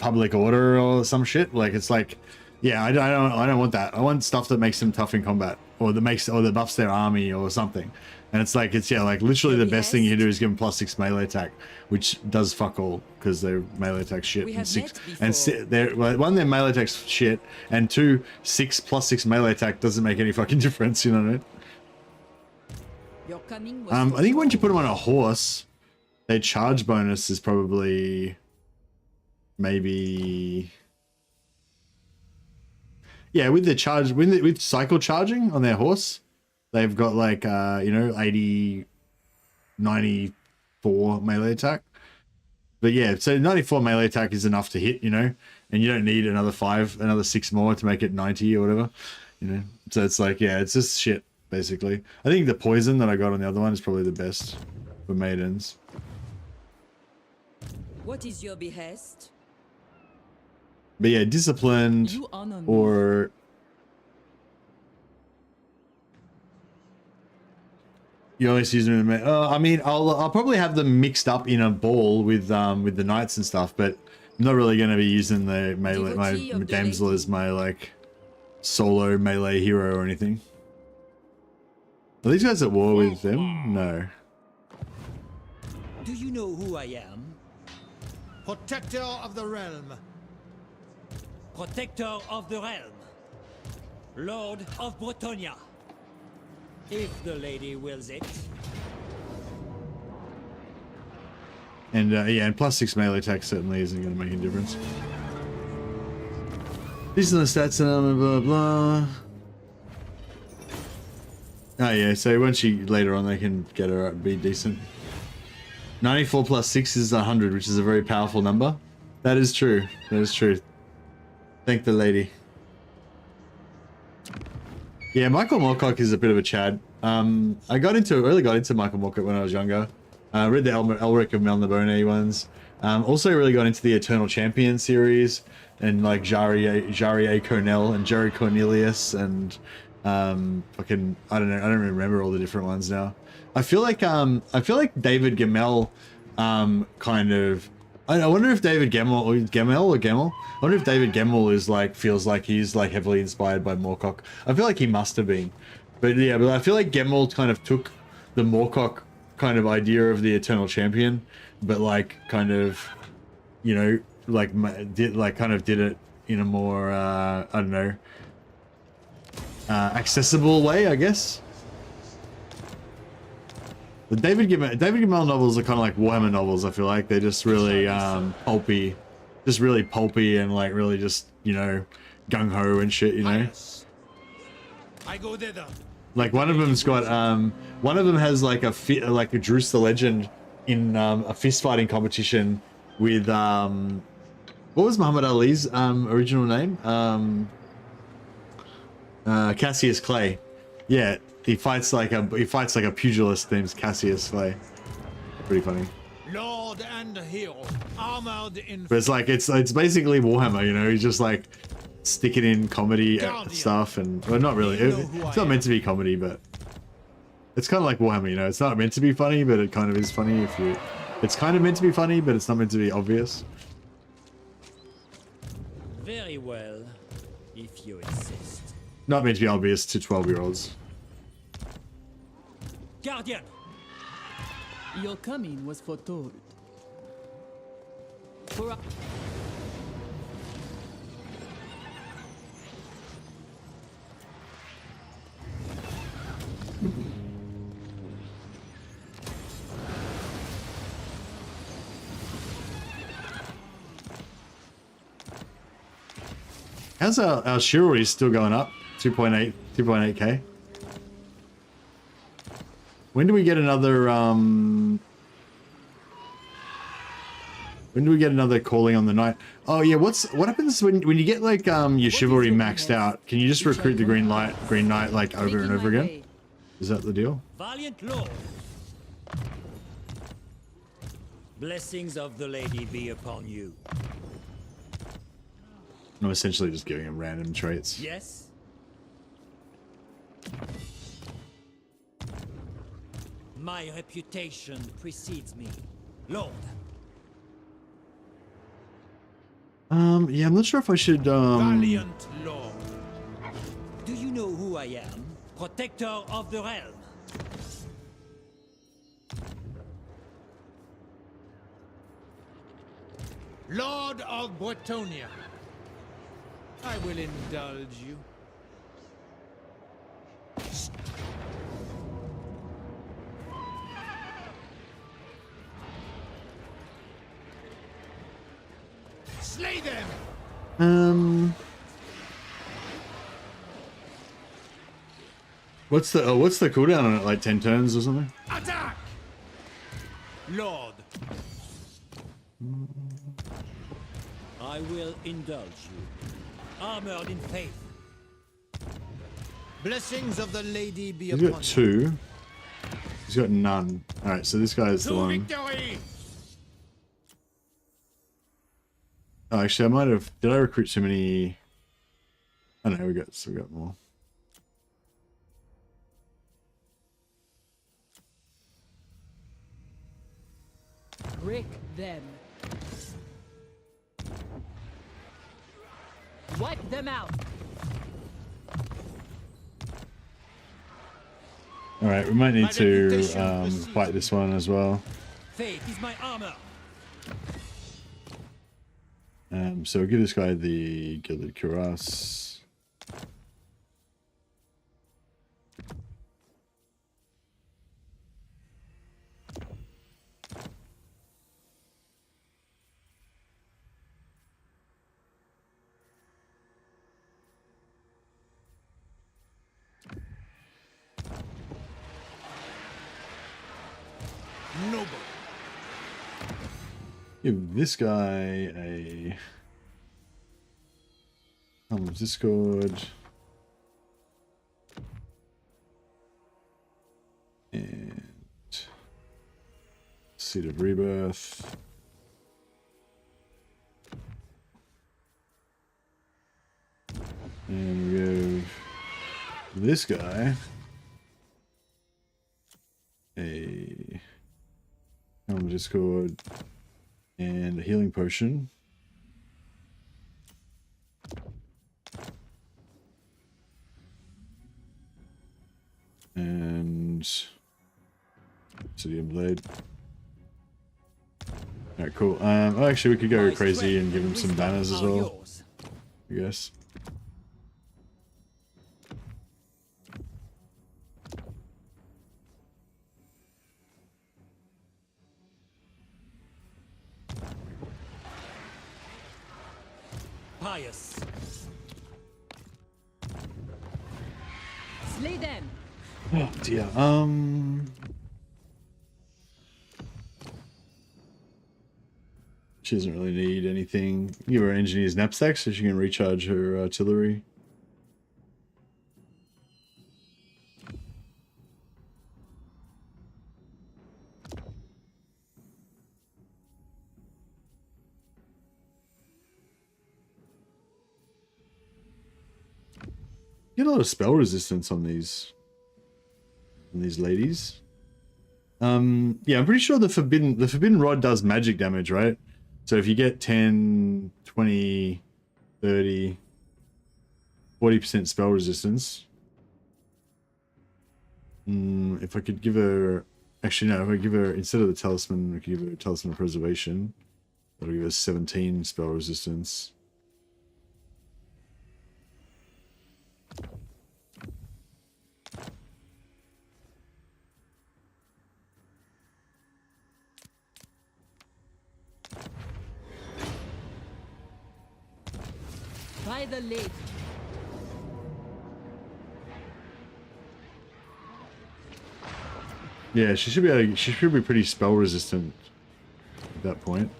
public order or some shit. Like it's like, yeah, I don't want that. I want stuff that makes them tough in combat, or that buffs their army or something. And it's like, it's, yeah, like literally the best thing you can do is give them +6 melee attack, which does fuck all because their melee attack shit. We And have 6, met and before. they're, well, one, their melee attack's shit, and 2, 6 +6 melee attack doesn't make any fucking difference, you know what I mean? Your coming was I think once you put them on a horse, their charge bonus is probably maybe, yeah, with the charge, with cycle charging on their horse, they've got like you know, 94 melee attack. But yeah, so 94 melee attack is enough to hit, you know, and you don't need another 6 more to make it 90 or whatever, you know. So it's like, yeah, it's just shit basically. I think the poison that I got on the other one is probably the best for maidens. What is your behest? But yeah, disciplined You honor me. or you always use them. I mean, I'll probably have them mixed up in a ball with the knights and stuff, but I'm not really going to be using the melee, my Devotee of the damsel lady. as my like solo melee hero or anything. Are these guys at war with them? No. Do you know who I am? Protector of the realm. Protector of the realm. Lord of Bretonia. If the lady wills it. And yeah, and +6 melee attack certainly isn't going to make a difference. These are the stats and blah blah. Oh yeah, so once later on they can get her up, be decent. 94 + 6 is 100, which is a very powerful number. That is true. That is true. Thank the lady. Yeah, Michael Moorcock is a bit of a Chad. I really got into Michael Moorcock when I was younger. Read the Elric of Melnibone ones. Also really got into the Eternal Champion series and like Jari A. Cornell and Jerry Cornelius and fucking I don't remember all the different ones now. I feel like David Gemmell kind of, I wonder if David Gemmell. I wonder if David Gemmell is like, feels like he's like heavily inspired by Moorcock. I feel like he must have been. But yeah, but I feel like Gemmell kind of took the Moorcock kind of idea of the Eternal Champion, but like kind of, you know, like did it in a more I don't know, accessible way, I guess. The David Gemmell novels are kind of like Warhammer novels. I feel like they're just really pulpy, and like really just, you know, gung ho and shit, you know. I go thither. Like one of them's got one of them has like a Druce the Legend in a fist fighting competition with what was Muhammad Ali's original name? Cassius Clay. Yeah, he fights like a pugilist named Cassius Clay. Pretty funny. Lord and hero, armored in. But it's like it's basically Warhammer, you know. He's just like sticking in comedy stuff, and well, not really. It's not meant to be comedy, but it's kind of like Warhammer, you know. It's not meant to be funny, but it kind of is funny if you. It's kind of meant to be funny, but it's not meant to be obvious. Very well, if you insist. Not meant to be obvious to 12-year-olds. Guardian! Your coming was foretold. For How's our chivalry still going up? 2.8k. When do we get another when do we get another calling on the knight? Oh yeah, what happens when you get like your chivalry maxed out? Can you just recruit the green knight like over and over again? Is that the deal? Valiant Lord! Blessings of the lady be upon you. I'm essentially just giving him random traits. Yes? My reputation precedes me, Lord. Yeah, I'm not sure if I should Valiant Lord. Do you know who I am? Protector of the realm. Lord of Bretonia, I will indulge you. Slay them! What's the cooldown on it? Like 10 turns or something? Attack! Lord. I will indulge you. Armored in faith. Blessings of the lady be He's upon got you. 2. He's got none. Alright, so this guy is the To one. victory! Oh, actually, I might have... Did I recruit too many... Oh no, we got more. Break them. Wipe them out. Alright, we might need My to reputation precedes fight this one as well. Faith is my armor. So we'll give this guy the Gilded Cuirass. Noble. Give this guy a Helm of Discord and Seed of Rebirth. And we give this guy a Helm of Discord and a healing potion. And Obsidian Blade. Alright, cool. Oh, actually, we could go My crazy strength and give him some wisdom banners as are well, yours. I guess. Pious. Slay them. Oh dear. She doesn't really need anything. Give her engineer's knapsack so she can recharge her artillery. Get a lot of spell resistance on these ladies. Yeah, I'm pretty sure the forbidden rod does magic damage, right? So if you get 10, 20, 30, 40% spell resistance. If I could give her, actually no, if I give her, instead of the talisman, I could give her a talisman of preservation. That'll give us 17 spell resistance. By the lake. Yeah, she should be pretty spell resistant at that point.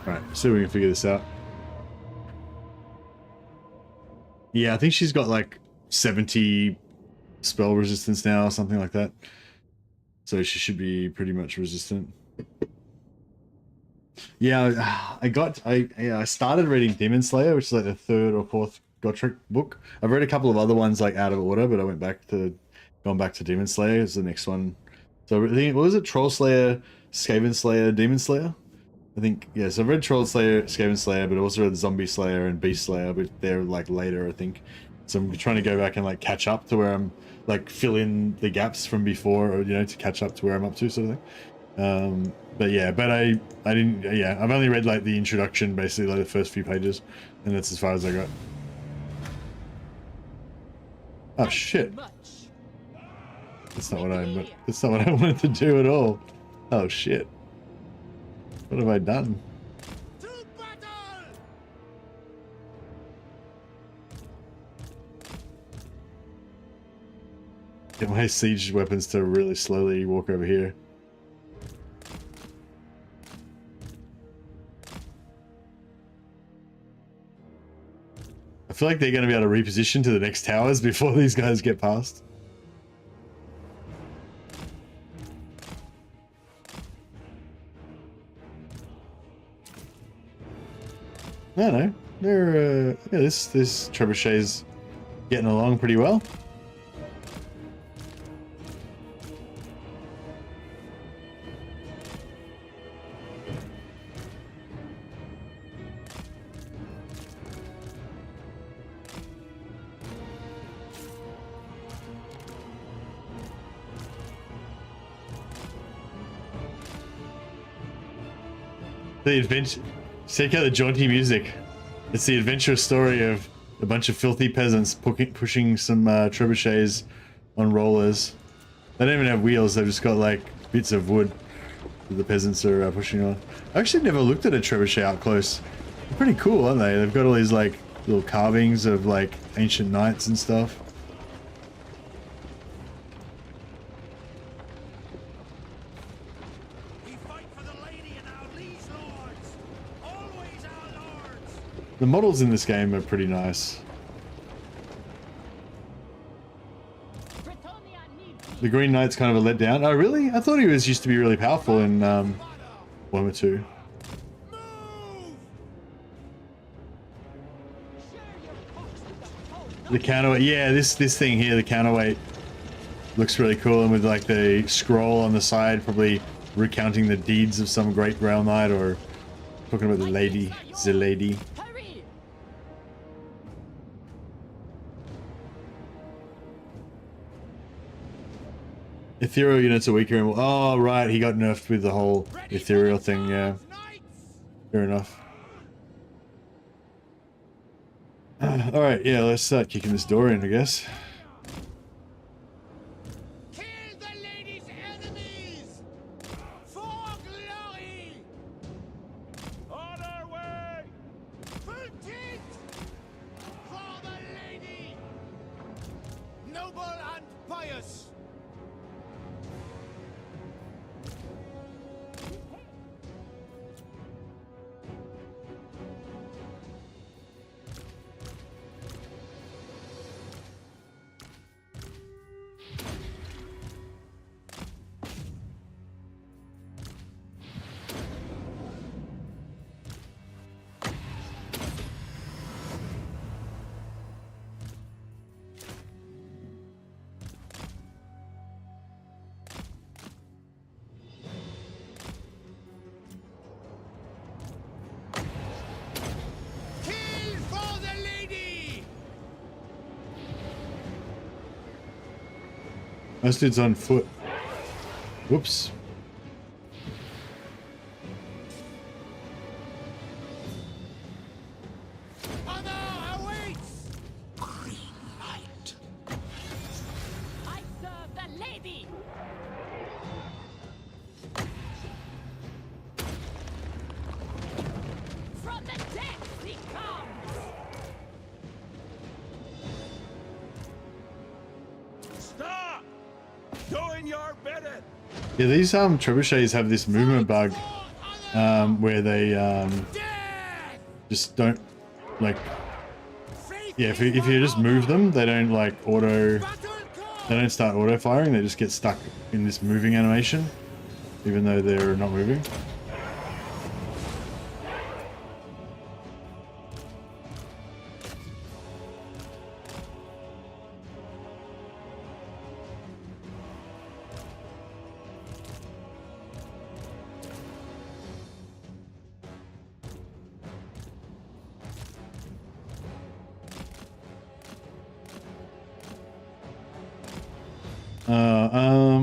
Right, see if we can figure this out. Yeah, I think she's got like 70 spell resistance now or something like that. so she should be pretty much resistant. Yeah, I started reading Demon Slayer, which is like the 3rd or 4th Gotrek book. I've read a couple of other ones like out of order, but I went back to Demon Slayer is the next one. So I think, what was it? Troll Slayer, Skaven Slayer, Demon Slayer? I think, yeah, so I've read Troll Slayer, Skaven Slayer, but I also read Zombie Slayer and Beast Slayer, but they're like later, I think. So I'm trying to go back and like catch up to where I'm, like fill in the gaps from before, or, you know, to catch up to where I'm up to, sort of thing. But yeah, but I didn't, yeah, I've only read like the introduction, basically, like the first few pages, and that's as far as I got. Oh shit. That's not what I wanted to do at all. Oh shit. What have I done? To battle! Get my siege weapons to really slowly walk over here. I feel like they're going to be able to reposition to the next towers before these guys get past. No, they're yeah, this trebuchet's getting along pretty well. The adventure. Check out the jaunty music. It's the adventurous story of a bunch of filthy peasants pushing some trebuchets on rollers. They don't even have wheels, they've just got like bits of wood that the peasants are pushing on. I actually never looked at a trebuchet up close. They're pretty cool, aren't they? They've got all these like little carvings of like ancient knights and stuff. The models in this game are pretty nice. The Green Knight's kind of a letdown. Oh, really? I thought he was used to be really powerful in Warhammer 2. The counterweight, yeah, this thing here, the counterweight, looks really cool, and with like the scroll on the side, probably recounting the deeds of some great Grail Knight, or talking about the lady. Ethereal units are weaker and oh right, he got nerfed with the whole ethereal thing, yeah. Fair enough. Alright, yeah, let's start kicking this door in, I guess. Kill the lady's enemies! For glory! On our way! For it! For the lady! Noble and pious! This dude's on foot. Whoops. Honor awaits! Green light. I serve the lady. From the depths he comes. Stop! Doing your bidding! Yeah, these trebuchets have this movement bug where they just don't like, yeah, if you just move them, they don't like auto They don't start auto firing, they just get stuck in this moving animation, even though they're not moving.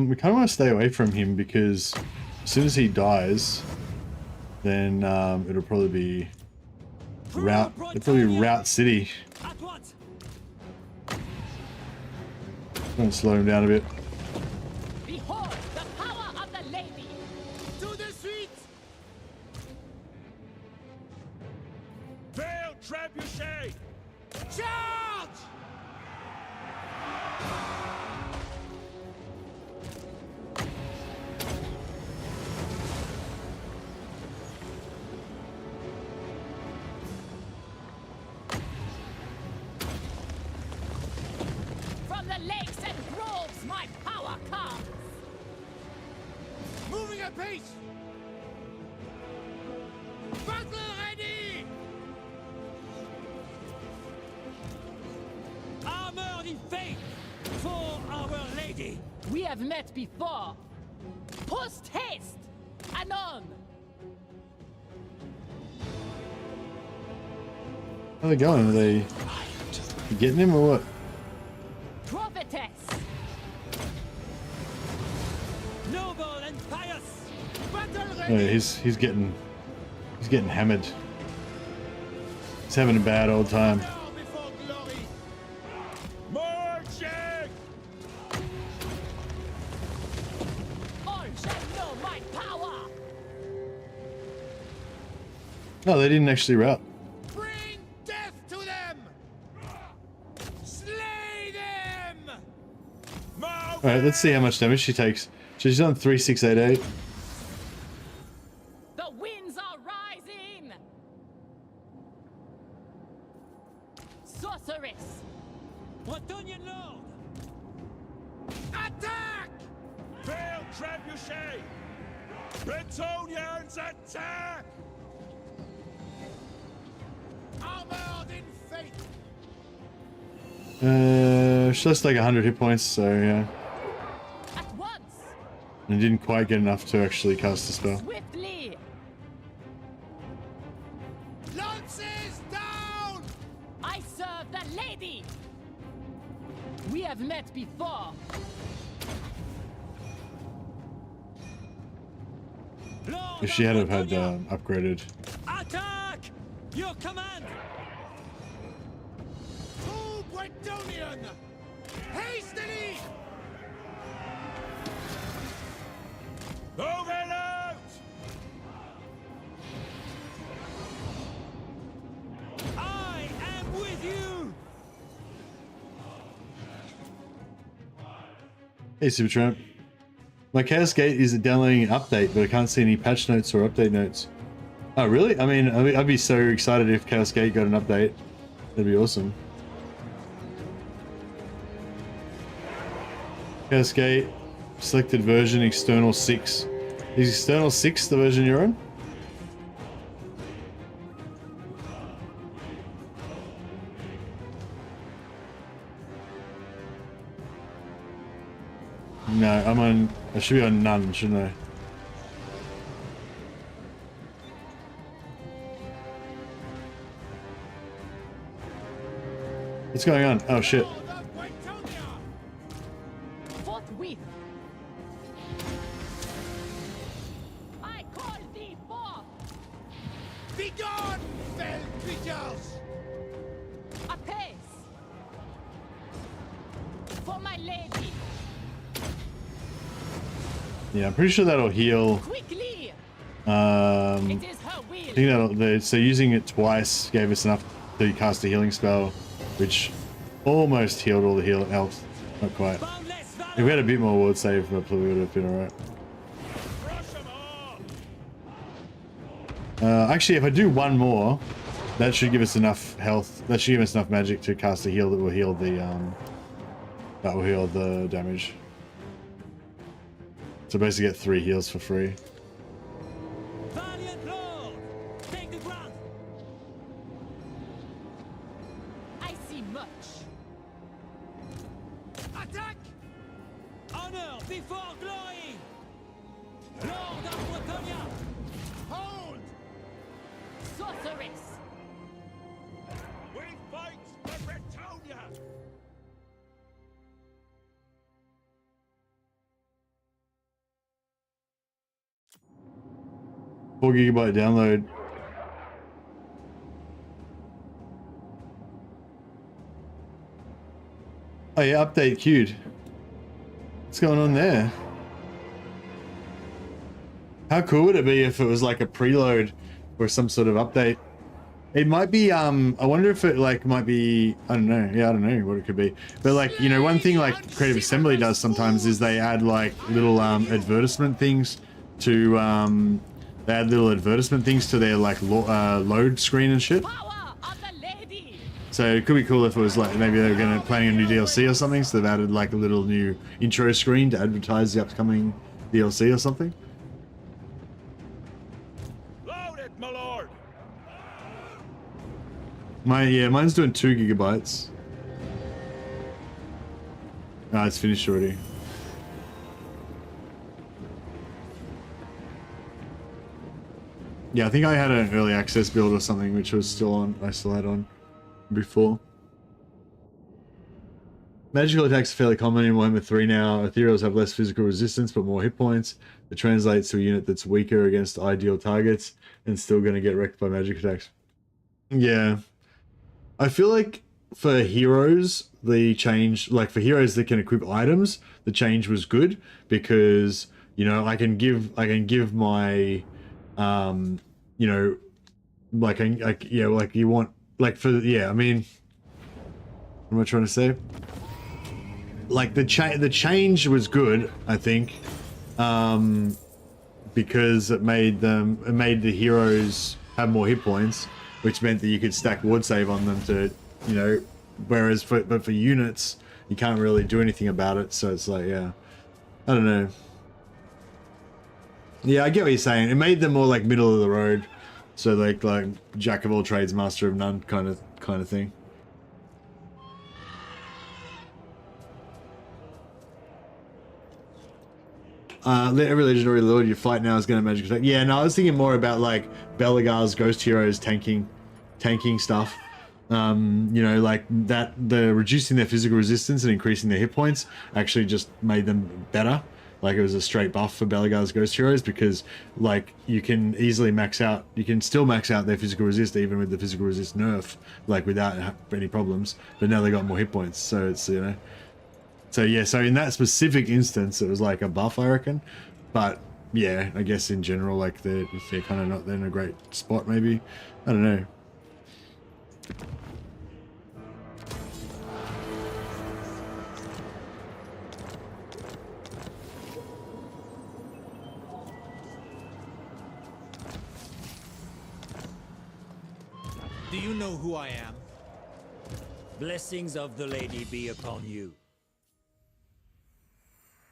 We kind of want to stay away from him because as soon as he dies, then it'll probably be Route City. At once. Gonna slow him down a bit. Behold the power of the lady! To the streets! Fail trebuchet! Charge! From the lakes and groves my power comes! Moving apace! Battle ready! Armored in faith for our lady. We have met before. Post haste! Anon! How are they going? Are they getting him or what? Prophetess! Noble and pious. Battle Oh, ready! yeah, he's getting hammered. He's having a bad old time. Now before glory! Marching! All shall know my power! No, they didn't actually route. Bring death to them! Slay them! All right, let's see how much damage she takes. She's on 3688. The winds are rising! Sorceress! Bretonian lord. Attack! Fail trebuchet! Bretonians attack! Armored in faith! She lost like 100 hit points, so yeah. At once! And didn't quite get enough to actually cast the spell. Swiftly! Lances down! I serve the lady! We have met before. Lord If she of had have had Bretonia. upgraded. Attack! Your command. To Bretonian! Hastily! Overload! I am with you. Hey, Supertramp. My Chaos Gate is downloading an update, but I can't see any patch notes or update notes. Oh, really? I mean, I'd be so excited if Chaos Gate got an update. That'd be awesome. Chaos Gate, selected version, external 6. Is external 6 the version you're on? No, I'm on. I should be on none, shouldn't I? What's going on? Oh shit. Lord of Bretonia! Forthwith! I call thee forth! Begone, fell creatures! Apace! For my lady! Yeah, I'm pretty sure that'll heal. Quickly! I It is her will! think that'll. So using it twice gave us enough to cast a healing spell, which almost healed all the health. Not quite. Boundless valor. If we had a bit more ward save, probably would have been alright. Crush 'em all! Actually, if I do one more, that should give us enough health. That should give us enough magic to cast a heal that will heal the That will heal the damage. So basically get 3 heals for free. Valiant Lord! Take the ground! I see much. Attack! Honor before glory! Lord of Bretonia! Hold! Sorceress. We fight for Bretonia! 4 GB download. Oh yeah, update queued. What's going on there? How cool would it be if it was like a preload or some sort of update? It might be, I wonder if it like might be, I don't know. Yeah, I don't know what it could be. But like, you know, one thing like Creative Assembly does sometimes is they add like little advertisement things to, they add little advertisement things to their like load screen and shit. Power of the lady. So it could be cool if it was like maybe they're gonna planning a new DLC or something, so they've added like a little new intro screen to advertise the upcoming DLC or something. Load it, my lord! Mine's doing 2 GB. Ah, it's finished already. Yeah, I think I had an early access build or something, which was still on. I still had on before. Magical attacks are fairly common in Warhammer 3 now. Ethereals have less physical resistance but more hit points. It translates to a unit that's weaker against ideal targets and still going to get wrecked by magic attacks. Yeah. I feel like for heroes, the change, like for heroes that can equip items, the change was good because, you know, I can give my, you know, like you want, like for, yeah, I mean, what am I trying to say? Like the change was good, I think, because it made the heroes have more hit points, which meant that you could stack ward save on them to, you know, whereas for units you can't really do anything about it. So it's like, yeah, I don't know. Yeah, I get what you're saying. It made them more like middle of the road, so like jack of all trades, master of none kind of thing. Let every legendary lord you fight now is going to magic attack. Yeah, no, I was thinking more about like Belegar's ghost heroes tanking stuff. You know, like that the reducing their physical resistance and increasing their hit points actually just made them better. Like it was a straight buff for Belegar's ghost heroes because like you can easily you can still max out their physical resist even with the physical resist nerf, like without any problems. But now they got more hit points, so it's, you know. So yeah, so in that specific instance, it was like a buff, I reckon. But yeah, I guess in general, like they're kind of not in a great spot, maybe. I don't know. Do you know who I am? Blessings of the lady be upon you.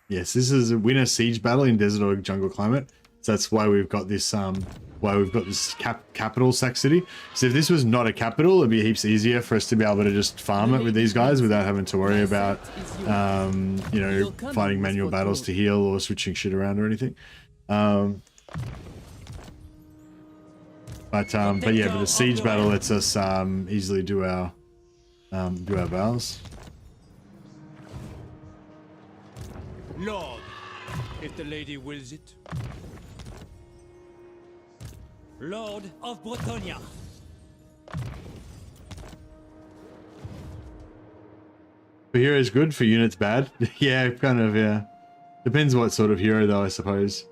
Yes, this is a winner siege battle in desert or jungle climate. So that's why we've got this capital Sac City. So if this was not a capital, it'd be heaps easier for us to be able to just farm it with these guys without having to worry about you know, fighting manual battles to heal or switching shit around or anything. But yeah, but the siege battle lets us easily do our vows. Lord, if the lady wills it. Lord of Bretonia. For heroes good, for units bad. Yeah, kind of, yeah. Depends what sort of hero though, I suppose.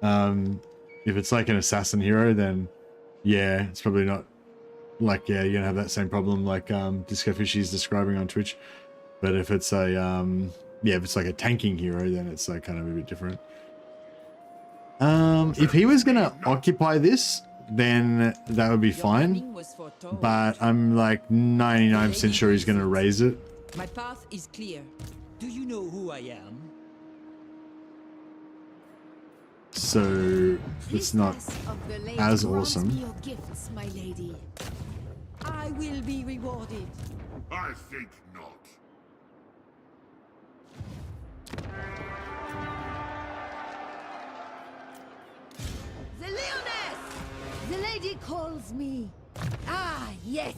If it's like an assassin hero, then yeah, it's probably not like, yeah, you're gonna have that same problem like Disco Fishy is describing on Twitch. But if it's a yeah, if it's like a tanking hero, then it's like kind of a bit different. If he was gonna occupy this, then that would be fine. But I'm like 99% sure he's gonna raise it. My path is clear. Do you know who I am? So it's not as awesome. Your gifts, my lady. I will be rewarded. I think not. The Lyonesse! The lady calls me. Ah, yes.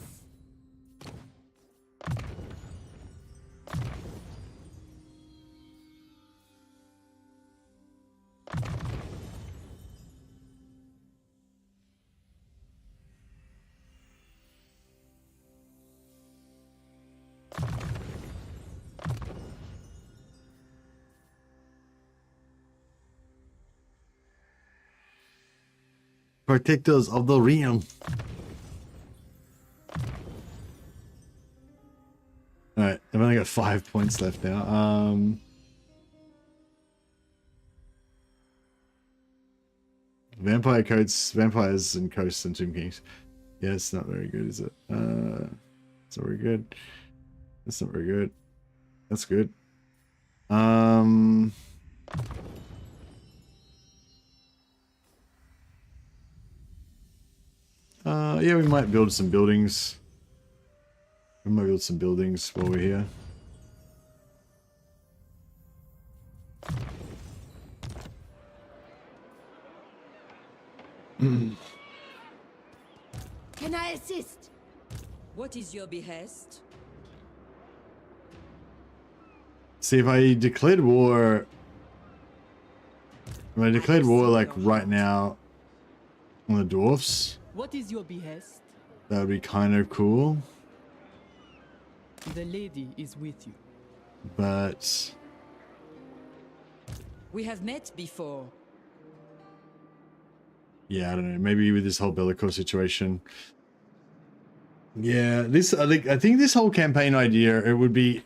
Protectors of the realm. Alright, I've only got 5 points left now. Vampire coats, vampires and coasts and Tomb Kings. Yeah, it's not very good, is it? It's not very good. That's not very good. That's good. Yeah, we might build some buildings. We might build some buildings while we're here. Can I assist? What is your behest? See, if I declared war... If I declared war, like, right now on the dwarfs, What is your behest? that would be kind of cool. The lady is with you. But... We have met before. yeah, I don't know. Maybe with this whole Bellico situation. Yeah, this I think this whole campaign idea, it would be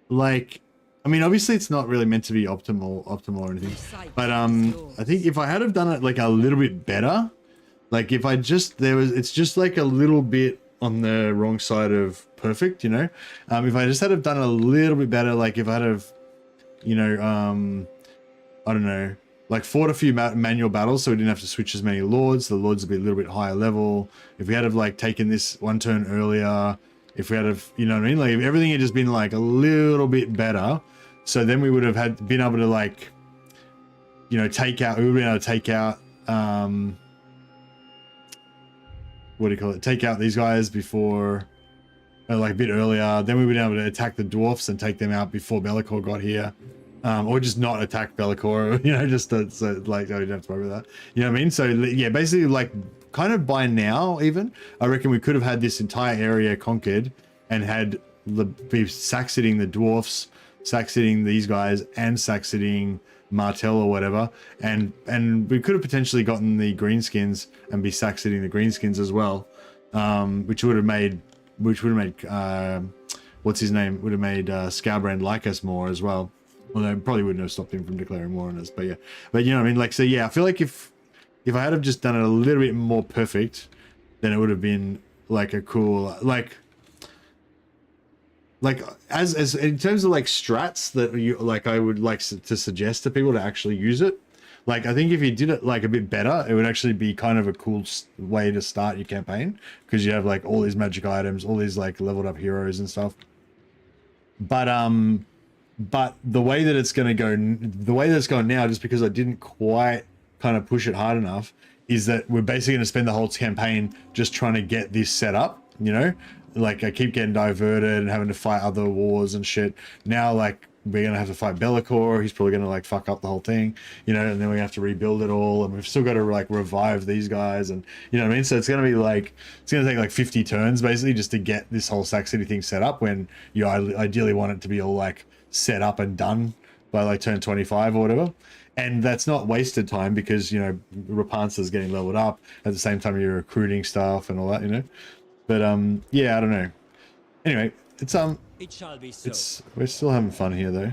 like, I mean, obviously it's not really meant to be optimal or anything. But I think if I had have done it like a little bit better, like if I just it's just like a little bit on the wrong side of perfect, you know. If I just had have done a little bit better, like if I had have, you know, I don't know, like fought a few manual battles so we didn't have to switch as many lords. The lords would be a little bit higher level. If we had have like taken this one turn earlier, if we had have, you know what I mean? Like if everything had just been like a little bit better, so then we would have been able to like, you know, take out, we would have been able to take out, what do you call it? Take out these guys before, like a bit earlier. Then we would be able to attack the dwarfs and take them out before Bellicor got here. Or just not attack Bellicor, you know, just to, so like, I don't have to worry about that. You know what I mean? So yeah, basically like kind of by now even, I reckon we could have had this entire area conquered and had be sack-sitting the dwarfs, sack-sitting these guys, and sack-sitting Martell or whatever. And we could have potentially gotten the greenskins and be sack-sitting the greenskins as well. Which would have made, what's his name? Would have made Scalbrand like us more as well. Although it probably wouldn't have stopped him from declaring war on us, but yeah. But you know what I mean? Like, so yeah, I feel like if I had have just done it a little bit more perfect, then it would have been like a cool, like as in terms of like strats that you like, I would like to suggest to people to actually use it. Like, I think if you did it like a bit better, it would actually be kind of a cool way to start your campaign, because you have like all these magic items, all these like leveled up heroes and stuff. But the way that it's going to go, the way that it's going now, just because I didn't quite kind of push it hard enough, is that we're basically going to spend the whole campaign just trying to get this set up, you know? Like, I keep getting diverted and having to fight other wars and shit. Now, like, we're going to have to fight Bellicor. He's probably going to, like, fuck up the whole thing, you know? And then we have to rebuild it all. And we've still got to, like, revive these guys. And, you know what I mean? So it's going to be, like, it's going to take, like, 50 turns, basically, just to get this whole Sack City thing set up, when you ideally want it to be all, like, set up and done by like turn 25 or whatever. And that's not wasted time, because, you know, Repanse is getting leveled up at the same time you're recruiting stuff and all that, you know. But yeah, I don't know. Anyway, it's It shall be so. we're still having fun here though.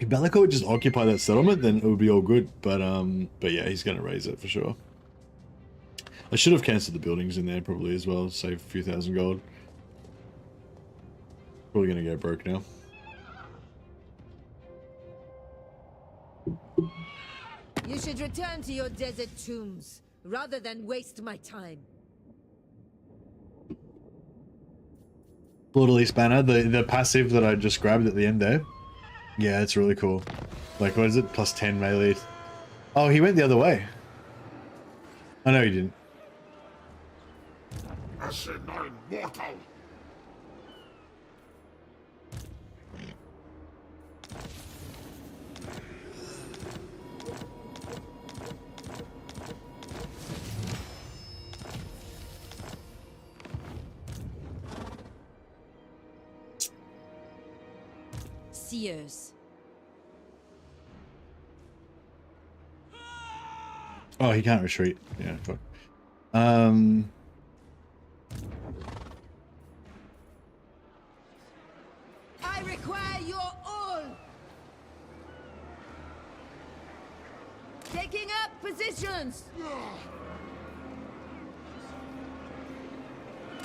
If Bellicor would just occupy that settlement, then it would be all good. But yeah, he's gonna raise it for sure. I should have cancelled the buildings in there probably as well, save a few thousand gold. Probably gonna go broke now. You should return to your desert tombs, rather than waste my time. Bloodlease banner, the passive that I just grabbed at the end there. Yeah, it's really cool. Like, what is it? Plus 10 melee. Oh, he went the other way. I know he didn't. Seers. Oh, he can't retreat. Yeah, fuck. I require your all. Taking up positions.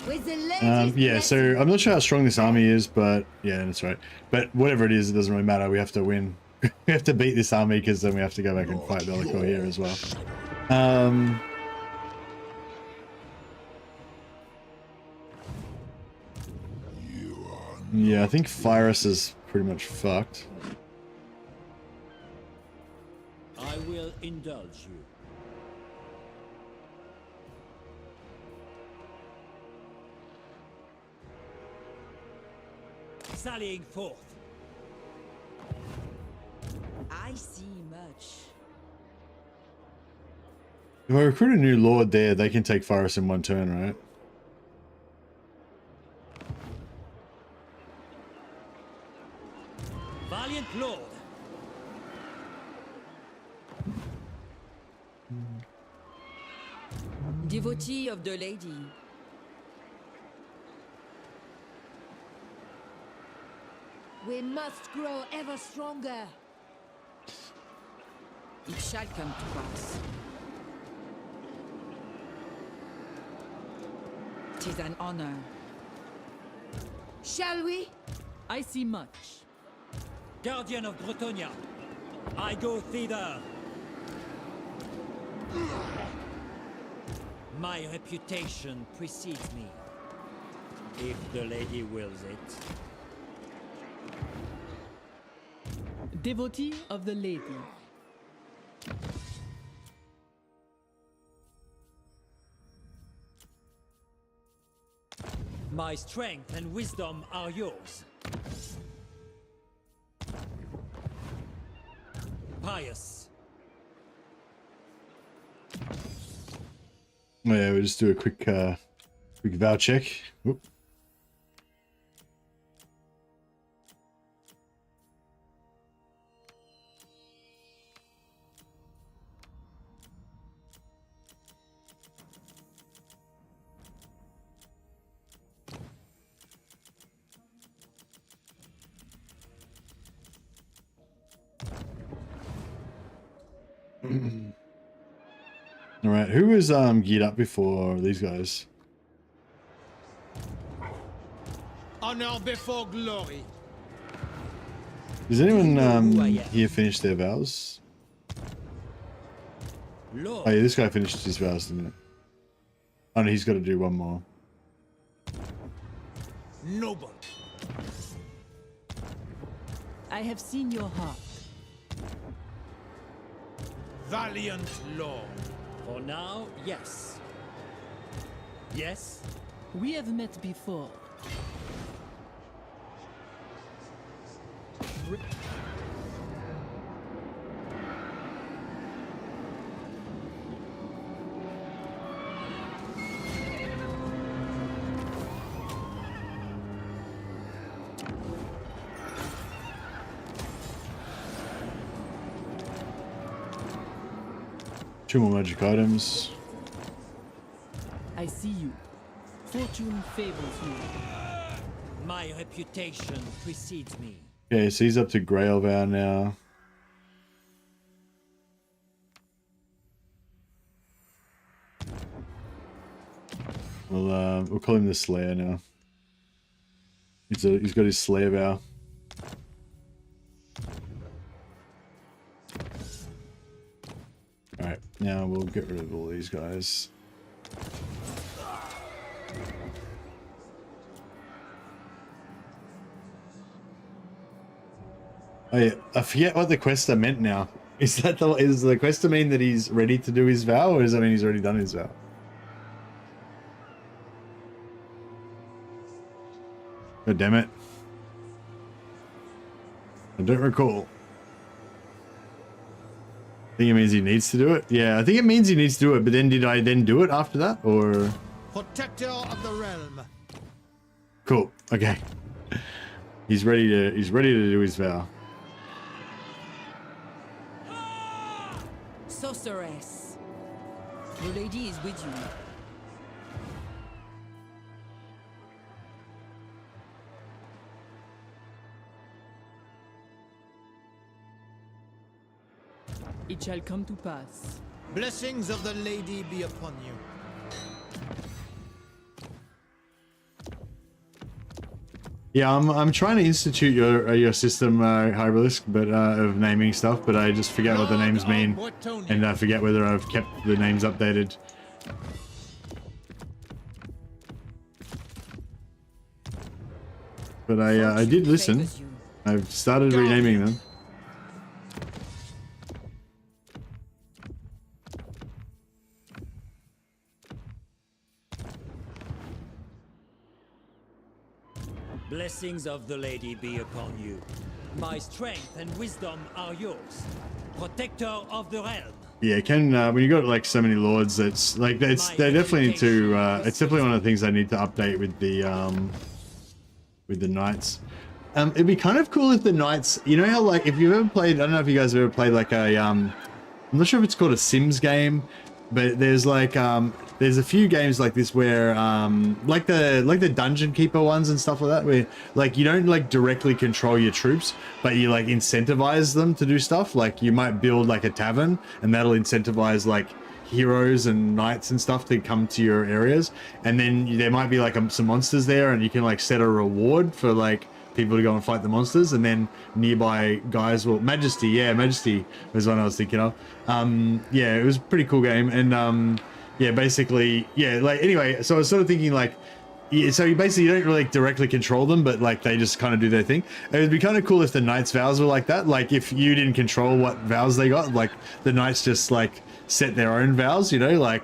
With the ladies' yeah, so I'm not sure how strong this army is, but yeah, that's right. But whatever it is, it doesn't really matter. We have to win. We have to beat this army because then we have to go back and fight Bellicor here as well. Yeah, I think Virus is pretty much fucked. I will indulge you. Sallying forth. I see much. If I recruit a new lord there, they can take Virus in one turn, right? Valiant Lord. Devotee of the lady. We must grow ever stronger. It shall come to pass. 'Tis an honor. Shall we? I see much. Guardian of Bretonia. I go thither. My reputation precedes me. If the lady wills it. Devotee of the lady. My strength and wisdom are yours. Pious. Yeah, we'll just do a quick vow check. Whoop. All right, who was geared up before these guys? Honor before glory. Does anyone here finish their vows? Lord. Oh yeah, this guy finished his vows, didn't it? Oh no, he's got to do one more. Noble. I have seen your heart. Valiant Lord. For now, yes. Yes? We have met before. Two more magic items. I see you. Fortune favors you. My reputation precedes me. Okay, so he's up to Grail Vow now. We'll call him the Slayer now. He's got his Slayer vow. Alright, now we'll get rid of all these guys. Oh yeah, I forget what the questa meant now. Is the questa mean that he's ready to do his vow, or does that mean he's already done his vow? God damn it. I don't recall. I think it means he needs to do it. Yeah, I think it means he needs to do it, but then did I then do it after that, or? Protector of the realm. Cool. Okay. He's ready to do his vow. Sorceress. The lady is with you. It shall come to pass. Blessings of the lady be upon you. Yeah, I'm trying to institute your system, Hyberlisk, but of naming stuff, but I just forget what the names mean, and I forget whether I've kept the names updated. But I did listen. I've started renaming them. Blessings of the lady be upon you. My strength and wisdom are yours. Protector of the realm. Yeah, when you got like so many lords, it's like they definitely need to. It's definitely one of the things they need to update with the knights. It'd be kind of cool if the knights, you know how like if you've ever played, I don't know if you guys have ever played like a I'm not sure if it's called a Sims game, but there's like there's a few games like this where like the dungeon keeper ones and stuff like that, where like you don't like directly control your troops, but you like incentivize them to do stuff. Like you might build like a tavern, and that'll incentivize like heroes and knights and stuff to come to your areas, and then there might be like some monsters there, and you can like set a reward for like people to go and fight the monsters, and then nearby guys will Majesty was one I was thinking of. Yeah, it was a pretty cool game, and yeah, basically, yeah, like anyway, so I was sort of thinking like, yeah, so you basically don't really directly control them, but like they just kind of do their thing. It would be kind of cool if the knights' vows were like that. Like if you didn't control what vows they got, like the knights just like set their own vows, you know, like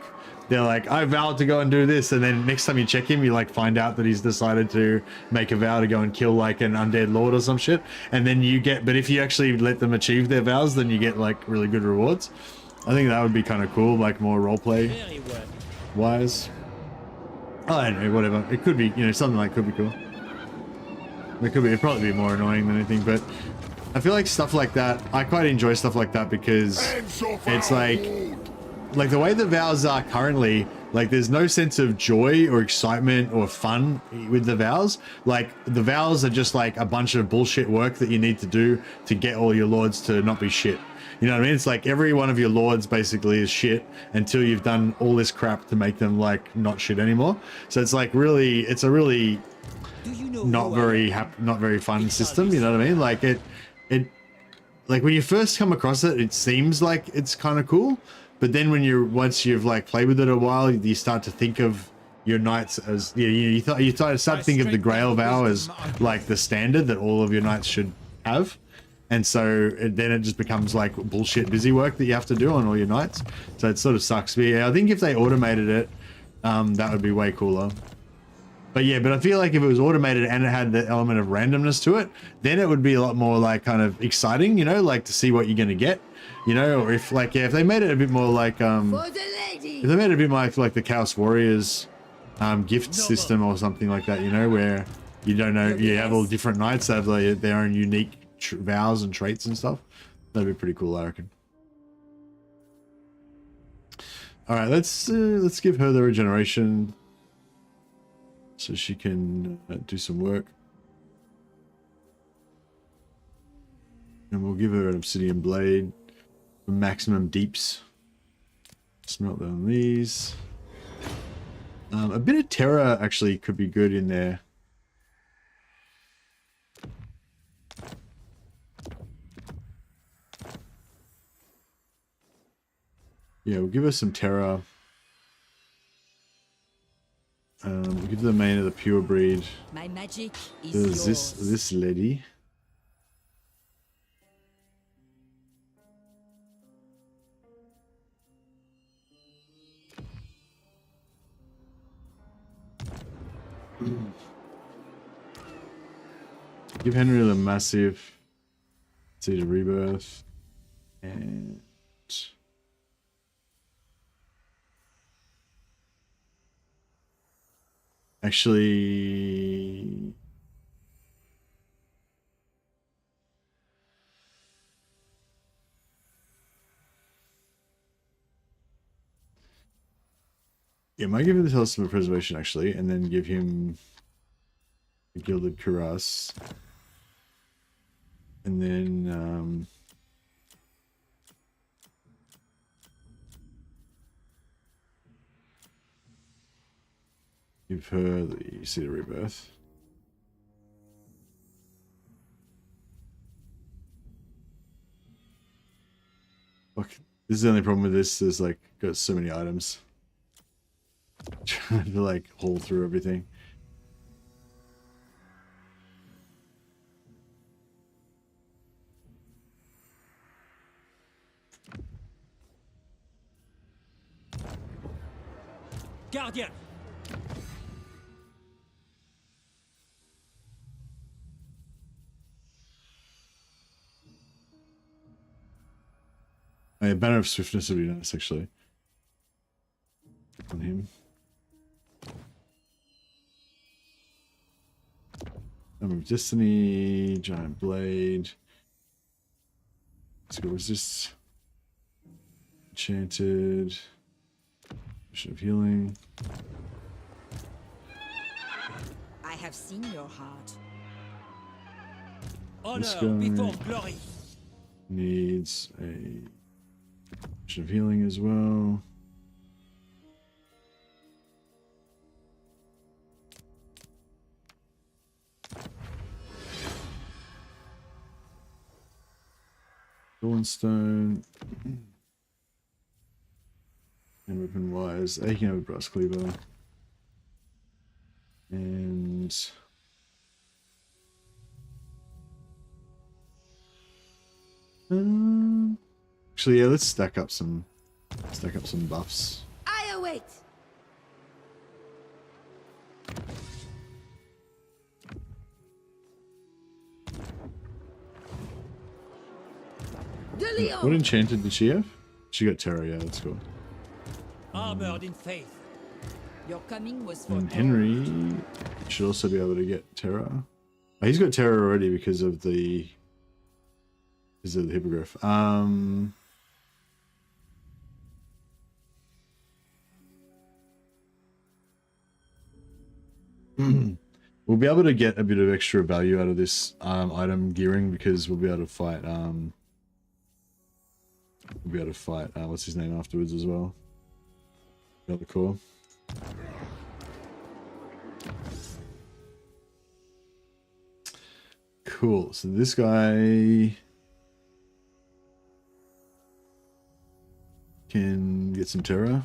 they're like, I vowed to go and do this, and then next time you check him, you like find out that he's decided to make a vow to go and kill like an undead lord or some shit, and then you get, but if you actually let them achieve their vows, then you get like really good rewards. I think that would be kind of cool, like more roleplay wise. I don't know, whatever. It could be, you know, something like could be cool. It'd probably be more annoying than anything, but I feel like stuff like that, I quite enjoy stuff like that because it's like the way the vows are currently, like there's no sense of joy or excitement or fun with the vows. Like the vows are just like a bunch of bullshit work that you need to do to get all your lords to not be shit. You know what I mean? It's like every one of your lords basically is shit until you've done all this crap to make them like not shit anymore. So it's like really, it's a really not very fun system. You know what I mean? Like it like when you first come across it, it seems like it's kind of cool. But then when once you've like played with it a while, you start to think of your knights as, you start to think of the Grail vow as like the standard that all of your knights should have. And so then it just becomes like bullshit busy work that you have to do on all your knights. So it sort of sucks. But yeah, I think if they automated it, that would be way cooler. But yeah, but I feel like if it was automated and it had the element of randomness to it, then it would be a lot more like kind of exciting, you know, like to see what you're going to get, you know, or if like, yeah, if they made it a bit more like, if they made it a bit more like the Chaos Warriors gift system or something like that, you know, where you don't know, you have all different knights that have their own unique vows and traits and stuff. That'd be pretty cool, I reckon. All right, let's give her the regeneration so she can do some work, and we'll give her an obsidian blade for maximum deeps. Smelt on these. A bit of terror actually could be good in there. Yeah, we'll give her some terror. We'll give the main of the pure breed. My magic is There's yours. this lady. Give Henry the massive Seed of Rebirth and actually yeah, might give him the Talisman of Preservation actually, and then give him the Gilded Cuirass. And then give her the Seed of Rebirth. Fuck, this is the only problem with this, is like got so many items. Trying to like haul through everything. Guardian! A Banner of Swiftness would be nice actually. On him. Armor of Destiny, Giant Blade. Let's go resist. Enchanted. Potion of Healing. I have seen your heart. This Honor guy before glory. needs a Potion of Healing as well. Stone. And weapon wise, he can have a brass cleaver. And actually, yeah, let's stack up some buffs. I await. What enchanted did she have? She got Terra, yeah, that's cool. Armored in faith. Your coming was for And Henry should also be able to get Terra. Oh, he's got Terra already because of the hippogriff. We'll be able to get a bit of extra value out of this item gearing because we'll be able to fight what's his name afterwards as well. The other core. Cool. So this guy can get some Terra.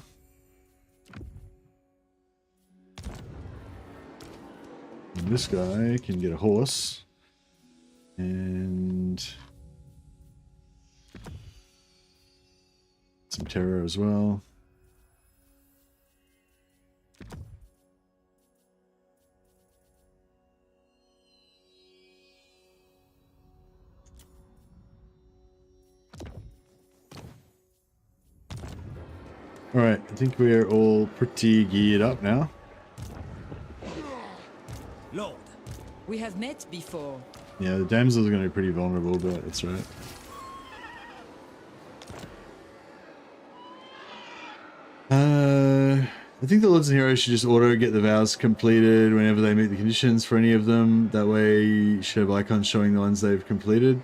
And this guy can get a horse. And some Terra as well. Alright, I think we're all pretty geared up now. Lord. We have met before. Yeah, the damsels are going to be pretty vulnerable, but that's right. I think the Lords and Heroes should just auto get the vows completed whenever they meet the conditions for any of them. That way you should have icons showing the ones they've completed.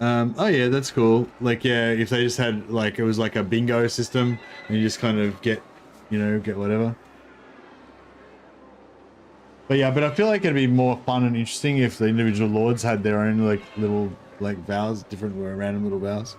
Oh yeah, that's cool. Like, yeah, if they just had, like, it was like a bingo system and you just kind of get, you know, get whatever. But yeah, but I feel like it'd be more fun and interesting if the individual lords had their own like little like vows, different random little vows.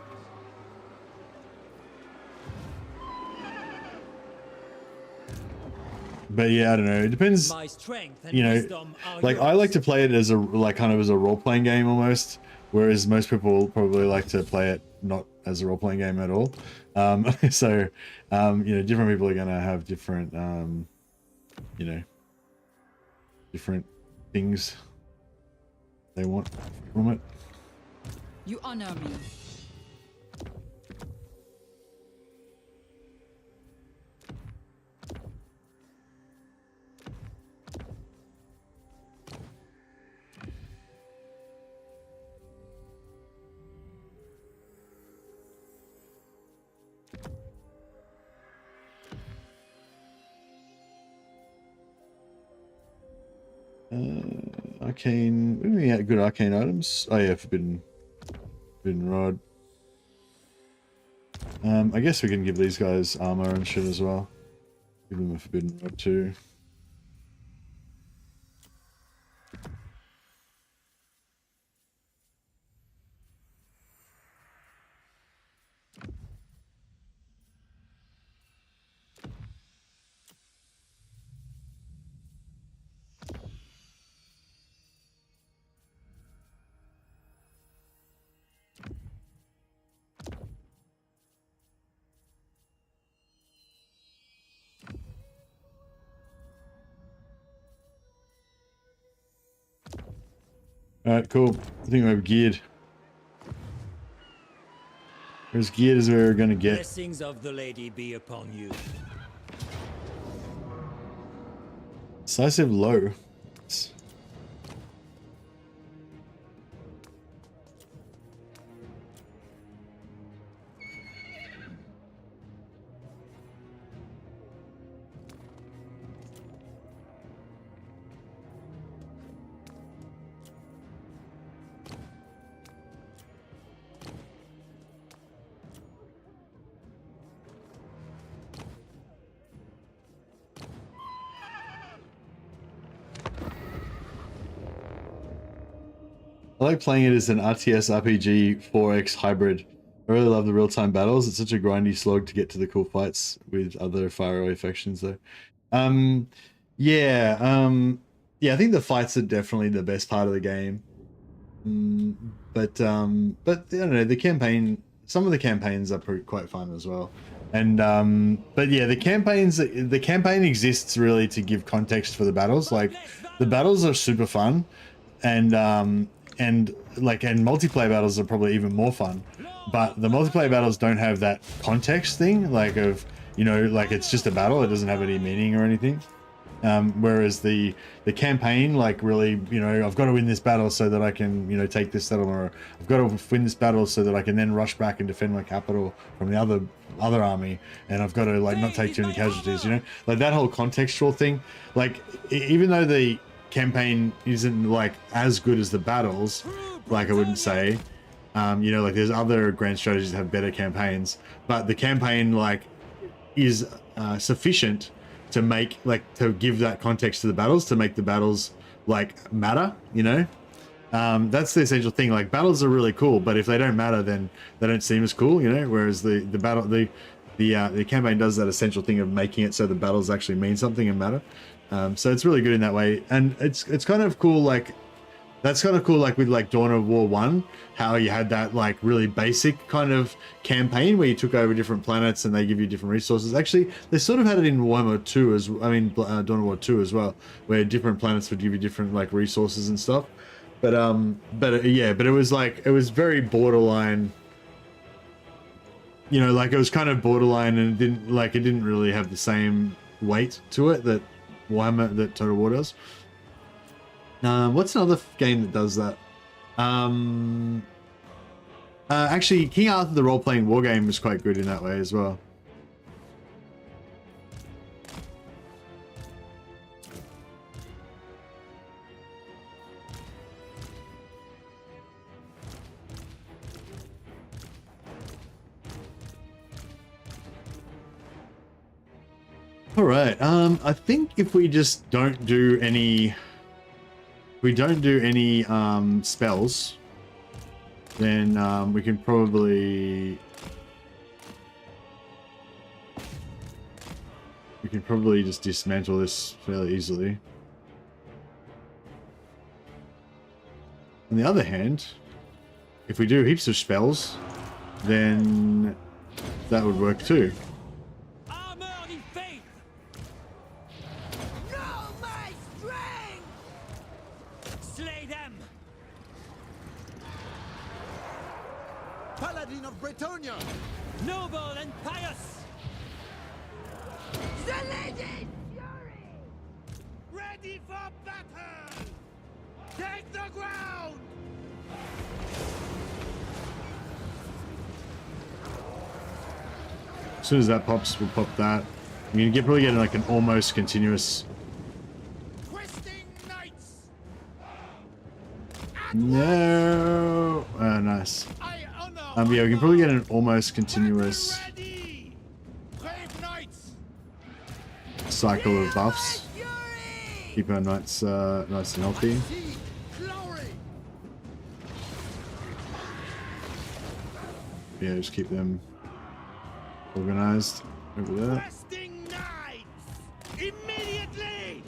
But yeah, I don't know. It depends. My strength and You know, wisdom are like I yours. like to play it as a like kind of as a role playing game almost, whereas most people probably like to play it not as a role playing game at all. So you know, different people are gonna have different you know, different things they want from it. You honor me. Arcane. We had good arcane items. Oh yeah, forbidden rod. I guess we can give these guys armor and shit as well. Give them a forbidden rod too. Alright, cool. I think we're geared. We're as geared as we're gonna get. Blessings of the lady be upon you. Decisive low. I like playing it as an RTS RPG 4X hybrid. I really love the real-time battles. It's such a grindy slog to get to the cool fights with other faraway factions though. Yeah, I think the fights are definitely the best part of the game. But I don't know, the campaign, some of the campaigns are quite fun as well. And but yeah, the campaign exists really to give context for the battles. Like the battles are super fun, and multiplayer battles are probably even more fun, but the multiplayer battles don't have that context thing, like of, you know, like it's just a battle, it doesn't have any meaning or anything. Whereas the campaign, like, really, you know, I've got to win this battle so that I can, you know, take this settlement, or I've got to win this battle so that I can then rush back and defend my capital from the other army, and I've got to, like, not take too many casualties, you know, like that whole contextual thing. Like, even though the campaign isn't like as good as the battles, like, I wouldn't say, you know, like there's other grand strategies that have better campaigns, but the campaign, like, is sufficient to make, like, to give that context to the battles, to make the battles, like, matter, you know. That's the essential thing. Like, battles are really cool, but if they don't matter, then they don't seem as cool, you know. Whereas the campaign does that essential thing of making it so the battles actually mean something and matter. So it's really good in that way, and it's kind of cool. Like, that's kind of cool, like with like Dawn of War 1, how you had that like really basic kind of campaign where you took over different planets and they give you different resources. Actually, they sort of had it in Warhammer 2 as, Dawn of War 2 as well, where different planets would give you different like resources and stuff. But it was like, it was very borderline, you know, like it was kind of borderline, and it didn't really have the same weight to it that Warhammer, that Total War does. What's another game that does that? Actually, King Arthur the role-playing war game was quite good in that way as well. All right. I think if we just don't do any, spells, then we can probably just dismantle this fairly easily. On the other hand, if we do heaps of spells, then that would work too. Armor in faith! No, my strength! Slay them! Paladin of Bretonia! Noble and pious! The Lady's Fury! Ready for battle! Take the ground! As soon as that pops, we'll pop that. I mean, probably get like an almost continuous. Questing knights! No. Oh, nice. I honor Yeah, we can probably get an almost continuous ready! Brave knights! cycle of buffs. Fury! Keep our knights nice and healthy. See glory! Yeah, just keep them organized over there. Questing knights! Immediately!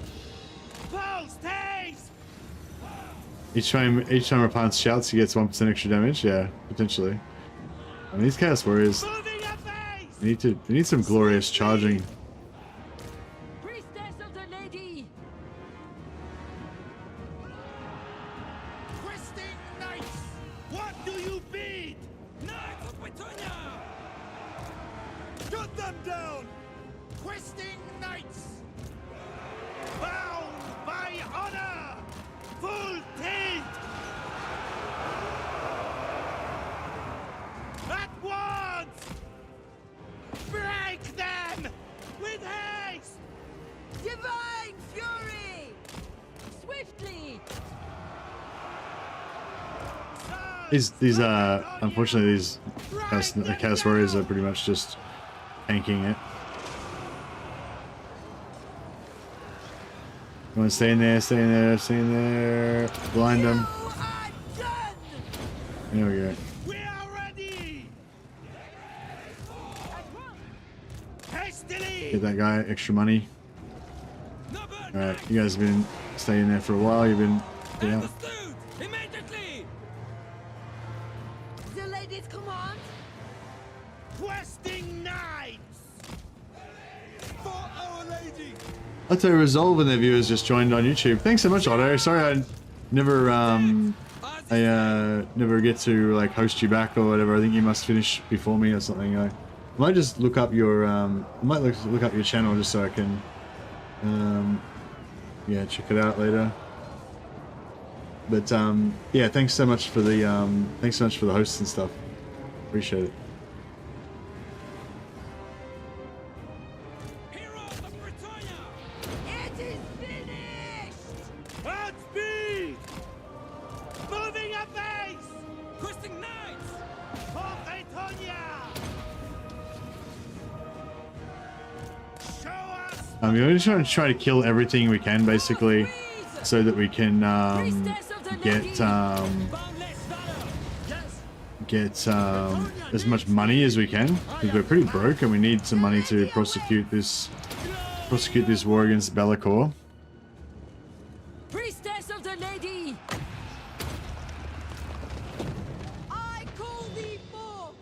Post haste! Each time Repanse shouts, he gets 1% extra damage. Yeah, potentially. I mean, these Chaos Warriors, Moving a face! they need some glorious charging. Priestess of the Lady! Questing knights! What do you bid? Knights of Bretonia! Cut them down! Questing knights! Bound by honor! Full tilt! At once! Break them! With haste! Divine Fury! Swiftly! These unfortunately these Chaos Warriors are pretty much just tanking it. Come on, stay in there, stay in there, stay in there. Blind them. You are done! There we go. We are ready! Hastily! Get that guy extra money. Alright, you guys have been staying there for a while. You've been yeah. Understood! Immediately! The Lady's command? Questing knights! For our lady! I'd say Resolve and their viewers just joined on YouTube. Thanks so much, Otto. Sorry I never never get to like host you back or whatever. I think you must finish before me or something. I might just look up your look up your channel just so I can yeah, check it out later. But yeah, thanks so much for the hosts and stuff. Appreciate it. Heroes of Bretonia! It is finished! At speed! Moving a base! Questing knights! For Bretonia! Show us We're just trying to kill everything we can, basically, so that we can Priestess of the get Lady! Boundless valor! yes! as much money as we can, because we're pretty broke and we need some money to prosecute this war against Be'lakor. Priestess of the Lady! I call thee forth!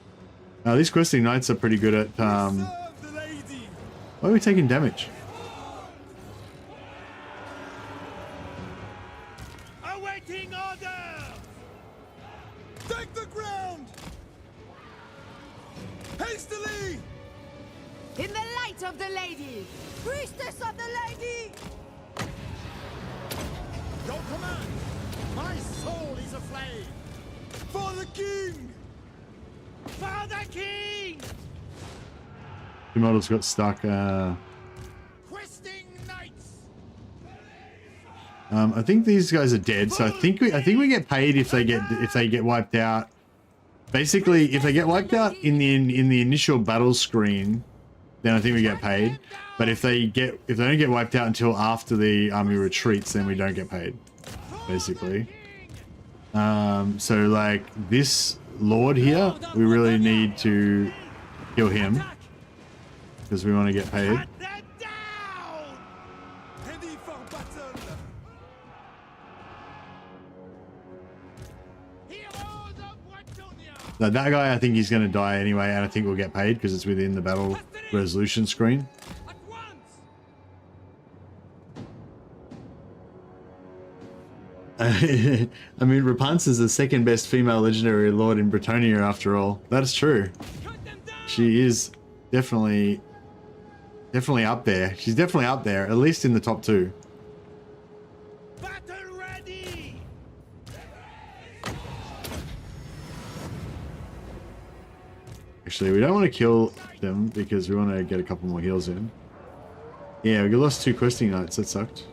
Now these questing knights are pretty good at Serve the lady! why are we taking damage? Awaiting order! Take the ground! Hastily! In the light of the Lady! Priestess of the Lady! Your command! My soul is aflame! For the king! For the king! Two models got stuck. Questing knights! I think these guys are dead, so I think we get paid if they get wiped out. Basically, if they get wiped out in the initial battle screen, then I think we get paid. But if they don't get wiped out until after the army retreats, then we don't get paid, basically. So like this lord here, we really need to kill him because we want to get paid. Now that guy, I think he's going to die anyway, and I think we'll get paid because it's within the battle resolution screen. I mean, Repanse is the second best female legendary lord in Britannia after all. That is true. She is definitely up there. She's definitely up there, at least in the top 2. Battle ready. Actually, we don't want to kill them because we want to get a couple more heals in. Yeah, we lost 2 questing knights. That sucked.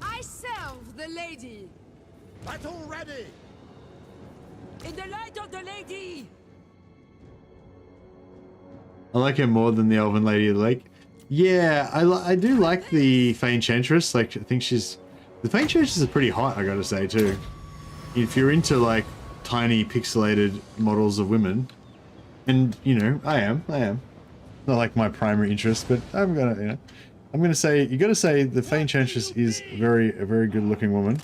I serve the lady. Battle ready. In the light of the lady! I like her more than the Elven Lady of the Lake. Yeah, I do like the Fey Enchantress. Like, I think the Fey Enchantress is pretty hot, I gotta say, too. If you're into, like, tiny pixelated models of women, and, you know, I am. Not like my primary interest, but I'm gonna say, you gotta say the Fey Enchantress is a very good looking woman.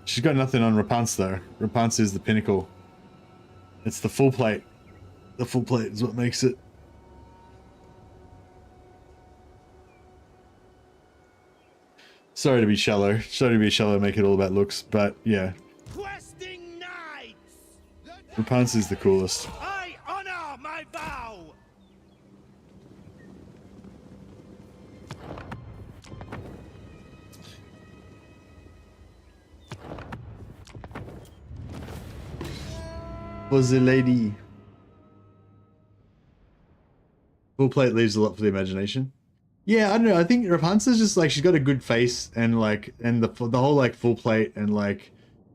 She's got nothing on Repanse though. Repanse is the pinnacle. It's the full plate. The full plate is what makes it. Sorry to be shallow. Make it all about looks, but yeah. Questing knights. Repanse is the coolest. I honor my vow. Was the lady. Full plate leaves a lot for the imagination. Yeah, I don't know. I think Repanse is just like, she's got a good face and like, and the whole like full plate and like,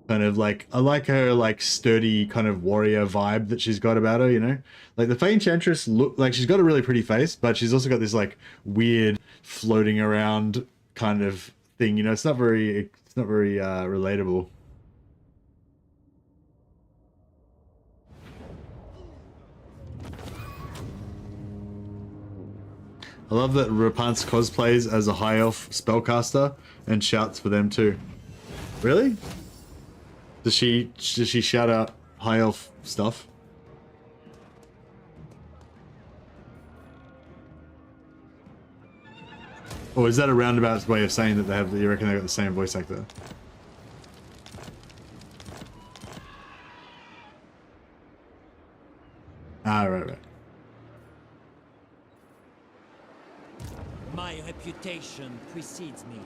kind of like, I like her like sturdy kind of warrior vibe that she's got about her, you know? Like the Fey Enchantress she's got a really pretty face, but she's also got this like weird floating around kind of thing, you know? It's not very relatable. I love that Repanse cosplays as a high elf spellcaster and shouts for them too. Really? Does she shout out high elf stuff? Or is that a roundabout way of saying that you reckon they got the same voice actor? Ah, right. My reputation precedes me.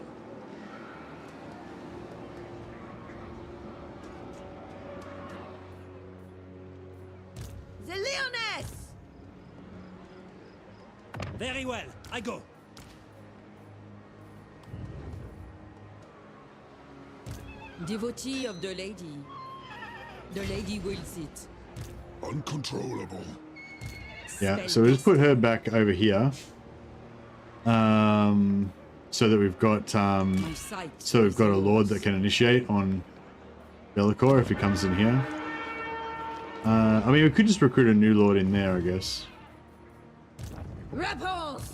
The Lyonesse! Very well, I go. Devotee of the lady. The lady wills it. Uncontrollable. Yeah, so we'll just put her back over here. So that we've got a lord that can initiate on Bellicor if he comes in here. I mean, we could just recruit a new lord in there, I guess. Repanse!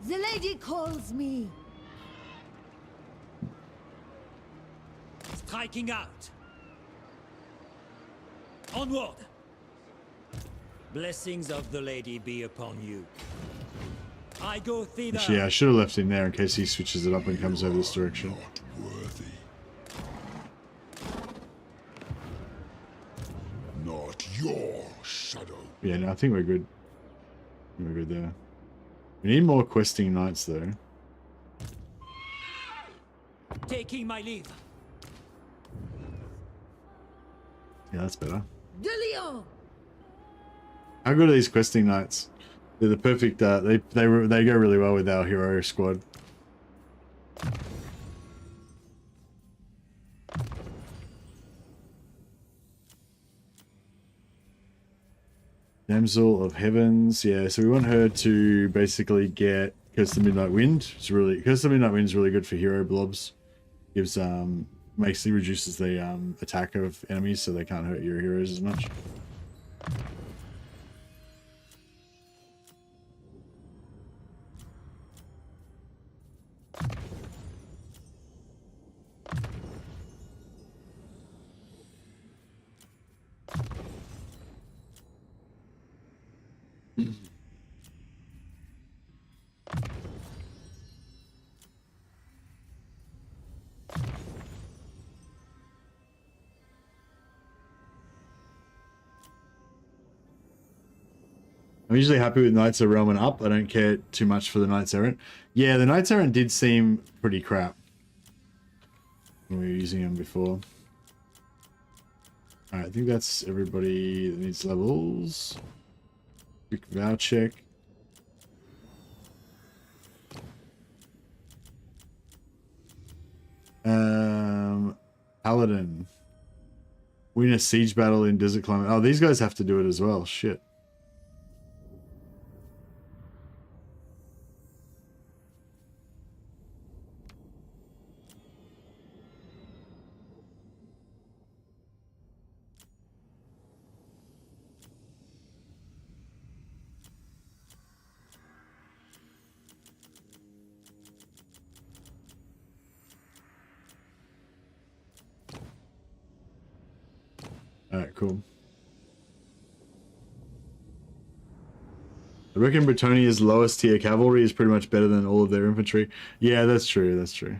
The lady calls me. Striking out. Onward. Blessings of the lady be upon you. I go thither. Actually, yeah, I should have left him there in case he switches it up and comes over this direction. Worthy. Not your shadow. Yeah, no, I think we're good. We're good there. We need more questing knights though. Taking my leave. Yeah, that's better. De Lyon! How good are these questing knights? They're the perfect. They go really well with our hero squad. Damsel of Heavens. Yeah, so we want her to basically get Curse the Midnight Wind. It's really Curse the Midnight Wind is really good for hero blobs. Gives reduces the attack of enemies so they can't hurt your heroes as much. I'm usually happy with Knights of Realm and up. I don't care too much for the Knights Errant. Yeah, the Knights Errant did seem pretty crap when we were using them before. Alright, I think that's everybody that needs levels. Quick vow check. Paladin. Win a siege battle in desert climate. Oh, these guys have to do it as well. Shit. Alright, cool. I reckon Bretonia's lowest tier cavalry is pretty much better than all of their infantry. Yeah, that's true, that's true.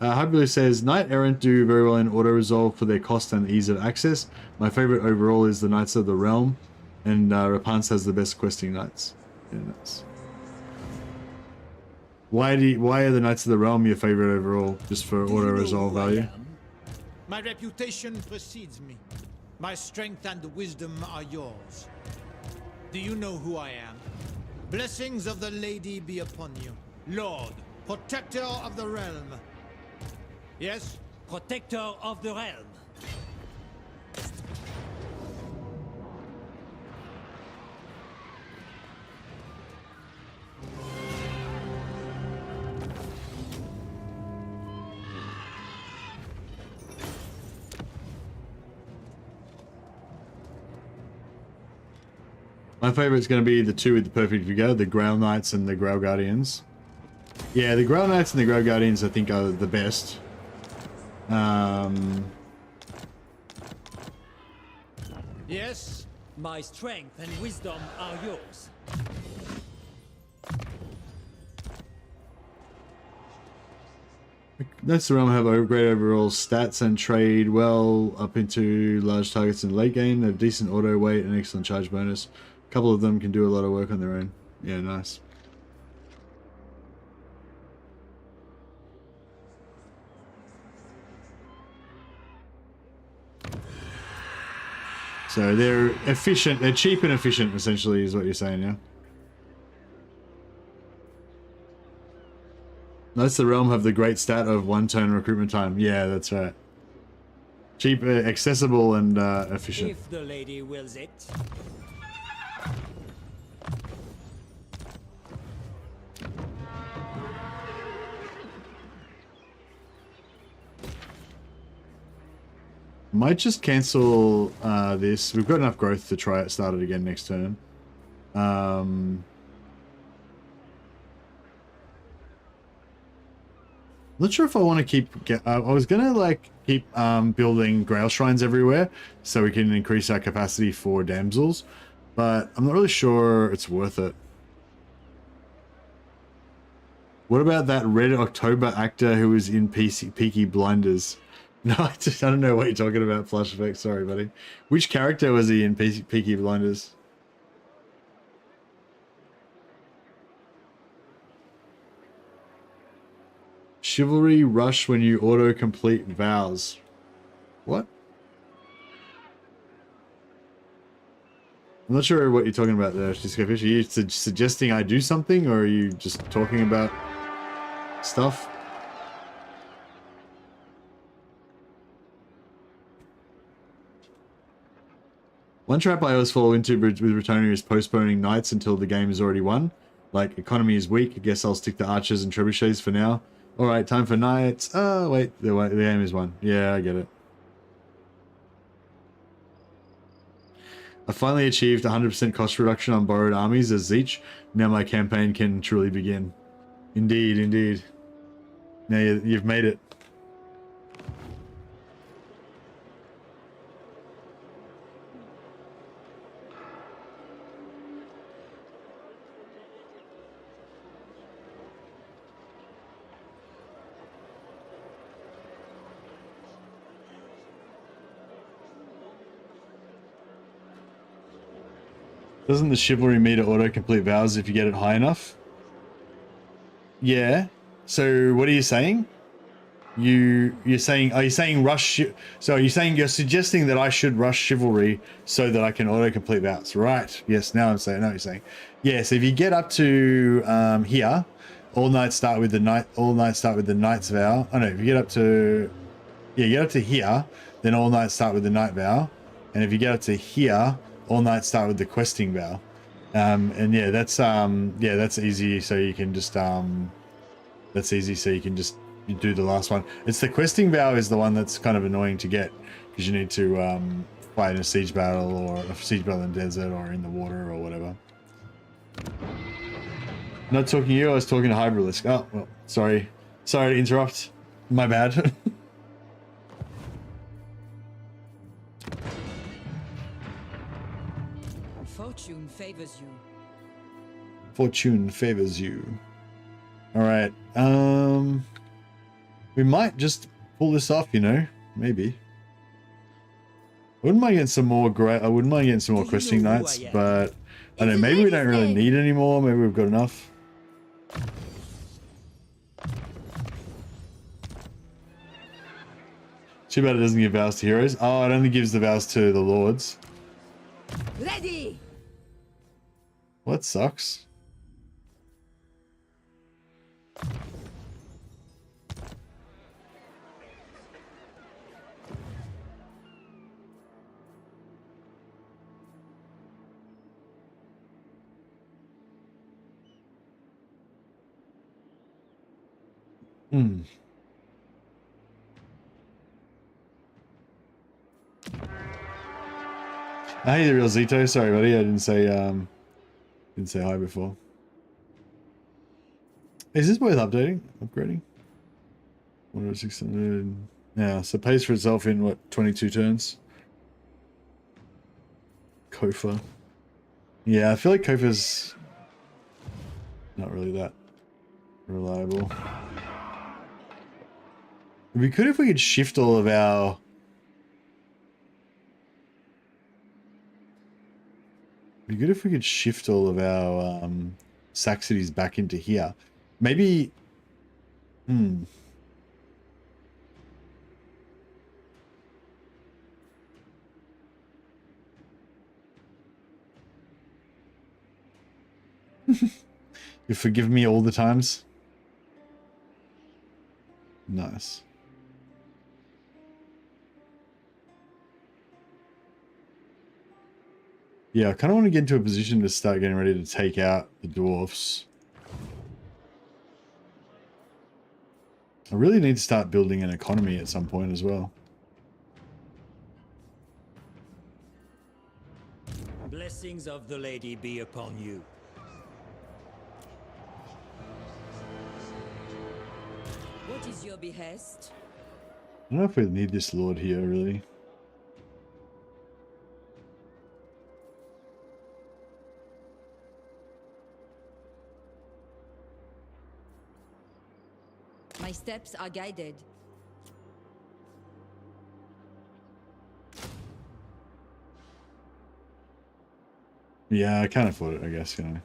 Hyperblue says, Knight Errant do very well in auto-resolve for their cost and ease of access. My favorite overall is the Knights of the Realm, and Repanse has the best questing knights. Yeah, nice. Why are the Knights of the Realm your favorite overall? Just for auto-resolve value? My reputation precedes me. My strength and wisdom are yours. Do you know who I am? Blessings of the Lady be upon you. Lord, protector of the realm. Yes? Protector of the realm. My favorite is going to be the two with the perfect figure, the Grail Knights and the Grail Guardians. Yeah, the Grail Knights and the Grail Guardians I think are the best. Yes? My strength and wisdom are yours. Knights of the Realm have great overall stats and trade well up into large targets in the late game. They have decent auto weight and excellent charge bonus. A couple of them can do a lot of work on their own. Yeah, nice. So they're efficient, they're cheap and efficient essentially is what you're saying, yeah? Knights of the Realm have the great stat of 1 turn recruitment time. Yeah, that's right. Cheap, accessible, and efficient. If the lady wills it. Might just cancel this. We've got enough growth to try it, start it again next turn. Not sure if I want to keep... I was going to like keep building Grail Shrines everywhere so we can increase our capacity for damsels, but I'm not really sure it's worth it. What about that Red October actor who was in Peaky Blinders? No, I don't know what you're talking about, Flash Effect. Sorry, buddy. Which character was he in Peaky Blinders? Chivalry rush when you auto-complete vows. What? I'm not sure what you're talking about there, Discofish. Are you suggesting I do something, or are you just talking about stuff? One trap I always fall into with Retonia is postponing knights until the game is already won. Like, economy is weak, I guess I'll stick to archers and trebuchets for now. Alright, time for knights. Oh, wait, the game is won. Yeah, I get it. I finally achieved 100% cost reduction on borrowed armies as Zeech. Now my campaign can truly begin. Indeed, indeed. Now you've made it. Doesn't the chivalry meter auto-complete vows if you get it high enough? Yeah. So what are you saying? You're saying, are you saying rush? So are you saying, you're suggesting that I should rush chivalry so that I can auto-complete vows? Right. Yes. Now I'm saying, I know what you're saying. Yeah. So if you get up to here, all knights start with the knight. All knights start with the knight's vow. Oh no. If you get up to, yeah, you get up to here, then all knights start with the knight vow, and if you get up to here, all knights start with the questing vow. And yeah, that's easy. So you can just that's easy. So you can just do the last one. It's the questing vow is the one that's kind of annoying to get because you need to fight in a siege battle or a siege battle in the desert or in the water or whatever. Not talking to you. I was talking to Hybralisk. Oh well, sorry to interrupt. My bad. Fortune favors you. Fortune favors you. All right. We might just pull this off, you know, maybe. I wouldn't mind getting some more questing knights, but I don't know, maybe we don't really need any more. Maybe we've got enough. Too bad it doesn't give vows to heroes. Oh, it only gives the vows to the lords. Ready. Well, that sucks. Hey, the real Zito. Sorry, buddy. I didn't say hi before. Is this worth updating? Upgrading? 10600. Yeah, so it pays for itself in what, 22 turns? Kofa. Yeah, I feel like Kofa's not really that reliable. It'd be good if we could shift all of our... It'd be good if we could shift all of our Saxonies back into here. Maybe... You forgive me all the times? Nice. Yeah, I kind of want to get into a position to start getting ready to take out the dwarfs. I really need to start building an economy at some point as well. Blessings of the lady be upon you. What is your behest? I don't know if we need this lord here, really. My steps are guided. Yeah, I can't afford it, I guess, you know.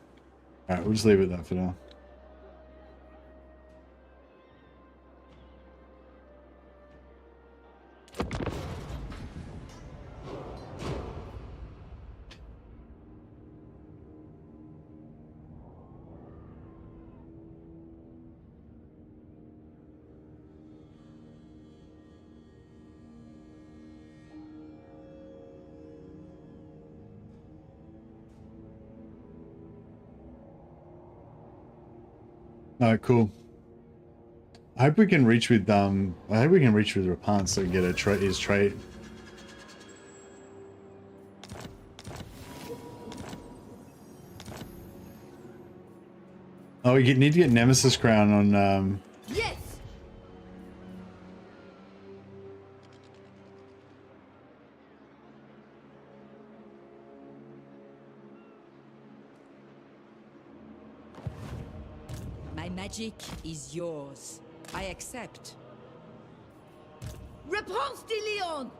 Alright, we'll just leave it at that for now. Alright, cool. I hope we can reach with Repanse so we can get his trait. Oh, we need to get Nemesis Crown on Yes. My magic is yours. I accept. Repanse de Lyon.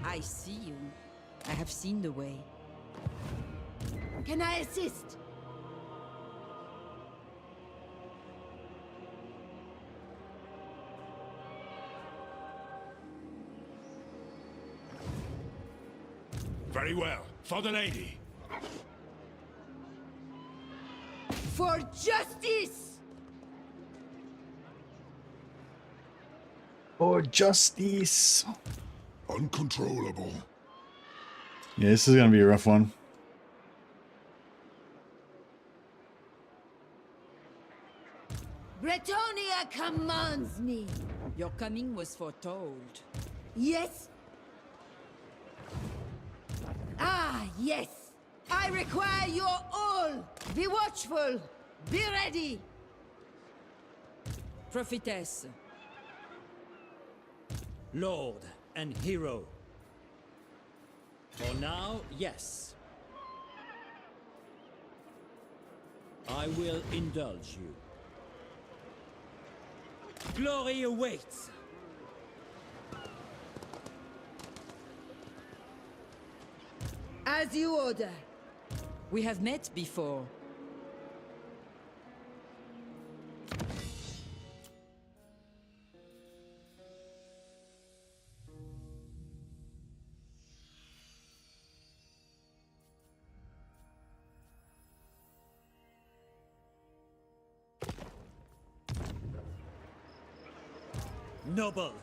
I see you. I have seen the way. Can I assist? Very well. For the lady. For justice. For justice. Uncontrollable. Yeah, this is gonna be a rough one. Bretonia commands me. Your coming was foretold. Yes? Ah, yes. I require your all. Be watchful. Be ready. Prophetess. Lord and hero. For now, yes. I will indulge you. Glory awaits. As you order. We have met before. Noble.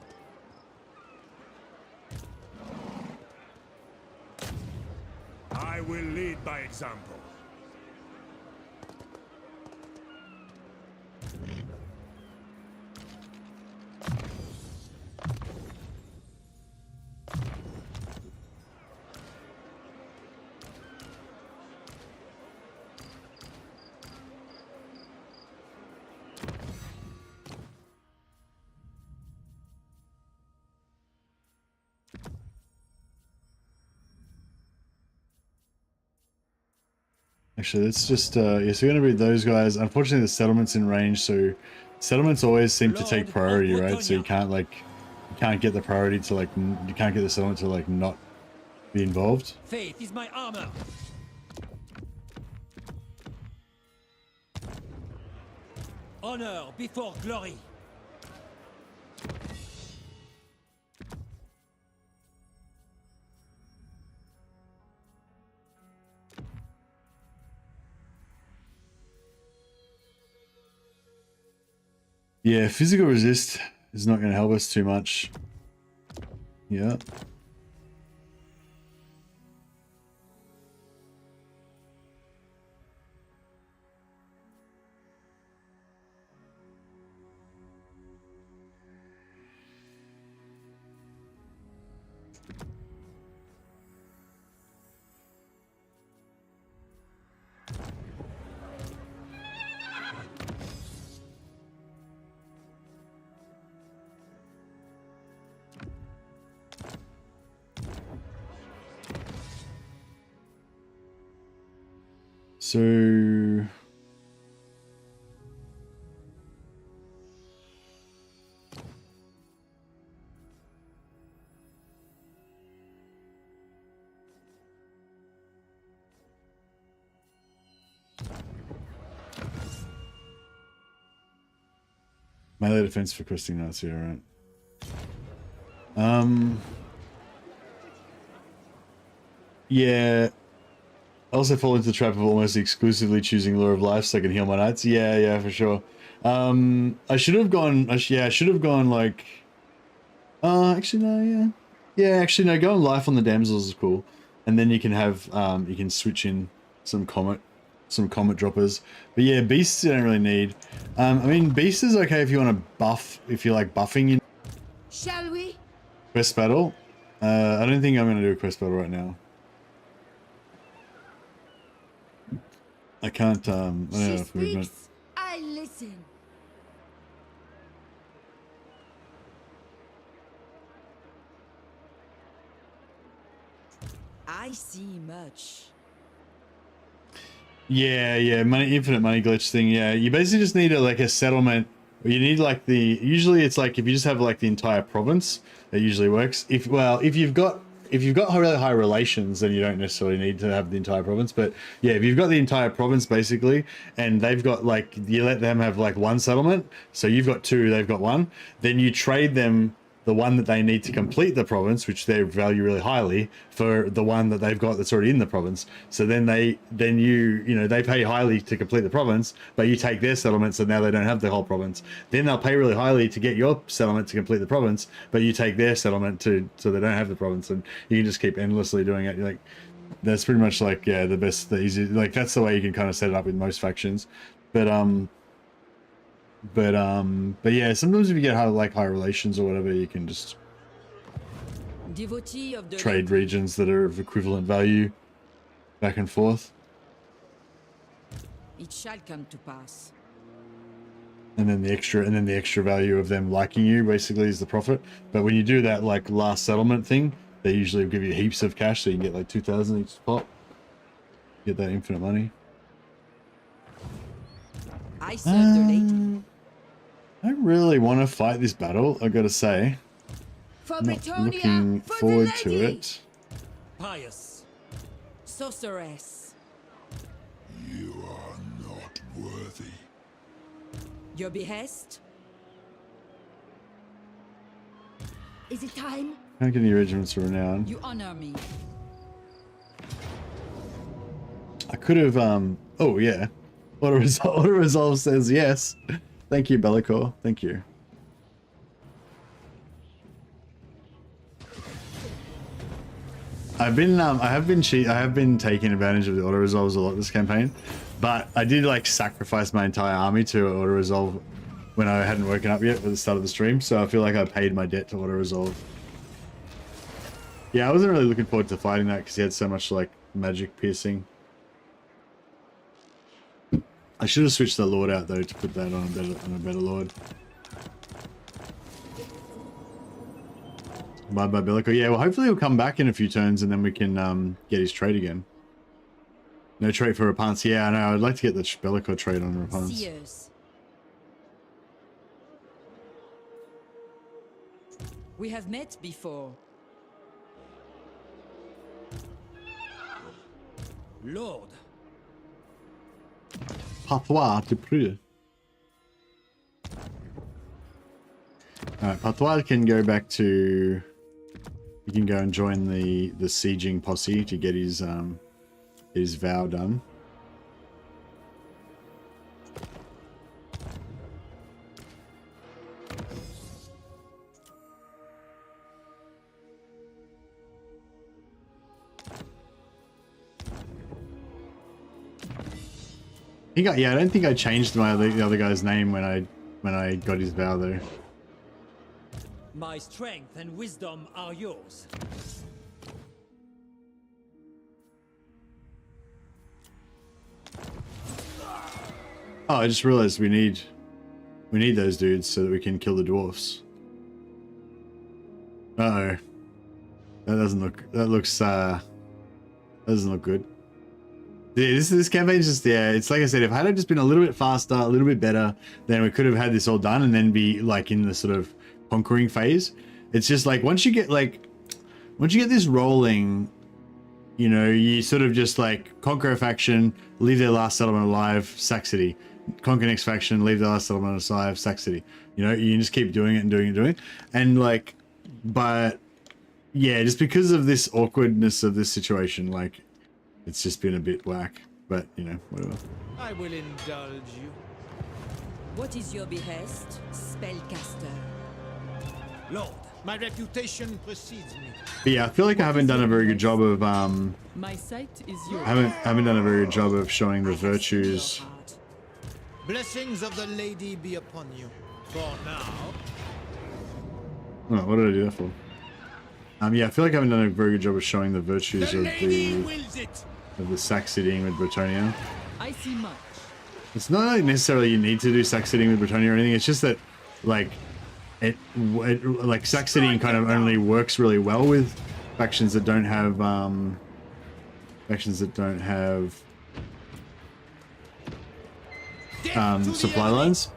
I will lead by example. Actually, let's just yeah, so we're gonna read those guys. Unfortunately, the settlement's in range, so settlements always seem to take priority, right? So you can't get the priority to you can't get the settlement to not be involved. Faith is my armor. Honor before glory. Yeah, physical resist is not going to help us too much. Yeah. So melee defense for questing knights, yeah, right. Yeah. I also fall into the trap of almost exclusively choosing Lure of Life so I can heal my knights. Yeah, yeah, for sure. I should have gone, yeah, I should have gone like, actually no, yeah. Yeah, actually no, going Life on the damsels is cool. And then you can have, you can switch in some Comet some comet droppers. But yeah, beasts you don't really need. I mean, beast is okay if you want to buff, if you like buffing in Shall we? quest battle. I don't think I'm going to do a quest battle right now. I can't, I don't She have movement. speaks, I listen. I see much. Yeah, money, infinite money glitch thing. Yeah, you basically just need like a settlement. You need like usually it's like if you just have like the entire province, that usually works. If you've got really high relations, then you don't necessarily need to have the entire province. But yeah, if you've got the entire province basically, and they've got like, you let them have like one settlement, so you've got two, they've got one, then you trade them the one that they need to complete the province, which they value really highly, for the one that they've got that's already in the province. So then they pay highly to complete the province, but you take their settlement, so now they don't have the whole province. Then they'll pay really highly to get your settlement to complete the province, but you take their settlement so they don't have the province, and you can just keep endlessly doing it. Like, that's pretty much like, yeah, the easy, like that's the way you can kind of set it up with most factions. But yeah, sometimes if you get high relations or whatever, you can just Devotee of the trade regions that are of equivalent value back and forth. It shall come to pass. And then the extra value of them liking you basically is the profit. But when you do that like last settlement thing, they usually give you heaps of cash, so you can get like 2,000 each pop. Get that infinite money. I serve the lady. I don't really want to fight this battle, I gotta say. For I'm not Britannia, looking for forward the to lady. it. Pious. Sorceress. You are not worthy. Your behest? Is it time? Can't get any regiments of renown. You honor me. I could have, oh yeah. Auto resolve says yes. Thank you, Bellicor. Thank you. I have been taking advantage of the auto resolves a lot this campaign, but I did like sacrifice my entire army to auto resolve when I hadn't woken up yet at the start of the stream, so I feel like I paid my debt to auto resolve. Yeah, I wasn't really looking forward to fighting that because he had so much like magic piercing. I should have switched the Lord out though to put that on a better Lord. Bye bye Bellico. Yeah, well hopefully he'll come back in a few turns and then we can get his trade again. No trait for Repanse. Yeah, I know. I'd like to get the Bellico trade on Repanse. Seers. We have met before. Lord. Patois de Preux. Alright, Patois can go back to... He can go and join the sieging posse to get his vow done. Yeah, I don't think I changed the other guy's name when I got his vow though. My strength and wisdom are yours. Oh, I just realized we need those dudes so that we can kill the dwarfs. Uh-oh. That doesn't look good. Yeah, this campaign's just, yeah, it's like I said, if I had just been a little bit faster, a little bit better, then we could have had this all done and then be like in the sort of conquering phase. It's just like once you get this rolling, you know, you sort of just like conquer a faction, leave their last settlement alive, sack city. Conquer next faction, leave their last settlement alive, sack city. You know, you just keep doing it and doing it and doing it. And like, but yeah, just because of this awkwardness of this situation, like, it's just been a bit whack, but you know, whatever. I will indulge you. What is your behest, spellcaster? Lord. My reputation precedes me. But yeah, I feel like I haven't done a very good job of My sight is yours. haven't done a very good job of showing the virtues. Blessings of the lady be upon you. For now. Oh, what did I do that for? Yeah, I feel like I haven't done a very good job of showing the virtues The of lady the wills it. sack sitting with Bretonia. I see much. It's not like necessarily you need to do sack sitting with Bretonia or anything. It's just that, like, like sack sitting kind of only works really well with factions that don't have supply lines.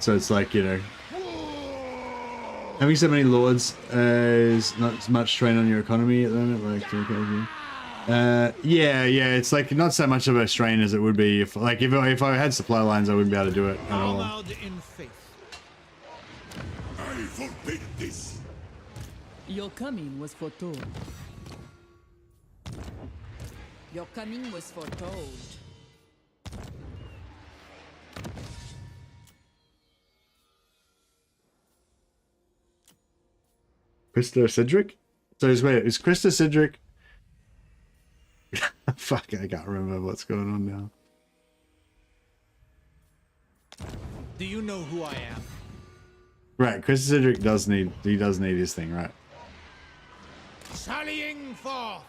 So it's like, you know, having so many lords is not as much strain on your economy at the moment. Like, yeah, it's like not so much of a strain as it would be if I had supply lines, I wouldn't be able to do it at all. Armored in faith. I forbid this. Your coming was foretold. Your coming was foretold. Krista Cedric? So is Krista Cedric? Fuck, I can't remember what's going on now. Do you know who I am? Right, Krista Cedric does need his thing, right? Sallying forth.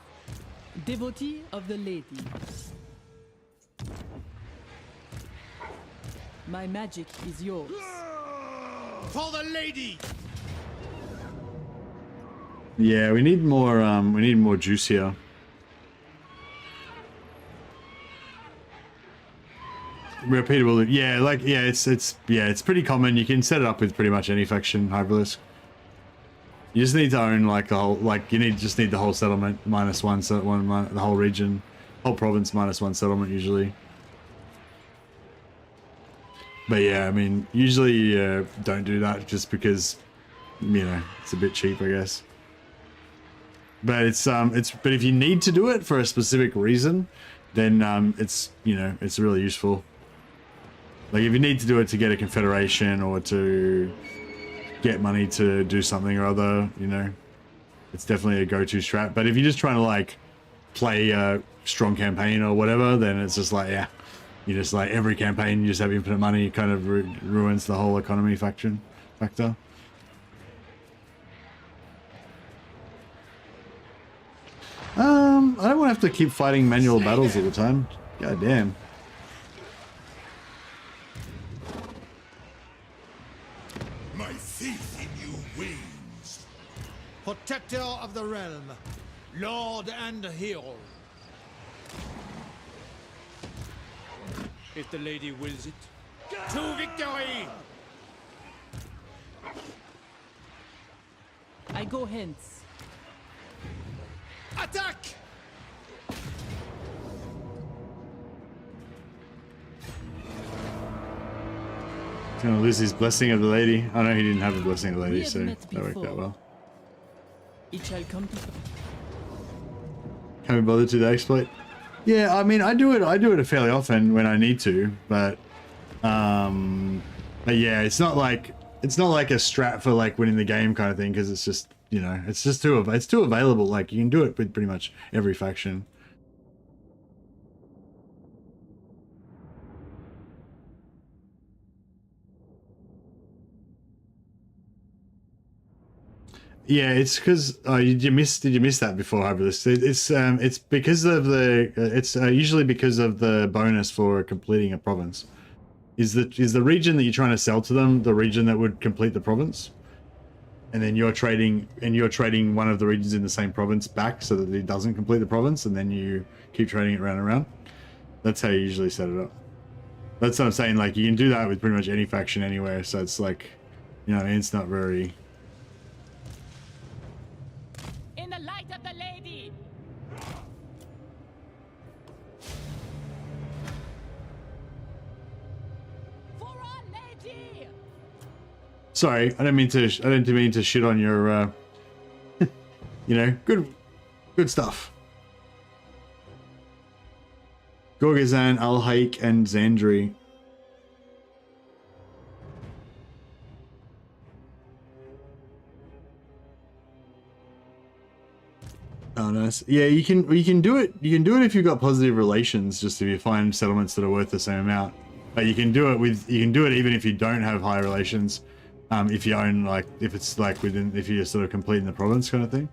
Devotee of the lady. My magic is yours. For the lady. Yeah, we need more juice here. Repeatable, it's pretty common. You can set it up with pretty much any faction, Hyperlisk. You just need to own like the whole, like you just need the whole settlement minus one, the whole region, whole province minus one settlement usually. But yeah, I mean, usually don't do that just because, you know, it's a bit cheap, I guess. But but if you need to do it for a specific reason, then it's, you know, it's really useful. Like if you need to do it to get a confederation or to get money to do something or other, you know, it's definitely a go-to strat. But if you're just trying to like play a strong campaign or whatever, then it's just like, yeah, you just like every campaign you just have infinite money, it kind of ruins the whole economy factor. I don't want to have to keep fighting manual battles all the time. God damn. My faith in you wanes. Protector of the realm. Lord and hero. If the lady wills it. To victory! I go hence. Attack! He's gonna lose his blessing of the lady. Oh no, he didn't have the blessing of the lady, We have so met that worked out before. well. It shall come to Can't be bothered to do the exploit. Yeah, I mean, I do it fairly often when I need to, but yeah, it's not like a strat for like winning the game kind of thing, because it's just, you know, it's too available. Like you can do it with pretty much every faction. Yeah, it's because did you miss that before, Hyperlist? It's because of the it's usually because of the bonus for completing a province. Is the region that you're trying to sell to them the region that would complete the province? And then you're trading one of the regions in the same province back so that it doesn't complete the province, and then you keep trading it round and round. That's how you usually set it up. That's what I'm saying. Like you can do that with pretty much any faction anywhere. So it's like, you know, it's not very. In the light of the lady. For our lady. Sorry, I didn't mean to shit on your, you know, good stuff. Gorgazan, Alhaik, and Zandri. Oh, nice. Yeah, you can do it. You can do it if you've got positive relations. Just if you find settlements that are worth the same amount. But you can do it even if you don't have high relations. If you own if it's if you're sort of completing the province kind of thing.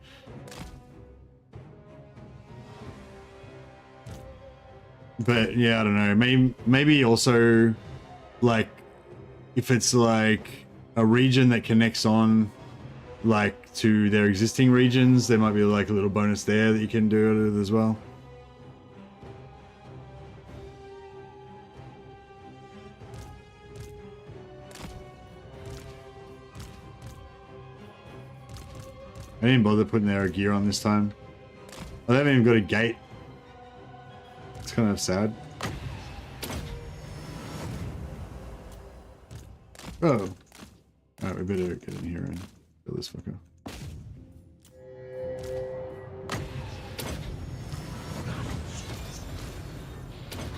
But yeah, I don't know. Maybe also if it's a region that connects on to their existing regions, there might be a little bonus there that you can do it as well. I didn't bother putting their gear on this time. I haven't even got a gate. It's kind of sad. Oh. Alright, we better get in here and kill this fucker.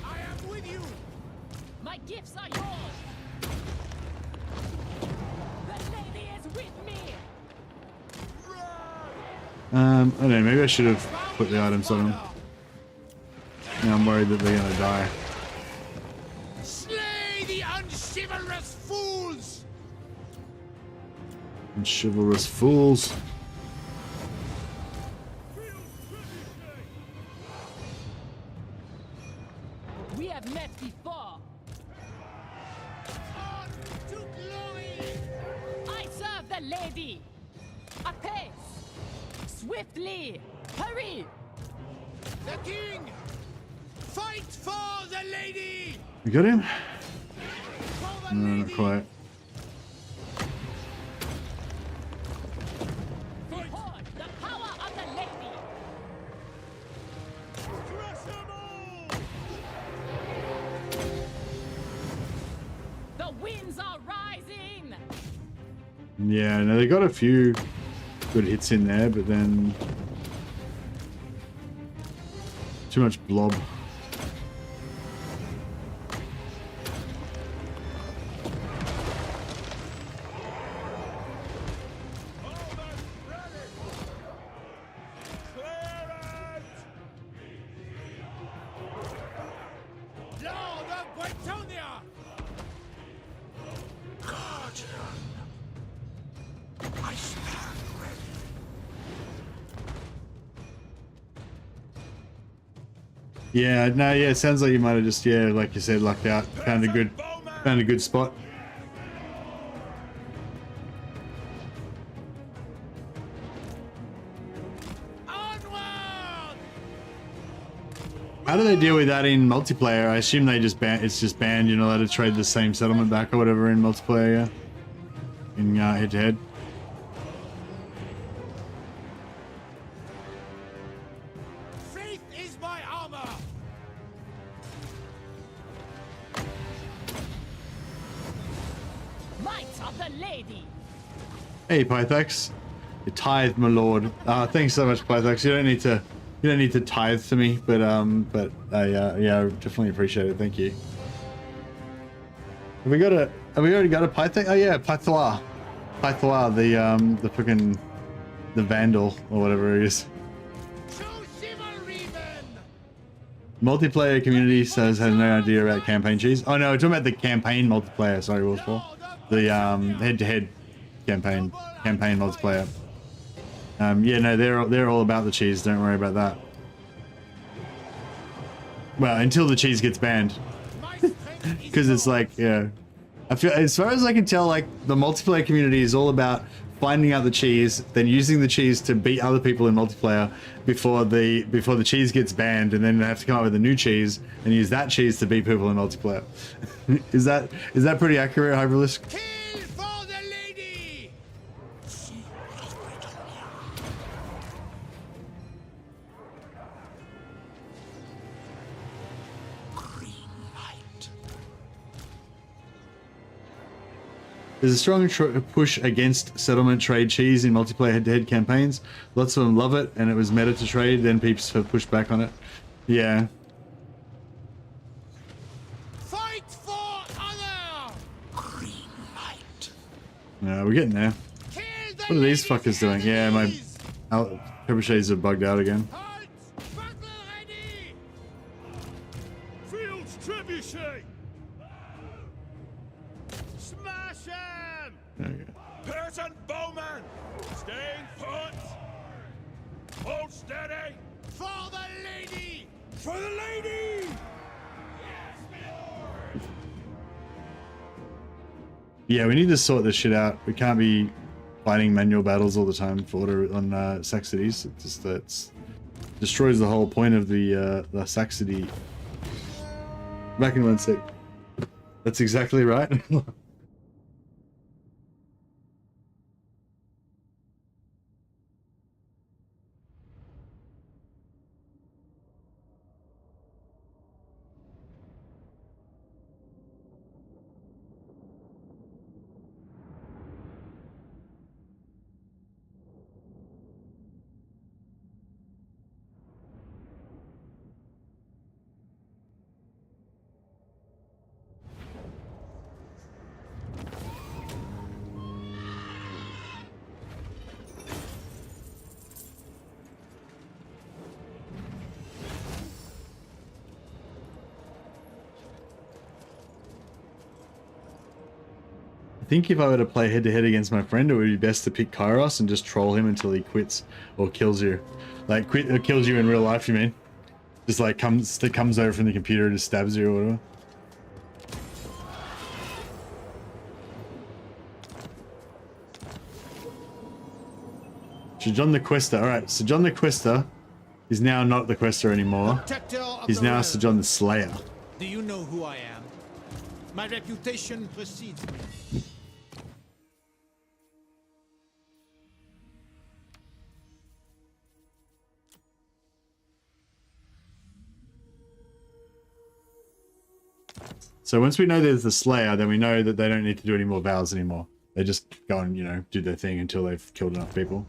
I am with you. My gifts are yours. The lady is with me. I don't know, maybe I should have put the items on them. Now I'm worried that they're gonna die. Slay the unchivalrous fools. Chivalrous fools. We have met before. On to glory. I serve the lady. Apace. Swiftly. Hurry. The king. Fight for the lady. You got him? For the No, lady. not quite. Behold the power of the lady. Crush them all. The winds are rising. Yeah, no, they got a few good hits in there, but then too much blob. Lord of Bretonia. I stand ready. Yeah, no, yeah, it sounds like you might have just, yeah, like you said, lucked out. Found a good spot. Onward! How do they deal with that in multiplayer? I assume they just it's just banned, you're not allowed to trade the same settlement back or whatever in multiplayer, yeah? In head-to-head. Faith is my armor. Might of the lady. Hey, Pythax. You tithe, my lord. Thanks so much, Pythax. You don't need to tithe to me, but yeah, I definitely appreciate it. Thank you. Have we already got a Pythax? Oh yeah, Pythois. Pythois, the fucking the Vandal or whatever it is. Show chivalry, men. Multiplayer community says has no idea about campaign cheese. Oh no, we're talking about the campaign multiplayer. Sorry, Wolfball. The head-to-head campaign multiplayer. Yeah, no, they're all about the cheese. Don't worry about that. Well, until the cheese gets banned, because it's yeah. I feel, as far as I can tell, the multiplayer community is all about finding out the cheese, then using the cheese to beat other people in multiplayer before the cheese gets banned, and then they have to come up with a new cheese and use that cheese to beat people in multiplayer. Is that pretty accurate, Hyperlisk? Kill for the lady. There's a strong push against settlement trade cheese in multiplayer head-to-head campaigns. Lots of them love it, and it was meta to trade, then peeps have pushed back on it. Yeah. Fight for honor. Green light. No, we're getting there. Kill the What are these lady's fuckers doing? Yeah, my enemies. Trebuchets are bugged out again. Halt! Battle ready! Fields trebuchet! Smash him! Okay. Pearson bowman! Staying put! Hold steady! For the lady! For the lady! Yeah, we need to sort this shit out. We can't be fighting manual battles all the time for order on Saxonies. It just that's destroys the whole point of the Saxony. Back in 1 sec. That's exactly right. I think if I were to play head-to-head against my friend, it would be best to pick Kairos and just troll him until he quits or kills you. Like, quit or kills you in real life, you mean? Just like comes over from the computer and just stabs you or whatever. So John the Quester. Alright, so John the Quester is now not the Quester anymore. He's now Sir John the Slayer. Do you know who I am? My reputation precedes me. So once we know there's the Slayer, then we know that they don't need to do any more vows anymore. They just go and, you know, do their thing until they've killed enough people.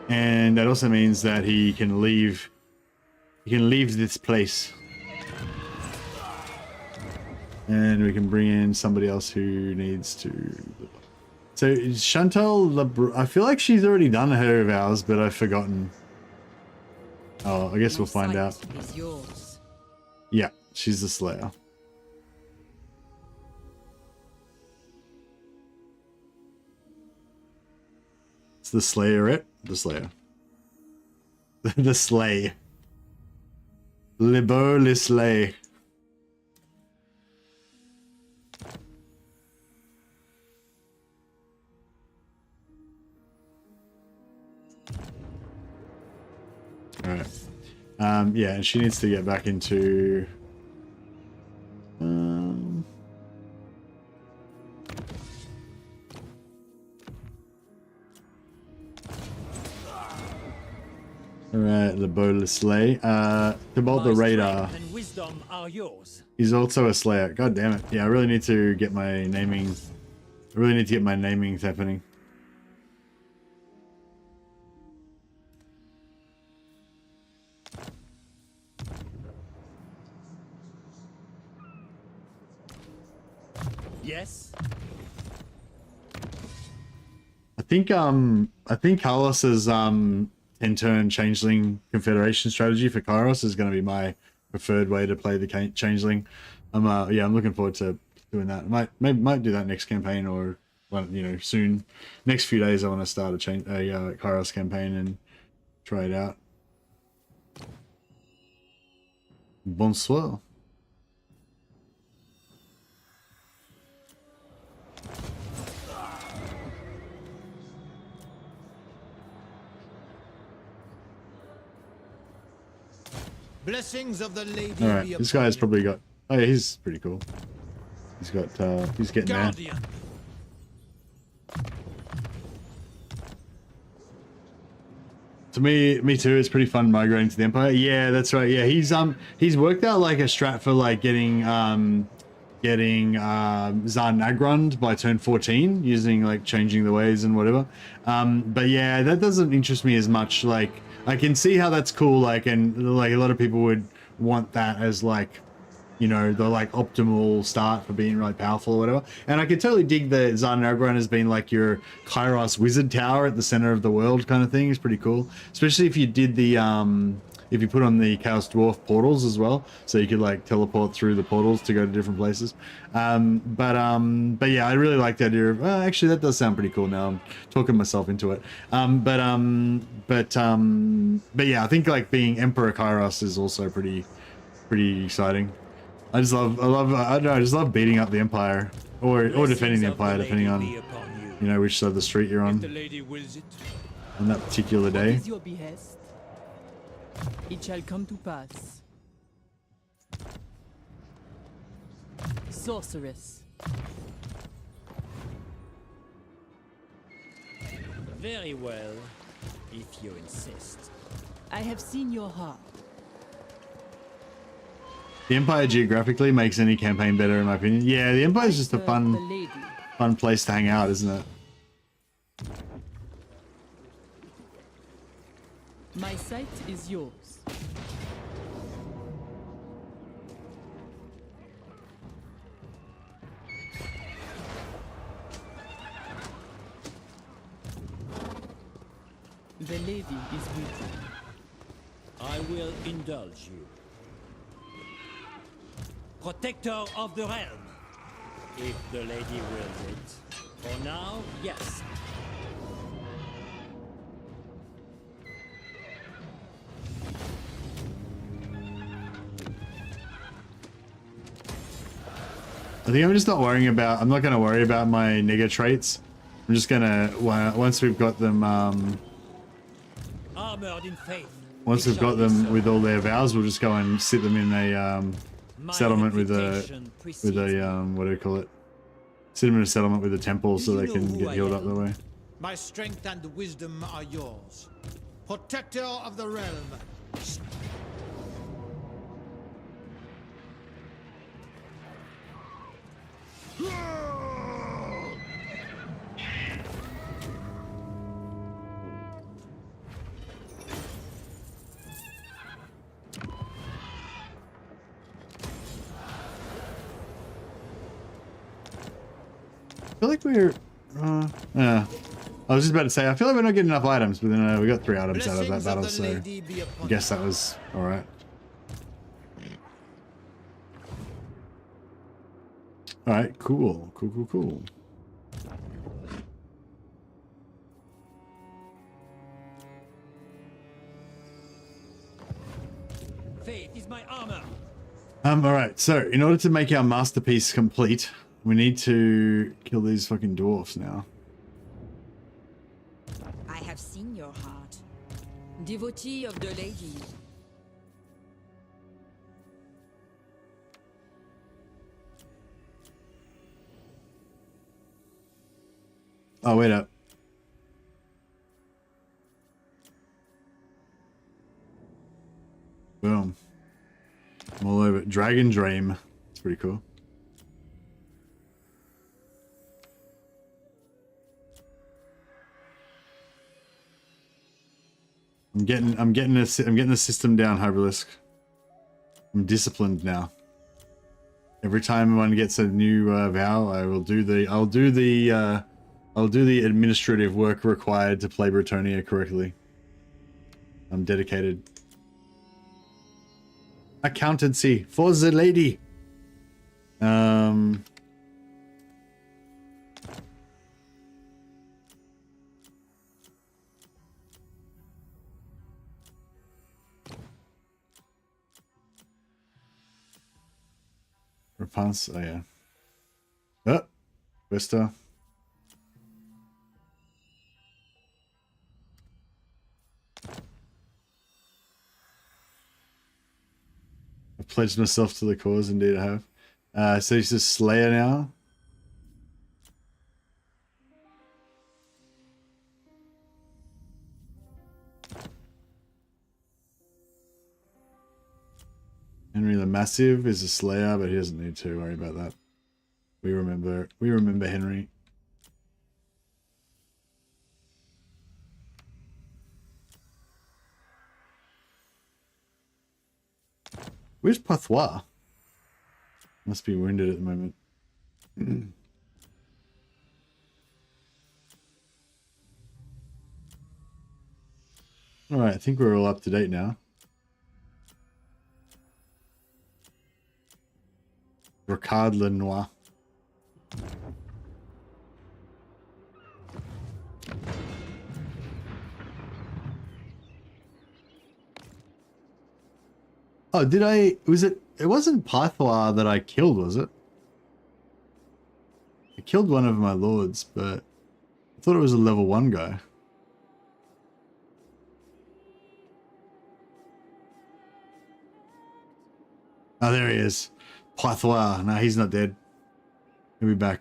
And that also means that he can leave this place. And we can bring in somebody else who needs to... So Chantal, I feel like she's already done her vows, but I've forgotten. Oh, I guess we'll find out. Is yours. Yeah, she's the Slayer. It's the Slayerette? The Slayer. The Slay. Le Beau Le Slay. Alright. Yeah, and she needs to get back into... Alright, Le Beau Le Slay. About the radar. And wisdom are yours. He's also a Slayer. God damn it. Yeah, I really need to get my naming... I really need to get my namings happening. Yes. I think Carlos's 10-turn Changeling Confederation strategy for Kairos is going to be my preferred way to play the Changeling. Yeah, I'm looking forward to doing that. Might do that next campaign, or you know, soon. Next few days, I want to start a Kairos campaign and try it out. Bonsoir. Blessings of the lady. All right, this guy's probably got. Oh yeah, he's pretty cool. He's got. He's getting there. To me too. It's pretty fun migrating to the Empire. Yeah, that's right. Yeah, he's worked out like a strat for like getting Zar Nagrund by turn 14 using like changing the ways and whatever. But yeah, that doesn't interest me as much. Like, I can see how that's cool, like, and like a lot of people would want that as like you know, the like optimal start for being really powerful or whatever. And I could totally dig the Zan Nagron as being like your Kairos wizard tower at the center of the world kind of thing. It's pretty cool, especially if you did the if you put on the Chaos Dwarf portals as well, so you could like teleport through the portals to go to different places. But yeah, I really like the idea of, actually that does sound pretty cool now. I'm talking myself into it. But yeah, I think like being Emperor Kairos is also pretty exciting. I don't know, I just love beating up the Empire or defending the Empire, depending on, you know, which side of the street you're on that particular day. What is your behest? It shall come to pass. Sorceress. Very well, if you insist. I have seen your heart. The Empire geographically makes any campaign better, in my opinion. Yeah, the Empire is just a fun place to hang out, isn't it? My sight is yours. The lady is with you. I will indulge you. Protector of the realm. If the lady wills it. For now, yes. I think I'm just not worrying about, I'm not going to worry about my nega traits. I'm just going to, once we've got them, Armored in faith. once we've got them with all their vows, we'll just go and sit them in a settlement with a what do you call it? Sit them in a settlement with a temple so they can get healed up that way. My strength and wisdom are yours. Protector of the realm. I feel like we're, yeah. I was just about to say, I feel like we're not getting enough items, but then we got 3 items out of that battle, so I guess that was alright. Alright, cool. Cool. Faith is my armor. Alright, so in order to make our masterpiece complete, we need to kill these fucking dwarfs now. I have seen your heart. Devotee of the lady. Oh, wait up. Boom. I'm all over it. Dragon Dream. It's pretty cool. I'm getting the system down, Hyberlisk. I'm disciplined now. Every time one gets a new vow, I'll do the administrative work required to play Bretonia correctly. I'm dedicated. Accountancy for the lady. Repanse, oh yeah. Oh, Vista. I pledged myself to the cause, indeed I have. So he's just Slayer now. Henry the Massive is a Slayer, but he doesn't need to worry about that. We remember Henry. Where's Patois? Must be wounded at the moment. Alright, I think we're all up to date now. Ricard Lenoir. Oh, did I... Was it... It wasn't Pythlar that I killed, was it? I killed one of my lords, but... I thought it was a level 1 guy. Oh, there he is. Pythlar. No, he's not dead. He'll be back.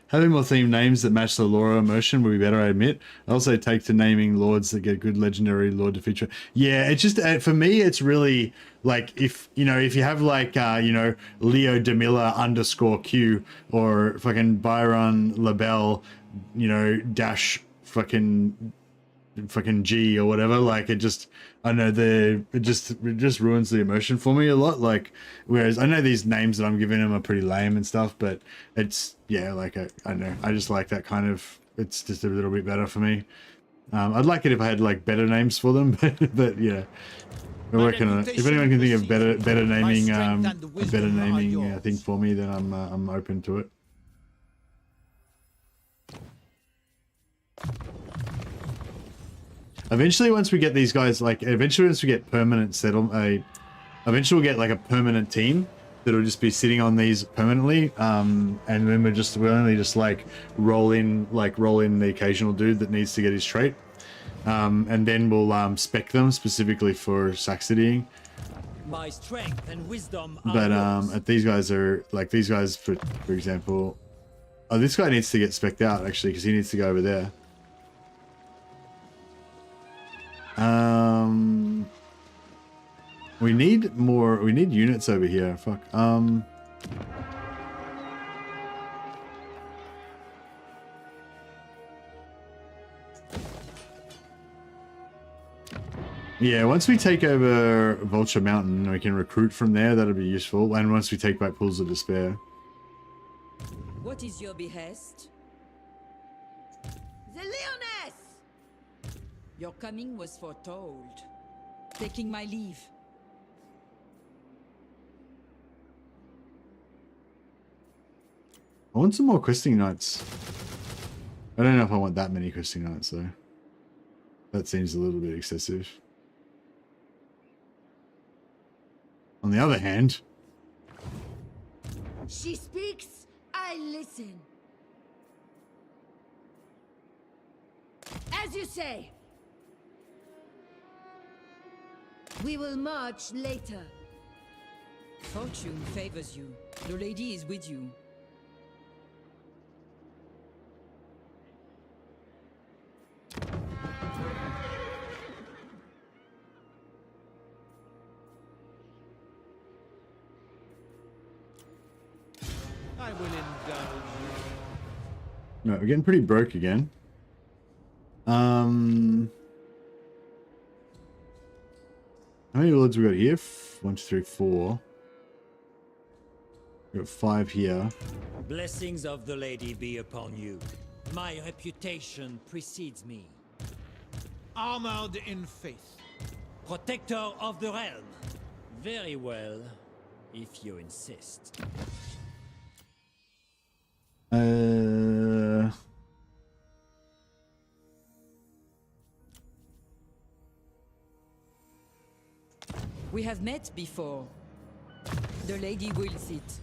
Having more themed names that match the lore emotion would be better, I admit. I also take to naming lords that get good legendary lord to feature. Yeah, it's just, for me, it's really, like, if, you know, if you have, like, you know, Leo Demilla _Q, or fucking Byron Labelle, you know, dash fucking G or whatever, like, it just, I know it just ruins the emotion for me a lot. Like, whereas I know these names that I'm giving them are pretty lame and stuff, but it's, yeah, like, I know, I just like that kind of, it's just a little bit better for me. I'd like it if I had, like, better names for them, but yeah, we're working on it. If anyone can think of better naming thing for me, then I'm open to it. Eventually, once we get these guys, like, eventually once we get permanent eventually we'll get, like, a permanent team that'll just be sitting on these permanently, and then we'll only just, like, roll in the occasional dude that needs to get his trait, and then we'll spec them specifically for Saxodying. My strength and wisdom but at these guys are, like, these guys, for example, oh, this guy needs to get specced out, actually, because he needs to go over there. We need units over here. Fuck. Yeah, once we take over Vulture Mountain, we can recruit from there. That'll be useful. And once we take back Pools of Despair. What is your behest? The Lyonesse! Your coming was foretold. Taking my leave. I want some more questing nights. I don't know if I want that many questing nights though. That seems a little bit excessive. On the other hand... She speaks, I listen. As you say. We will march later. Fortune favors you. The lady is with you. I will indulge you. No, we're getting pretty broke again. How many lords we got here? 1, 2, 3, 4. We got 5 here. Blessings of the lady be upon you. My reputation precedes me. Armored in faith. Protector of the realm. Very well, if you insist. We have met before. The lady wills it.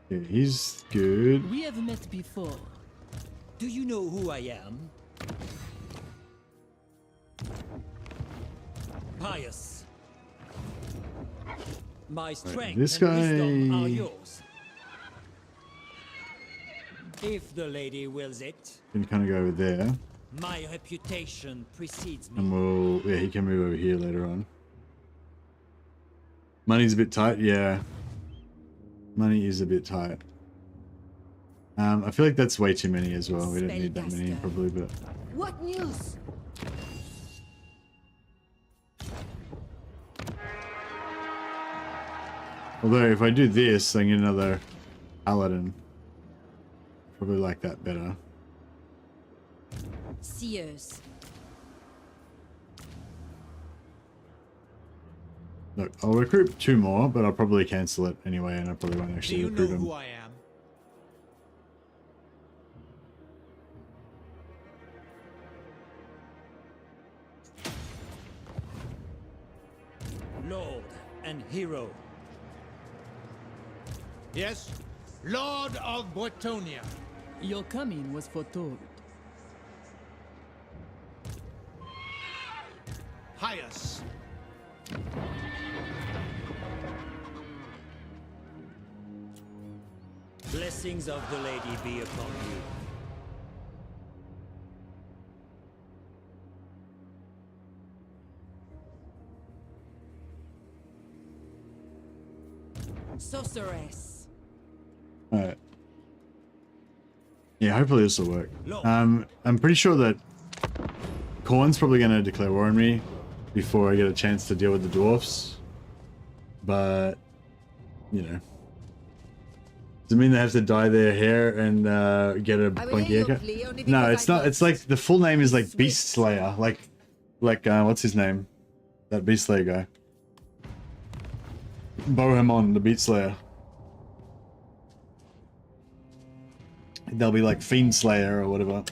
Yeah, he's good. We have met before. Do you know who I am? Pious. My strength this and wisdom guy- are yours. If the lady wills it, Can kind of go over there. my reputation precedes me. And we'll... Yeah, he can move over here later on. Money's a bit tight, yeah. Money is a bit tight. I feel like that's way too many as well. We don't need that many probably, but What news? although if I do this, I get another paladin. Probably like that better. Seers. Look, I'll recruit 2 more, but I'll probably cancel it anyway, and I probably won't Do actually you know recruit them. who I am? Lord and hero. Yes? Lord of Bretonia. Your coming was foretold. Highest. Blessings of the lady be upon you. Sorceress. Alright. Yeah, hopefully this will work. I'm pretty sure that Khorne's probably going to declare war on me before I get a chance to deal with the dwarfs. But, you know. Does it mean they have to dye their hair and get a funky haircut? No, it's not. It's like the full name is like Beast Slayer. Like what's his name? That Beast Slayer guy. Bohemond, the Beast Slayer. They'll be like Fiend Slayer or whatever.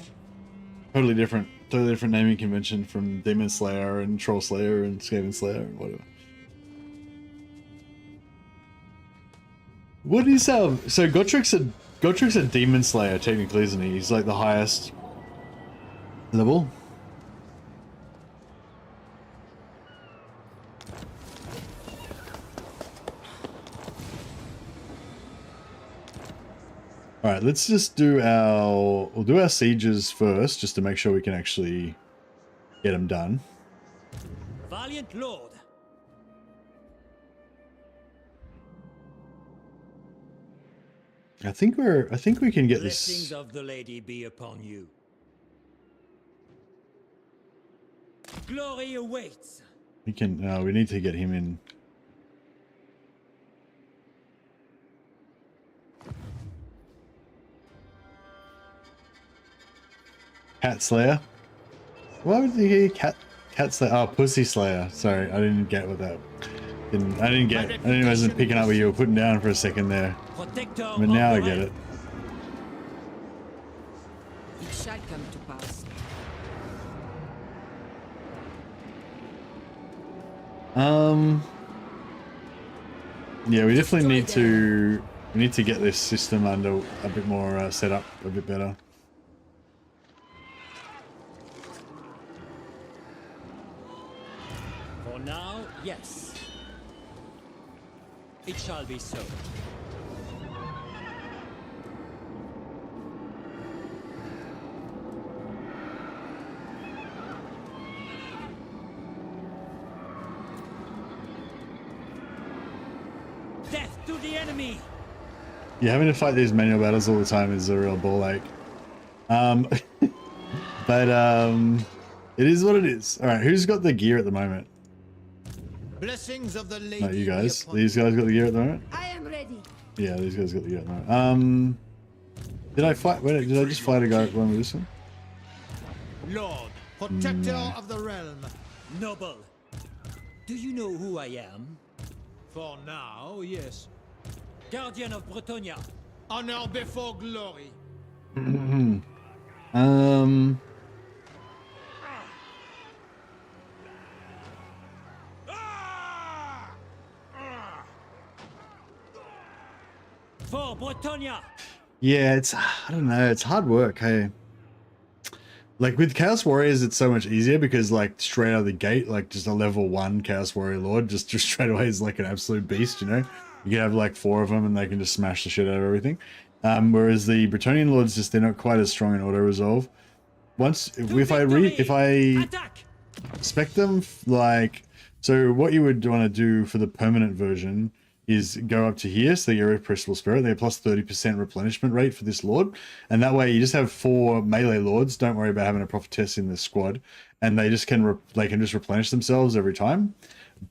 Totally different naming convention from Demon Slayer and Troll Slayer and Skaven Slayer and whatever. What do you say? So Gotrik's a Demon Slayer technically, isn't he? He's like the highest level. All right, let's just do we'll do our sieges first, just to make sure we can actually get them done. Valiant Lord. I think we can get Blessings this. of the lady be upon you. Glory awaits. We can. We need to get him in. Cat Slayer. Why would you hear Cat Slayer? Oh, Pussy Slayer. Sorry, I didn't get what that. I wasn't picking up what you were putting down for a second there. Protector But now I of the get realm. it. It shall come to pass. Yeah, we definitely need to get this system under a bit more set up a bit better. For now, yes. It shall be so. Death to the enemy! Yeah, having to fight these manual battles all the time is a real ball ache. But it is what it is. All right, who's got the gear at the moment? Blessings of the lady. Not you guys. be upon These guys got the gear at the moment. I am ready. Yeah, these guys got the gear at the moment. Did I fight? Wait, did I just fight a guy one with this one? you. Lord, protector of the realm. Noble, do you know who I am? For now, yes. Guardian of Bretonia. Honor before glory. For Bretonia! Yeah, it's, I don't know, it's hard work, hey. Like with Chaos Warriors, it's so much easier because like straight out of the gate, like just a level 1 Chaos Warrior Lord just straight away is like an absolute beast, you know? You can have like 4 of them and they can just smash the shit out of everything. Whereas the Bretonian Lords just, they're not quite as strong in auto resolve. Once, if I Attack! spec them like, so what you would want to do for the permanent version is go up to here, so your irrepressible spirit. They're plus 30% replenishment rate for this lord, and that way you just have 4 melee lords. Don't worry about having a prophetess in the squad, and they just can they can just replenish themselves every time.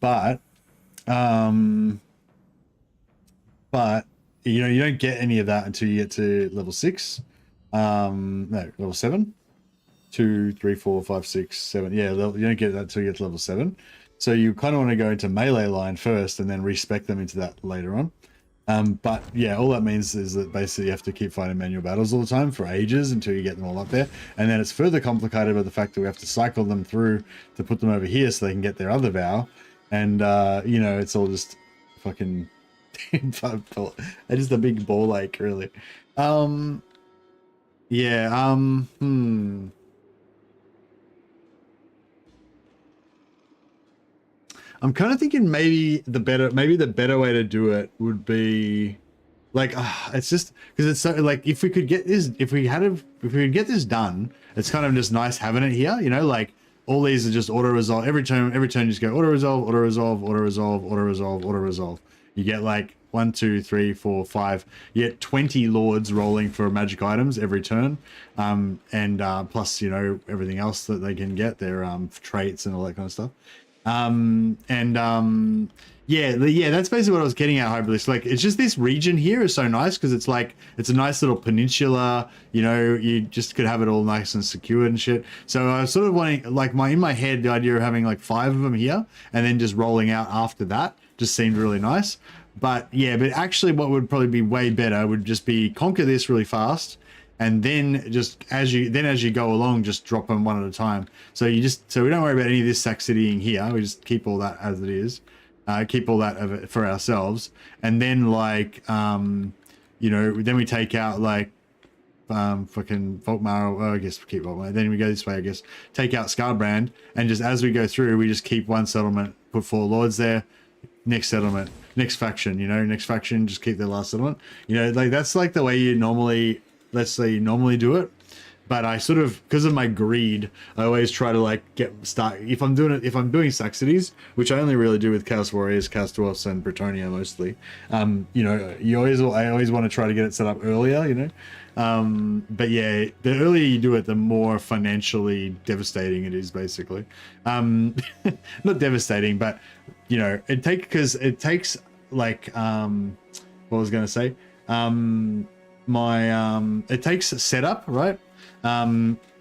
But you know, you don't get any of that until you get to level 6. No, level 7. 2, 3, 4, 5, 6, 7. Yeah, you don't get that until you get to level 7. So you kind of want to go into melee line first and then respec them into that later on. But yeah, all that means is that basically you have to keep fighting manual battles all the time for ages until you get them all up there. And then it's further complicated by the fact that we have to cycle them through to put them over here so they can get their other vow. And, you know, it's all just fucking... just a big ball ache, really. Yeah, I'm kind of thinking maybe the better way to do it would be like it's just because it's so like if we could get this get this done, it's kind of just nice having it here, you know, like all these are just auto resolve every turn you just go auto resolve, auto resolve, auto resolve, auto resolve, auto resolve. You get like 1, 2, 3, 4, 5. You get 20 lords rolling for magic items every turn, and plus, you know, everything else that they can get, their traits and all that kind of stuff. Yeah, that's basically what I was getting at, Hyperlist. Like, it's just this region here is so nice because it's like it's a nice little peninsula. You know, you just could have it all nice and secured and shit. So I was sort of wanting, like, in my head, the idea of having like 5 of them here and then just rolling out after that just seemed really nice. But yeah, but actually what would probably be way better would just be conquer this really fast, and then just as you go along, just drop them one at a time. So we don't worry about any of this sack citying here. We just keep all that as it is, keep all that for ourselves, and then like you know, then we take out like fucking Volkmar. Oh, I guess we keep Volkmar. Then we go this way, I guess. Take out Scarbrand, and just as we go through, we just keep one settlement, put 4 lords there. Next settlement, next faction, you know, next faction, just keep their last settlement. You know, like that's like the way you normally, let's say you normally do it. But I sort of, because of my greed, I always try to like start, if I'm doing sack cities, which I only really do with Chaos Warriors, Chaos Dwarfs, and Bretonnia mostly. You know, I always want to try to get it set up earlier, you know. But yeah, the earlier you do it, the more financially devastating it is, basically. Not devastating, but you know, it takes like what was I gonna say? It takes setup, right?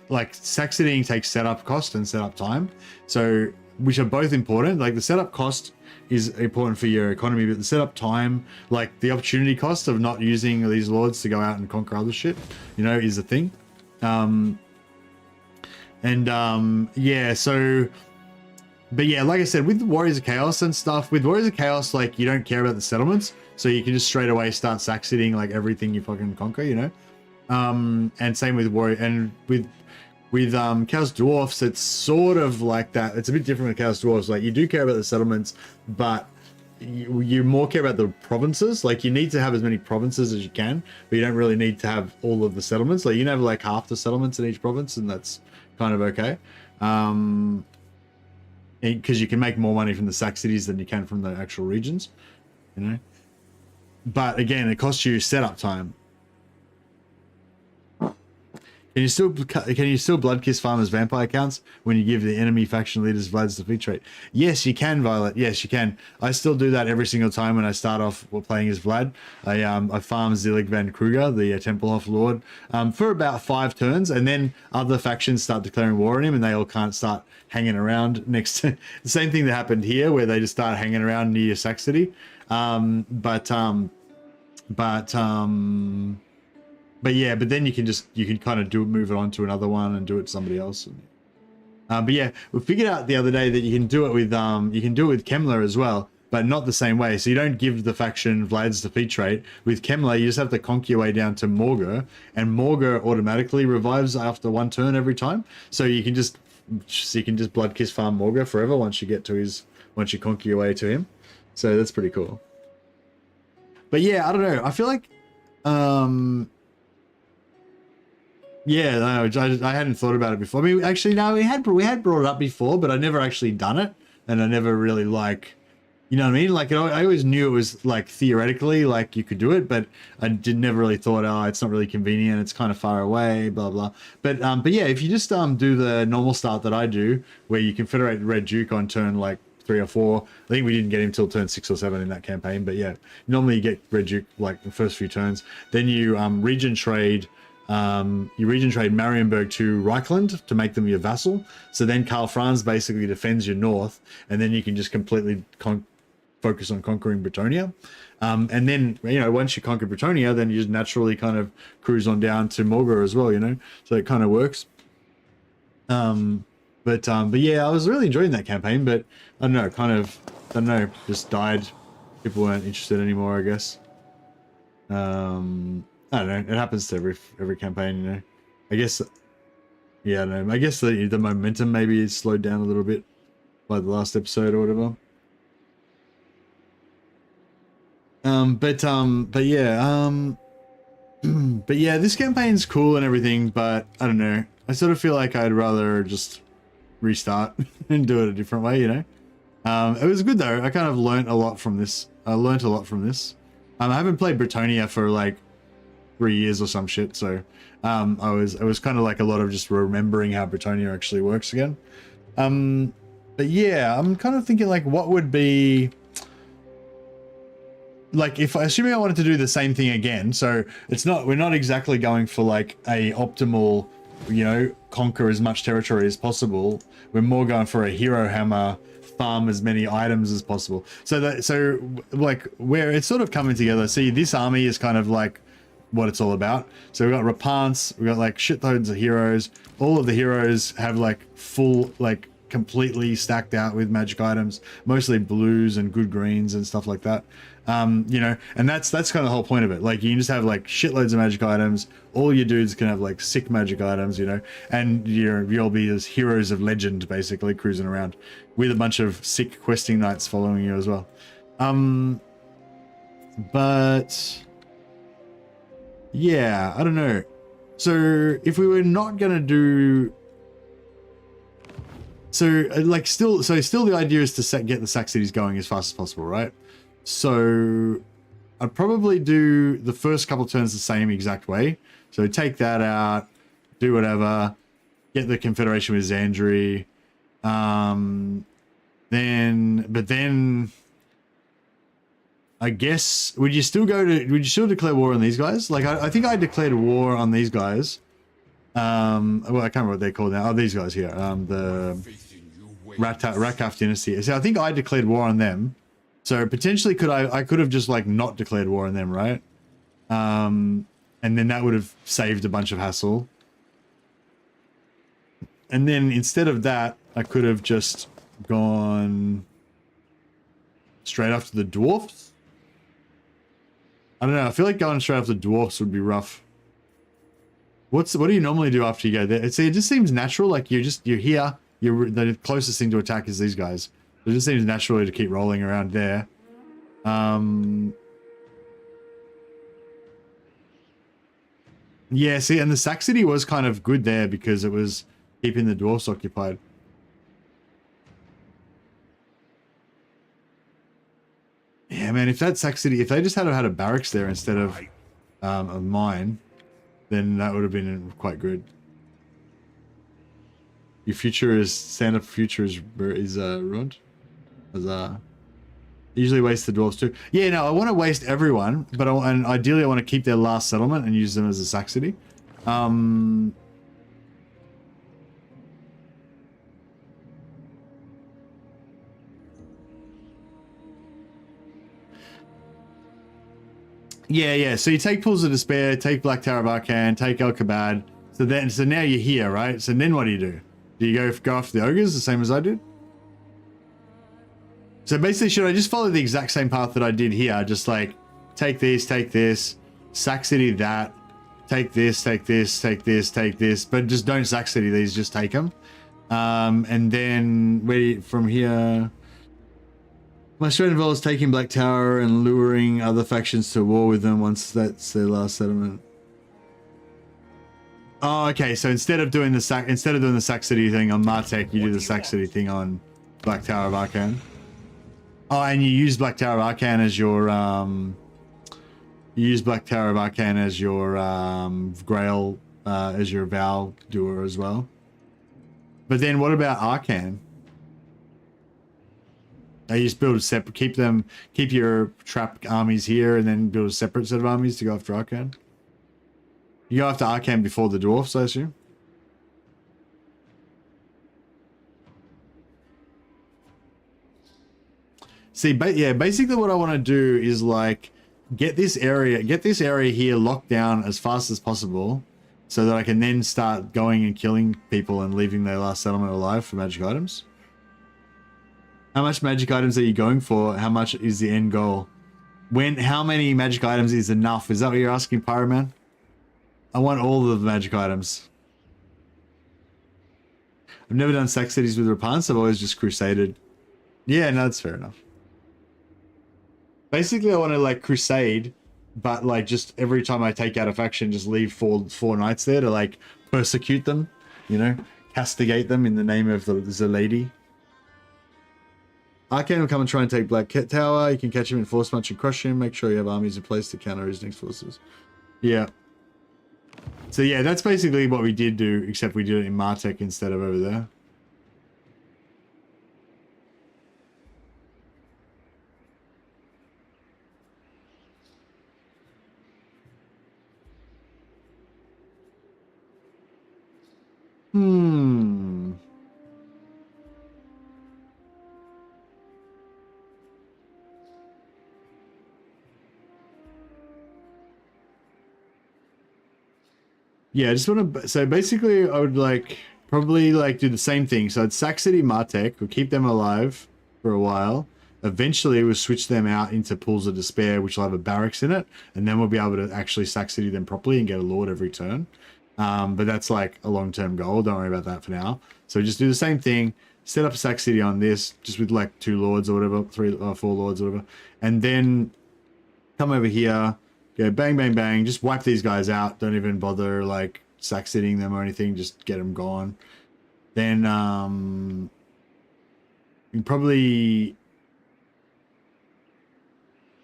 Like sack citying takes setup cost and setup time, so which are both important. Like the setup cost is important for your economy, but the setup time, like the opportunity cost of not using these lords to go out and conquer other shit, you know, is a thing. Yeah, so but yeah, like I said, with Warriors of Chaos and stuff, with Warriors of Chaos, like you don't care about the settlements, so you can just straight away start sack citying like everything you fucking conquer, you know. And same with Warrior, and with Chaos Dwarfs, it's sort of like that. It's a bit different with Chaos Dwarfs. Like you do care about the settlements, but you more care about the provinces. Like you need to have as many provinces as you can, but you don't really need to have all of the settlements. Like you can have like half the settlements in each province, and that's kind of okay. Because you can make more money from the sack cities than you can from the actual regions, you know. But again, it costs you setup time. Can you still blood kiss farmers vampire counts when you give the enemy faction leaders Vlad's defeat trait? Yes, you can, Violet. Yes, you can. I still do that every single time when I start off playing as Vlad. I farm Zillig Van Kruger, the Templehof Lord, for about 5 turns, and then other factions start declaring war on him, and they all can't start hanging around next to the same thing that happened here, where they just start hanging around near Sack City. But yeah, but then you can kind of move it on to another one and do it to somebody else. But yeah, we figured out the other day that you can do it with Kemmler as well, but not the same way. So you don't give the faction Vlad's defeat trait. With Kemmler, you just have to conk your way down to Morgur, and Morgur automatically revives after 1 turn every time. So you can just blood kiss farm Morgur forever once you conk your way to him. So that's pretty cool. But yeah, I don't know. I feel like yeah, no, I hadn't thought about it before. I mean, actually, no, we had brought it up before, but I never actually done it, and I never really like You know what I mean? Like, I always knew it was like theoretically like you could do it, but I never really thought, oh, it's not really convenient. It's kind of far away, blah blah. But yeah, if you just do the normal start that I do, where you confederate Red Duke on turn like 3 or 4. I think we didn't get him till turn 6 or 7 in that campaign, but yeah, normally you get Red Duke like the first few turns. Then you region trade. You region trade Marienburg to Reichland to make them your vassal. So then Karl Franz basically defends your north, and then you can just completely focus on conquering Bretonia. And then, you know, once you conquer Bretonia, then you just naturally kind of cruise on down to Morgor as well, you know, so it kind of works. But yeah, I was really enjoying that campaign, but I don't know, just died. People weren't interested anymore, I guess. I don't know, it happens to every campaign, you know. I guess, yeah, I don't know, I guess the momentum maybe is slowed down a little bit by the last episode or whatever. But yeah, this campaign's cool and everything, but I don't know. I sort of feel like I'd rather just restart and do it a different way, you know. It was good though. I kind of learnt a lot from this. I haven't played Bretonia for like 3 years or some shit, so it was kind of like a lot of just remembering how Bretonia actually works again. But yeah, I'm kind of thinking like, what would be like if assuming I wanted to do the same thing again. So we're not exactly going for like a optimal, you know, conquer as much territory as possible. We're more going for a hero hammer, farm as many items as possible. So like where it's sort of coming together. See, this army is kind of like what it's all about. So we've got Repanse, we've got like shitloads of heroes. All of the heroes have like full, like completely stacked out with magic items, mostly blues and good greens and stuff like that. You know, and that's kind of the whole point of it. Like you can just have like shitloads of magic items. All your dudes can have like sick magic items, you know, and you'll be as heroes of legend basically cruising around with a bunch of sick questing knights following you as well. But yeah, I don't know. So if we were not gonna do, so still the idea is to get the Sac cities going as fast as possible, right? So I'd probably do the first couple turns the same exact way. So take that out, do whatever, get the Confederation with Zandri. Then I guess, would you still declare war on these guys? Like I think I declared war on these guys. Well, I can't remember what they're called now. Oh, these guys here. The Rakaf dynasty. So I think I declared war on them. So potentially I could have just like not declared war on them, right? And then that would have saved a bunch of hassle. And then instead of that, I could have just gone straight after the dwarfs. I don't know. I feel like going straight after the dwarfs would be rough. What do you normally do after you go there? See, it just seems natural. Like you're here. The closest thing to attack is these guys. It just seems natural to keep rolling around there. Yeah, see, and the Sac City was kind of good there because it was keeping the dwarfs occupied. Yeah, man, if that Sac City, if they just had a barracks there instead of mine, then that would have been quite good. Your future is, stand up future is ruined. Usually waste the dwarves too. Yeah, no, I want to waste everyone, but and ideally I want to keep their last settlement and use them as a Sac City. Yeah. So you take Pools of Despair, take Black Tower of Arcan, take El Kabad. So now you're here, right? So then what do? Do you go after the ogres the same as I did? So basically, should I just follow the exact same path that I did here? Just like take this, Sac City that, take this, but just don't Sac City these, just take them. And then from here, my strategy involves taking Black Tower and luring other factions to war with them once that's their last settlement. Oh, okay. So instead of doing the Sac City thing on Martek, you do the Sac City thing on Black Tower of Arcan. Oh, and you use Black Tower of Arcan as your Grail as your vow doer as well. But then what about Arcan? You just build a separate, keep your trap armies here, and then build a separate set of armies to go after Arcan. You go after Arcan before the dwarfs, I assume. See, but yeah, basically what I want to do is like get this area here locked down as fast as possible, so that I can then start going and killing people and leaving their last settlement alive for magic items. How much magic items are you going for? How much is the end goal? How many magic items is enough? Is that what you're asking, Pyroman? I want all of the magic items. I've never done Sack Cities with Repanse. I've always just crusaded. Yeah, no, that's fair enough. Basically, I want to like crusade, but like just every time I take out a faction, just leave four knights there to like persecute them, you know, castigate them in the name of the lady. Arcan will come and try and take Black Cat Tower. You can catch him in force punch and crush him. Make sure you have armies in place to counter his next forces. Yeah. So yeah, that's basically what we did do, except we did it in Martech instead of over there. Yeah, I just want to... So basically, I would like... Probably like do the same thing. So I'd Sack City Martech. We'll keep them alive for a while. Eventually, we'll switch them out into Pools of Despair, which will have a barracks in it. And then we'll be able to actually Sack City them properly and get a Lord every turn. But that's like a long-term goal. Don't worry about that for now. So just do the same thing. Set up a Sack City on this, just with like 2 Lords or whatever. 3 or 4 Lords or whatever. And then come over here. Go bang, bang, bang. Just wipe these guys out. Don't even bother like Sack Citying them or anything. Just get them gone. Then you can probably...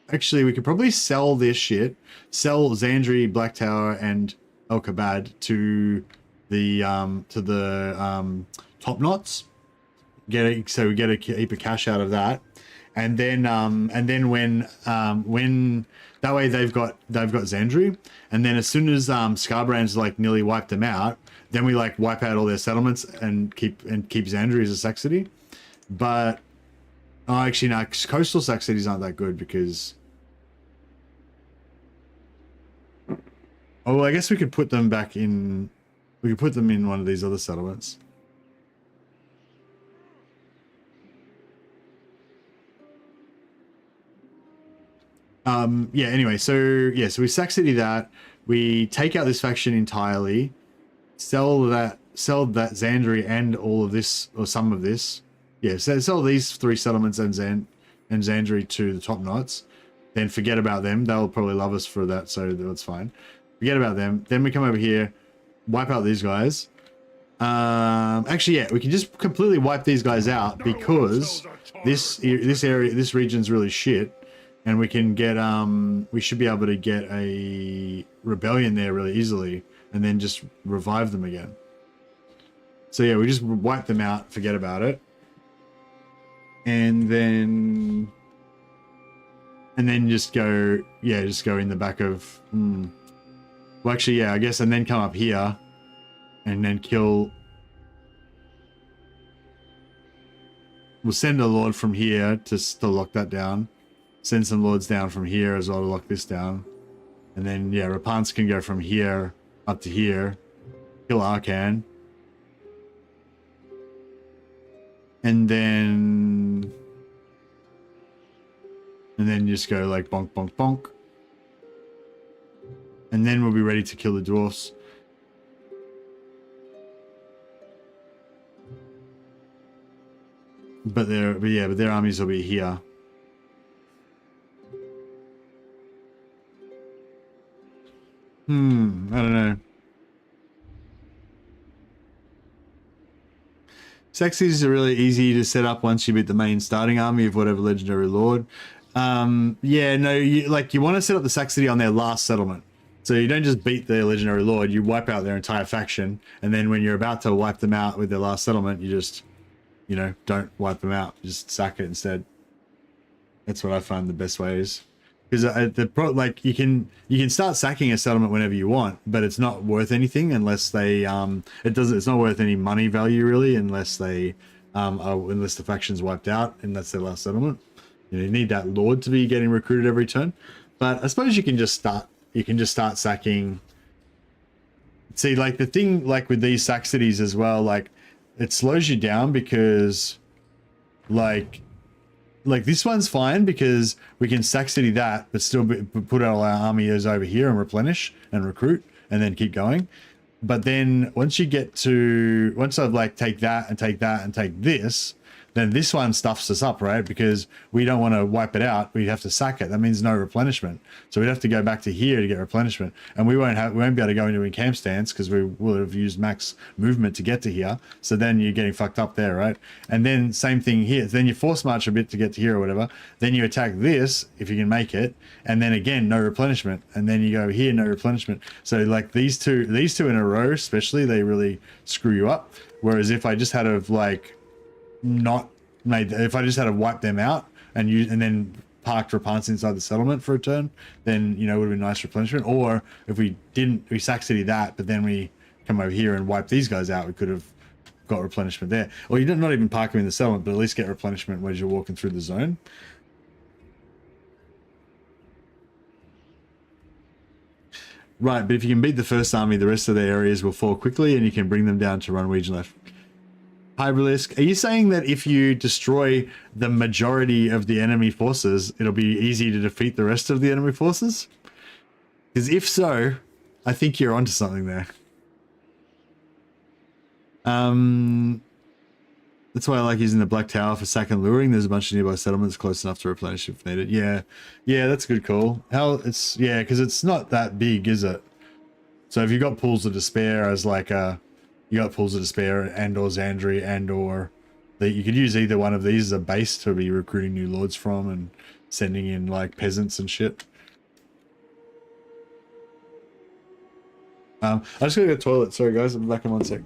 Actually, we could probably sell this shit. Sell Xandri, Black Tower, and El Kabad to the top knots. So we get a heap of cash out of that. And then when that way they've got Xandri, and then as soon as Scarbrand's like nearly wiped them out, then we like wipe out all their settlements and keep Xandri as a Sack City. But actually no, coastal Sack Cities aren't that good because I guess we could put them back in. We could put them in one of these other settlements. Yeah, anyway, so we Sack City that, we take out this faction entirely, sell that Xandri and all of this, or some of this. Yeah, so sell these 3 settlements and Xandri to the top knots, then forget about them. They'll probably love us for that, so that's fine. Forget about them. Then we come over here, wipe out these guys. Actually, yeah, we can just completely wipe these guys out because this region's really shit. And we can get, we should be able to get a rebellion there really easily and then just revive them again. So yeah, we just wipe them out, forget about it. And then just go, yeah, just go in the back of, well, actually, yeah, I guess, and then come up here and then kill. We'll send a Lord from here to lock that down. Send some Lords down from here as well to lock this down. And then, yeah, Repanse can go from here up to here. Kill Arcan. And then just go like bonk, bonk, bonk. And then we'll be ready to kill the dwarfs. But their armies will be here. I don't know. Saxities are really easy to set up once you beat the main starting army of whatever legendary lord. Yeah, no, you want to set up the Saxity on their last settlement. So you don't just beat the legendary lord, you wipe out their entire faction, and then when you're about to wipe them out with their last settlement, you just, you know, don't wipe them out, just sack it instead. That's what I find the best way is. Because you can start sacking a settlement whenever you want, but it's not worth anything unless they it's not worth any money value really unless they unless the faction's wiped out and that's their last settlement. You need that lord to be getting recruited every turn. But I suppose you can just start sacking. See, like the thing like with these sack cities as well, like it slows you down because like this one's fine because we can sack city that, but still put all our armies over here and replenish and recruit and then keep going. But then once I've like take that and take that and take this, then this one stuffs us up, right? Because we don't want to wipe it out. We have to sack it. That means no replenishment. So we'd have to go back to here to get replenishment. And we won't be able to go into a camp stance because we will have used max movement to get to here. So then you're getting fucked up there, right? And then same thing here. Then you force march a bit to get to here or whatever. Then you attack this if you can make it. And then again, no replenishment. And then you go here, no replenishment. So like these two in a row, especially, they really screw you up. Whereas if I just had if I just had to wipe them out and then parked Repanse inside the settlement for a turn, then it would have been nice replenishment. Or if we sack city that, but then we come over here and wipe these guys out, we could have got replenishment there. Or you not even park them in the settlement, but at least get replenishment as you're walking through the zone. Right, but if you can beat the first army, the rest of the areas will fall quickly and you can bring them down to run region left. Hybrilisk, are you saying that if you destroy the majority of the enemy forces, it'll be easy to defeat the rest of the enemy forces? Because if so, I think you're onto something there. That's why I like using the Black Tower for sack and luring. There's a bunch of nearby settlements close enough to replenish if needed. Yeah, that's a good call. because it's not that big, is it? So if you've got Pools of Despair as like you got Pools of Despair and or Xandri and or you could use either one of these as a base to be recruiting new lords from and sending in like peasants and shit. I just gotta go to the toilet. Sorry guys, I'll be back in 1 sec.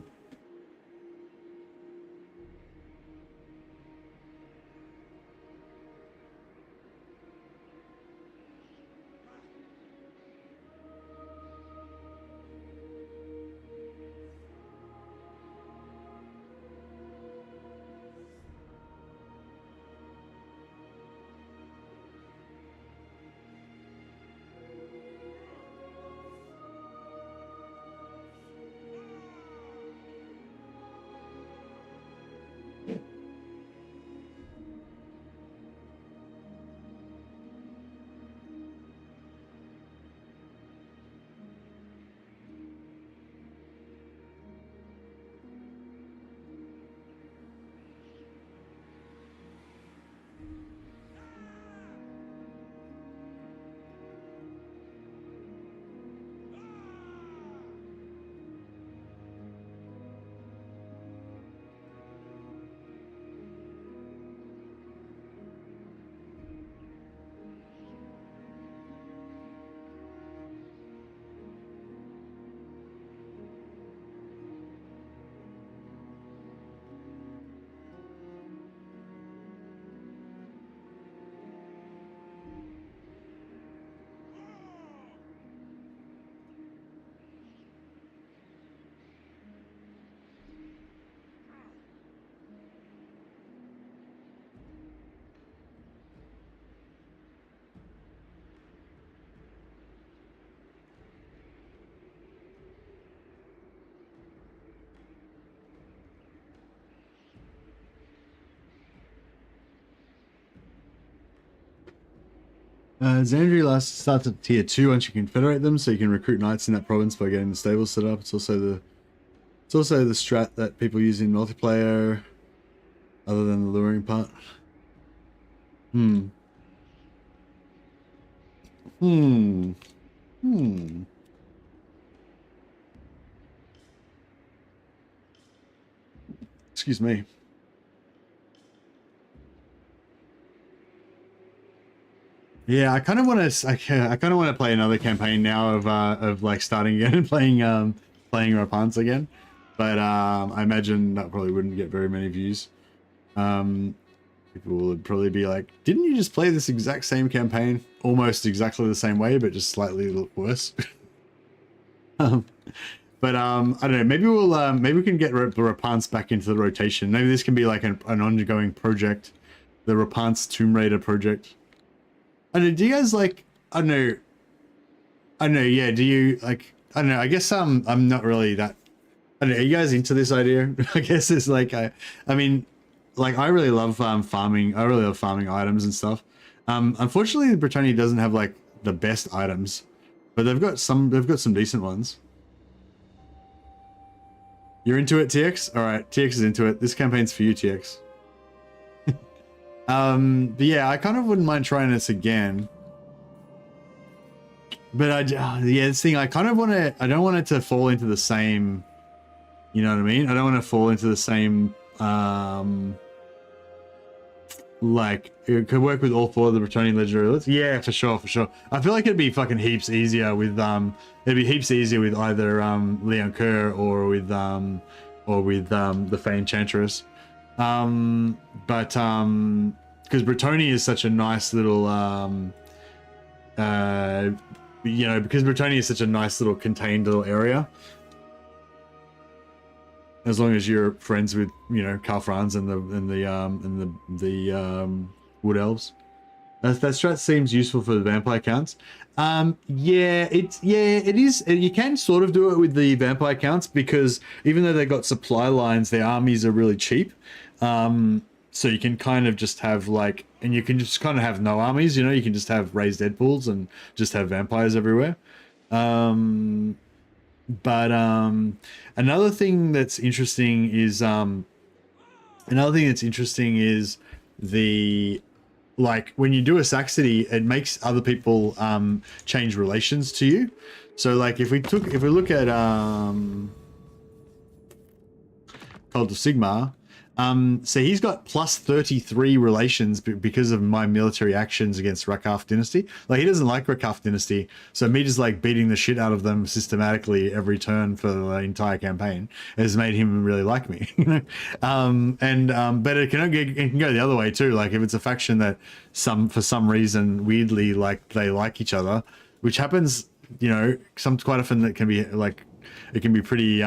Xandri starts at tier 2 once you confederate them, so you can recruit knights in that province by getting the stables set up. It's also the strat that people use in multiplayer, other than the luring part. Excuse me. Yeah, I kind of want to. I kind of want to play another campaign now of like starting again and playing Repanse again, but I imagine that probably wouldn't get very many views. People would probably be like, "Didn't you just play this exact same campaign, almost exactly the same way, but just slightly worse?" But I don't know. Maybe we'll maybe we can get the Repanse back into the rotation. Maybe this can be like an ongoing project, the Repanse Tomb Raider project. I don't know, do you guys like, I don't know, yeah, do you like, I don't know, I guess I'm not really that, I don't know, are you guys into this idea? I guess it's like, I mean, like, I really love farming, I really love farming items and stuff. Unfortunately, Britannia doesn't have like the best items, but they've got some decent ones. You're into it, TX? All right, TX is into it. This campaign's for you, TX. But yeah, I kind of wouldn't mind trying this again. But yeah, this thing, I kind of want to, I don't want it to fall into the same, you know what I mean? I don't want to fall into the same, like, it could work with all 4 of the Bretonian legendary lists. Yeah, for sure, for sure. I feel like it'd be fucking heaps easier with, it'd be heaps easier with either, Leon Kerr or with the Fey Enchantress. But because Bretonnia is such a nice little you know, because Bretonnia is such a nice little contained little area, as long as you're friends with, you know, Karl Franz and the Wood Elves. That strat seems useful for the vampire counts. Yeah, it is. You can sort of do it with the vampire counts, because even though they've got supply lines, their armies are really cheap. So you can kind of just have like, and you can just kind of have no armies, you know, you can just have raised dead pools and just have vampires everywhere. But another thing that's interesting is the, like, when you do a Saxony, it makes other people change relations to you. So like if we look at Cult of Sigmar, so he's got plus 33 relations because of my military actions against Rakaf Dynasty. Like, he doesn't like Rakaf Dynasty, so me just like beating the shit out of them systematically every turn for the entire campaign has made him really like me. But it can go the other way too. Like, if it's a faction that for some reason weirdly like they like each other, which happens, you know, quite often, that can be like, it can be pretty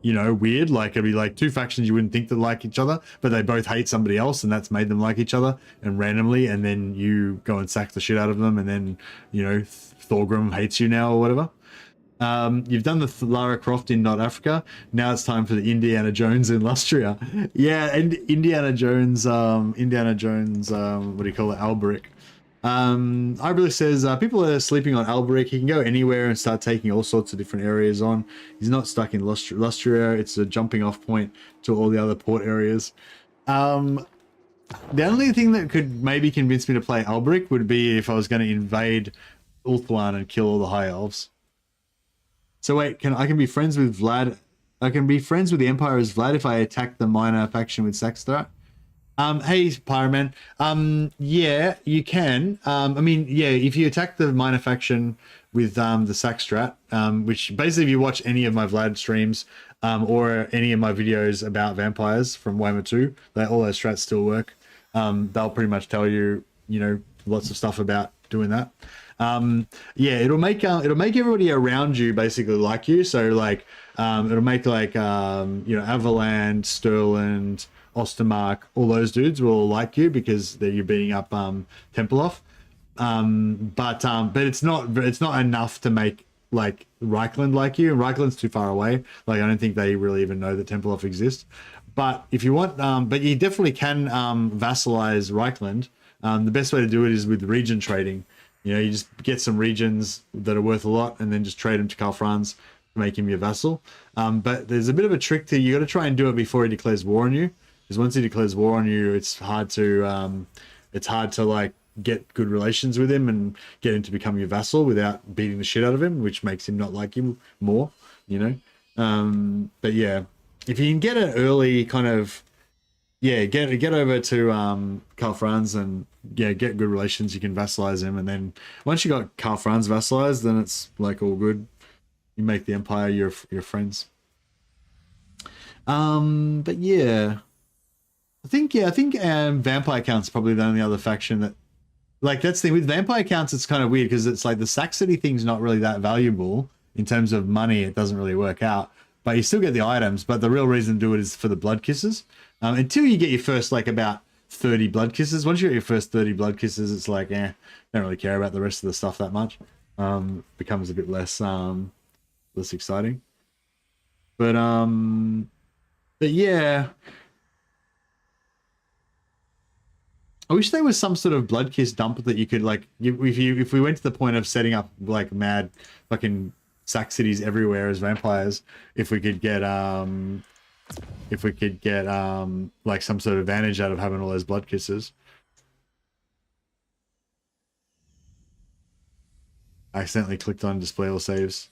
you know, weird. Like, it'd be like 2 factions you wouldn't think that like each other, but they both hate somebody else, and that's made them like each other, and randomly, and then you go and sack the shit out of them, and then, you know, Thorgrim hates you now or whatever. You've done the Lara Croft in North Africa. Now it's time for the Indiana Jones in Lustria. Yeah, and Indiana Jones, what do you call it? Alberic. Ibris says, people are sleeping on Alberic. He can go anywhere and start taking all sorts of different areas on. He's not stuck in Lustria. It's a jumping off point to all the other port areas. The only thing that could maybe convince me to play Alberic would be if I was going to invade Ulthuan and kill all the High Elves. So wait, I can be friends with Vlad? I can be friends with the Empire as Vlad if I attack the minor faction with Saxstrat? Hey, Pyroman. Yeah, you can. I mean, yeah, if you attack the minor faction with the Saxstrat, which basically, if you watch any of my Vlad streams or any of my videos about vampires from Warhammer 2, all those strats still work. They'll pretty much tell you, you know, lots of stuff about doing that. Yeah, it'll make everybody around you basically like you. So like, it'll make like, you know, Avaland, Sterland, Ostermark, all those dudes will like you because you're beating up Tempelhof. But it's not enough to make like Reichland like you, and Reichland's too far away. Like, I don't think they really even know that Tempelhof exists. But if you want, but you definitely can vassalize Reichland. The best way to do it is with region trading. You know, you just get some regions that are worth a lot and then just trade them to Karl Franz to make him your vassal. But there's a bit of a trick to, you got to try and do it before he declares war on you. Because once he declares war on you, it's hard to like get good relations with him and get him to become your vassal without beating the shit out of him, which makes him not like you more, you know. But yeah, if you can get an early kind of yeah, get over to Karl Franz and yeah, get good relations. You can vassalize him, and then once you got Karl Franz vassalized, then it's like all good. You make the Empire your friends. But yeah, I think Vampire Count's probably the only other faction that, like, that's the thing with Vampire Counts. It's kind of weird because it's like the Saxony thing's not really that valuable in terms of money. It doesn't really work out, but you still get the items. But the real reason to do it is for the blood kisses. Until you get your first like about 30 blood kisses. Once you get your first 30 blood kisses, it's like, don't really care about the rest of the stuff that much. Becomes a bit less exciting. But yeah, I wish there was some sort of blood kiss dump that you could like, if we went to the point of setting up like mad fucking sack cities everywhere as vampires, if we could get like some sort of advantage out of having all those blood kisses. I accidentally clicked on display all saves.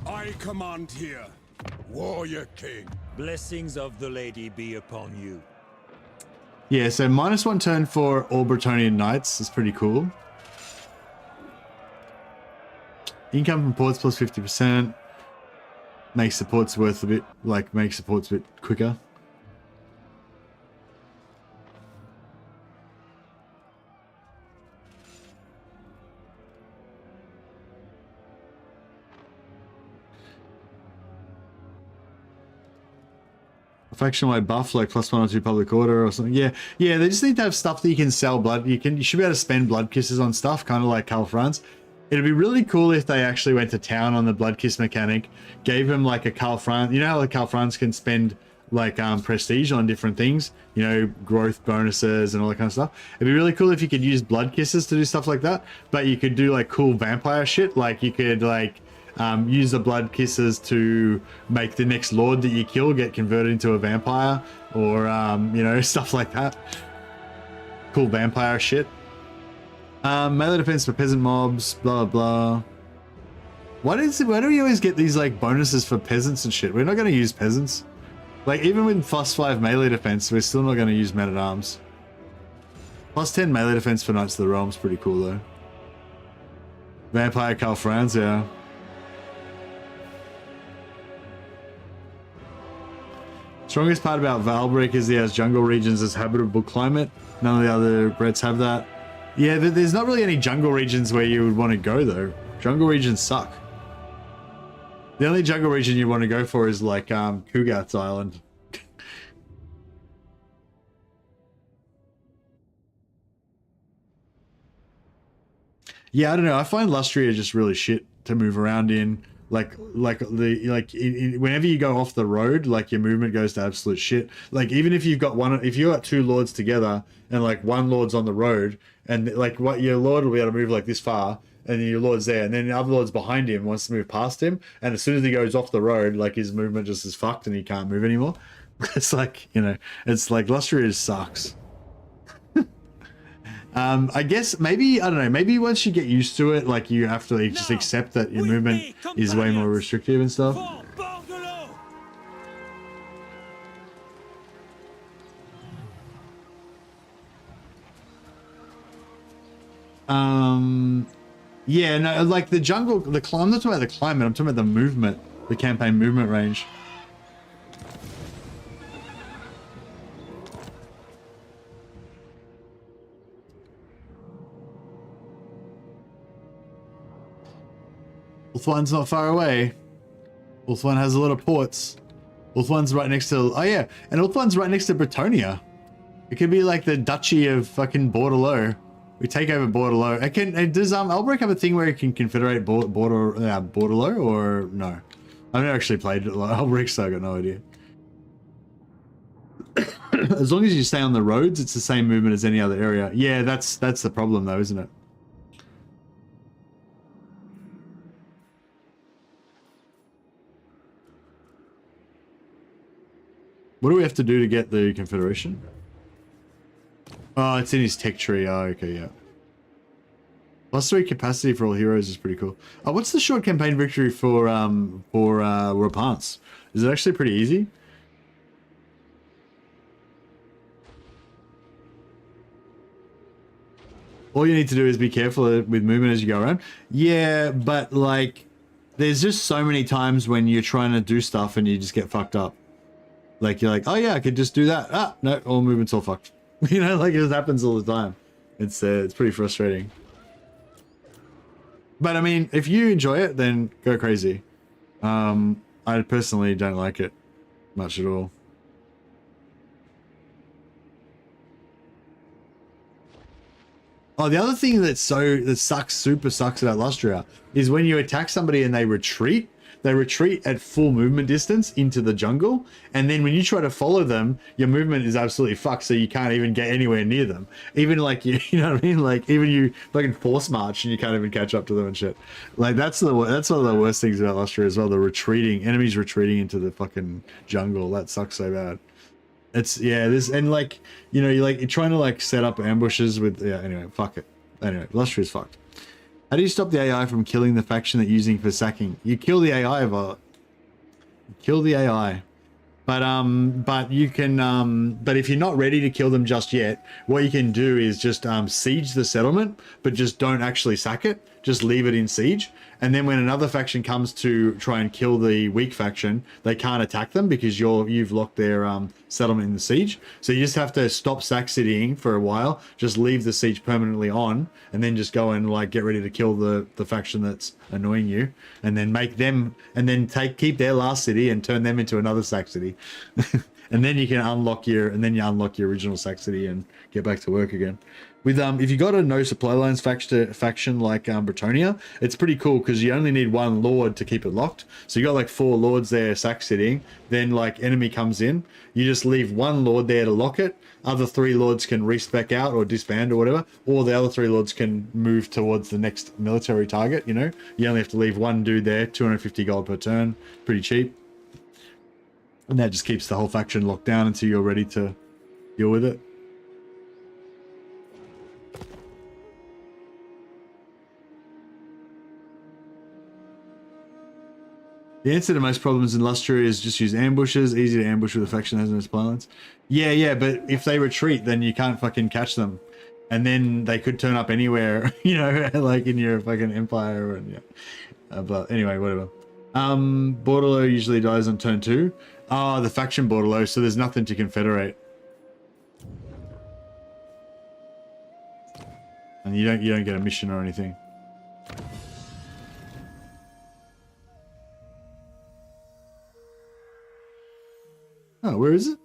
I command here, Warrior King. Blessings of the Lady be upon you. Yeah, so -1 turn for all Bretonnian Knights is pretty cool. Income from ports plus 50%. Makes supports worth a bit, like, makes supports a bit quicker. Faction-wide buff, like +1 or 2 public order or something. Yeah, they just need to have stuff that you can sell blood. You should be able to spend blood kisses on stuff, kind of like Karl Franz. It'd be really cool if they actually went to town on the blood kiss mechanic, gave him like a Karl Franz. You know how like Karl Franz can spend like prestige on different things, you know, growth bonuses and all that kind of stuff. It'd be really cool if you could use blood kisses to do stuff like that, but you could do like cool vampire shit. Like you could like use the blood kisses to make the next lord that you kill get converted into a vampire, or you know, stuff like that. Cool vampire shit. Melee defense for peasant mobs, blah blah. Why do we always get these like bonuses for peasants and shit? We're not going to use peasants. Like even with +5 melee defense, we're still not going to use men at arms. +10 melee defense for Knights of the Realm's pretty cool though. Vampire Karl Franz, yeah. Strongest part about Valbreak is it has jungle regions as habitable climate. None of the other Brets have that. Yeah, there's not really any jungle regions where you would want to go though. Jungle regions suck. The only jungle region you want to go for is like Kugat's Island. Yeah, I don't know. I find Lustria just really shit to move around in. Whenever you go off the road, like your movement goes to absolute shit. Like even if you've got two lords together and like one lord's on the road and like what your lord will be able to move like this far and then your lord's there and then the other lord's behind him wants to move past him, and as soon as he goes off the road, like his movement just is fucked and he can't move anymore. It's like, you know, it's like Lustria sucks. I guess maybe, I don't know, maybe once you get used to it, like you have to like, just accept that your movement is way more restrictive and stuff. Yeah, no, like the jungle, I'm not talking about the climate, I'm talking about the movement, the campaign movement range. Ulthuan's not far away. Ulthuan has a lot of ports. Ulthuan's right next to... Oh yeah, and Ulthuan's right next to Bretonnia. It could be like the Duchy of fucking Bordelot. We take over Bordelot. Does Albrecht have a thing where it can confederate Bordelot or no? I've never actually played Albrecht, so I got no idea. As long as you stay on the roads, it's the same movement as any other area. Yeah, that's the problem though, isn't it? What do we have to do to get the Confederation? Oh, it's in his tech tree. Oh, okay, yeah. +3 capacity for all heroes is pretty cool. Oh, what's the short campaign victory for Repanse? Is it actually pretty easy? All you need to do is be careful with movement as you go around. Yeah, but like, there's just so many times when you're trying to do stuff and you just get fucked up. Like, you're like, oh yeah, I could just do that. Ah, no, all movement's all fucked. You know, like, it happens all the time. It's pretty frustrating. But I mean, if you enjoy it, then go crazy. I personally don't like it much at all. Oh, the other thing that super sucks about Lustria is when you attack somebody and they retreat at full movement distance into the jungle, and then when you try to follow them, your movement is absolutely fucked, so you can't even get anywhere near them. Even like you know what I mean? Like even you fucking force march and you can't even catch up to them and shit. Like that's one of the worst things about Lustria as well. The enemies retreating into the fucking jungle. That sucks so bad. It's and like, you know, you're trying to like set up ambushes with, anyway, fuck it. Anyway, Lustria's fucked. How do you stop the AI from killing the faction that you're using for sacking? You kill the AI, Violet. Kill the AI. But you can, but if you're not ready to kill them just yet, what you can do is just siege the settlement, but just don't actually sack it. Just leave it in siege. And then when another faction comes to try and kill the weak faction, they can't attack them because you've locked their settlement in the siege. So you just have to stop sack citying for a while, just leave the siege permanently on, and then just go and like get ready to kill the faction that's annoying you, and then make them, and then keep their last city and turn them into another sack city. And then you can unlock your original sack city and get back to work again. With if you got a no supply lines faction like Bretonia, it's pretty cool because you only need one lord to keep it locked. So you got like 4 lords there sack sitting. Then like enemy comes in, you just leave one lord there to lock it. Other 3 lords can respec out or disband or whatever, or the other 3 lords can move towards the next military target. You know, you only have to leave one dude there. 250 gold per turn, pretty cheap. And that just keeps the whole faction locked down until you're ready to deal with it. The answer to most problems in Lustria is just use ambushes. Easy to ambush with a faction that has no supply lines. Yeah, but if they retreat, then you can't fucking catch them. And then they could turn up anywhere, you know, like in your fucking empire. And yeah. But anyway, whatever. Borderlo usually dies on turn 2. Oh, the faction Borderlo, so there's nothing to confederate. And you don't get a mission or anything. Oh, where is it?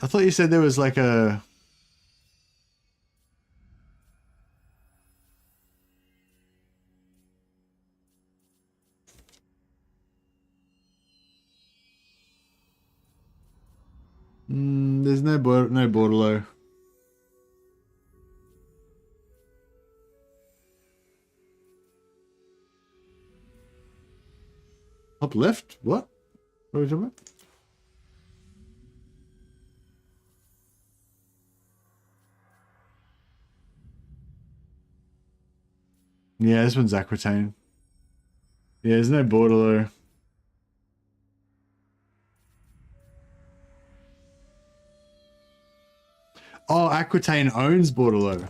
I thought you said there was like a... there's no Borderlo. Top left? What? What are we talking about? Yeah, this one's Aquitaine. Yeah, there's no Borderlo. Oh, Aquitaine owns Borderlo.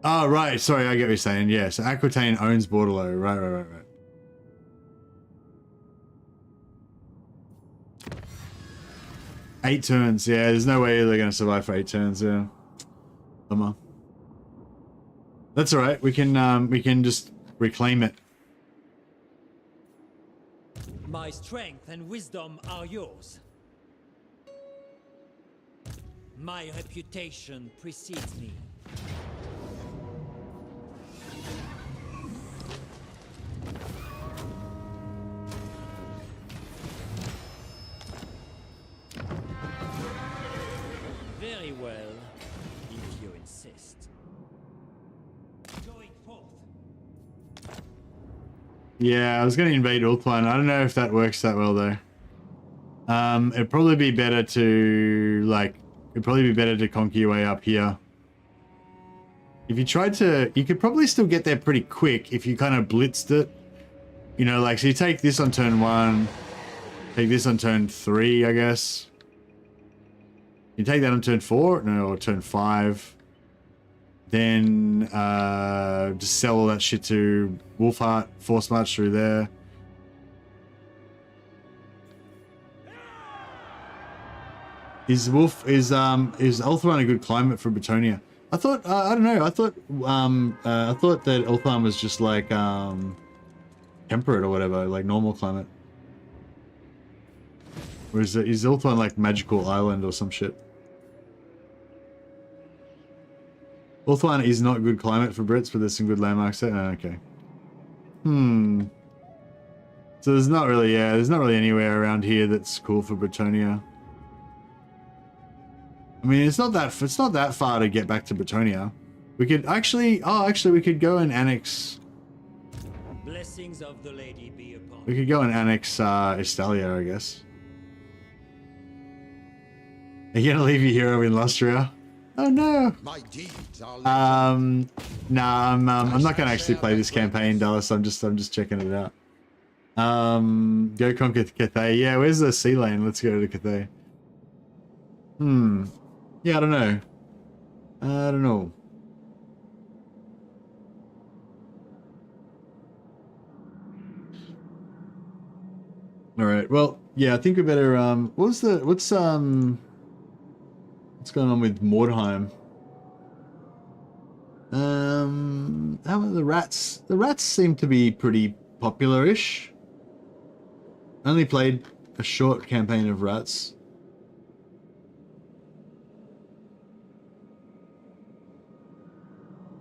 Oh, right. Sorry, I get what you're saying. Yeah, so Aquitaine owns Borderlo. Right. 8 turns. Yeah, there's no way they're going to survive for 8 turns. Yeah. Come on. That's all right. We can just reclaim it. My strength and wisdom are yours. My reputation precedes me. Very well, if you insist. Yeah, I was going to invade Ulthuan. I don't know if that works that well though. It'd probably be better to conquer your way up here. If you tried to, you could probably still get there pretty quick if you kind of blitzed it. You know, like, so you take this on turn 1, take this on turn 3, I guess. You take that on turn 4, no, or turn 5. Then just sell all that shit to Wolfheart, force march through there. Is Ulthuan a good climate for Bretonia? I thought I don't know. I thought that Ulthuan was just like temperate or whatever, like normal climate. Or is Ulthuan like magical island or some shit? Ulthuan is not good climate for Brits, but there's some good landmarks there. Oh, okay. So there's not really anywhere around here that's cool for Bretonia. I mean, it's not that far to get back to Bretonia. We could actually, we could go and annex. Blessings of the lady be upon. We could go and annex Estalia, I guess. Are you gonna leave your hero in Lustria? Oh no. My deeds are Nah, I'm not gonna actually play this campaign, Dallas. I'm just checking it out. Go conquer Cathay. Yeah, where's the sea lane? Let's go to Cathay. Yeah, I don't know. All right. Well, yeah, I think we better. What's going on with Mordheim? How are the rats? The rats seem to be pretty popular-ish. Only played a short campaign of rats.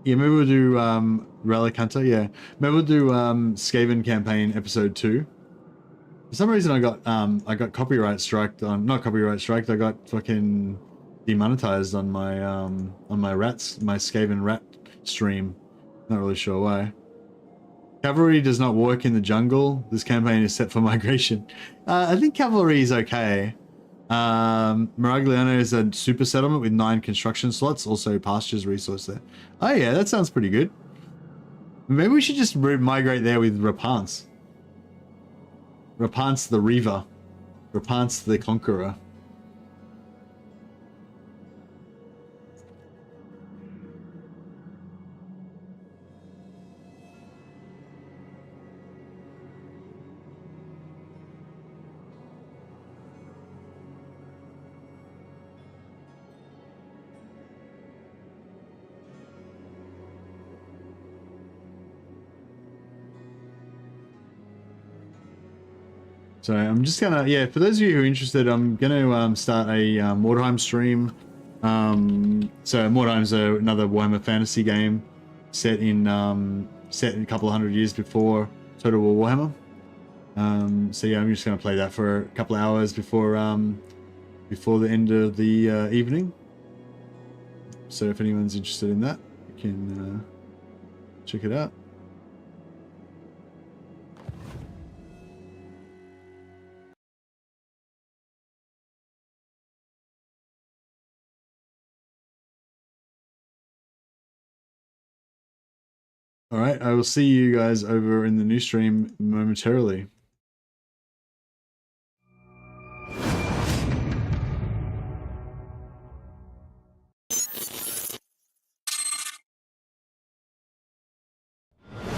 Yeah, maybe we'll do Relic Hunter. Yeah, maybe we'll do Skaven campaign episode 2. For some reason, I got copyright striked on, not copyright striked. I got fucking demonetized on my my Skaven rat stream. Not really sure why. Cavalry does not work in the jungle. This campaign is set for migration. I think cavalry is okay. Maragliano is a super settlement with 9 construction slots, also pastures resource there. Oh yeah, that sounds pretty good. Maybe we should just migrate there with Repanse. Repanse the Reaver. Repanse the Conqueror. So I'm just gonna, yeah, for those of you who are interested, I'm gonna start a Mordheim stream. So Mordheim's another Warhammer fantasy game set in a couple of hundred years before Total War Warhammer. So yeah, I'm just gonna play that for a couple of hours before the end of the evening. So if anyone's interested in that, you can check it out. All right, I will see you guys over in the new stream momentarily.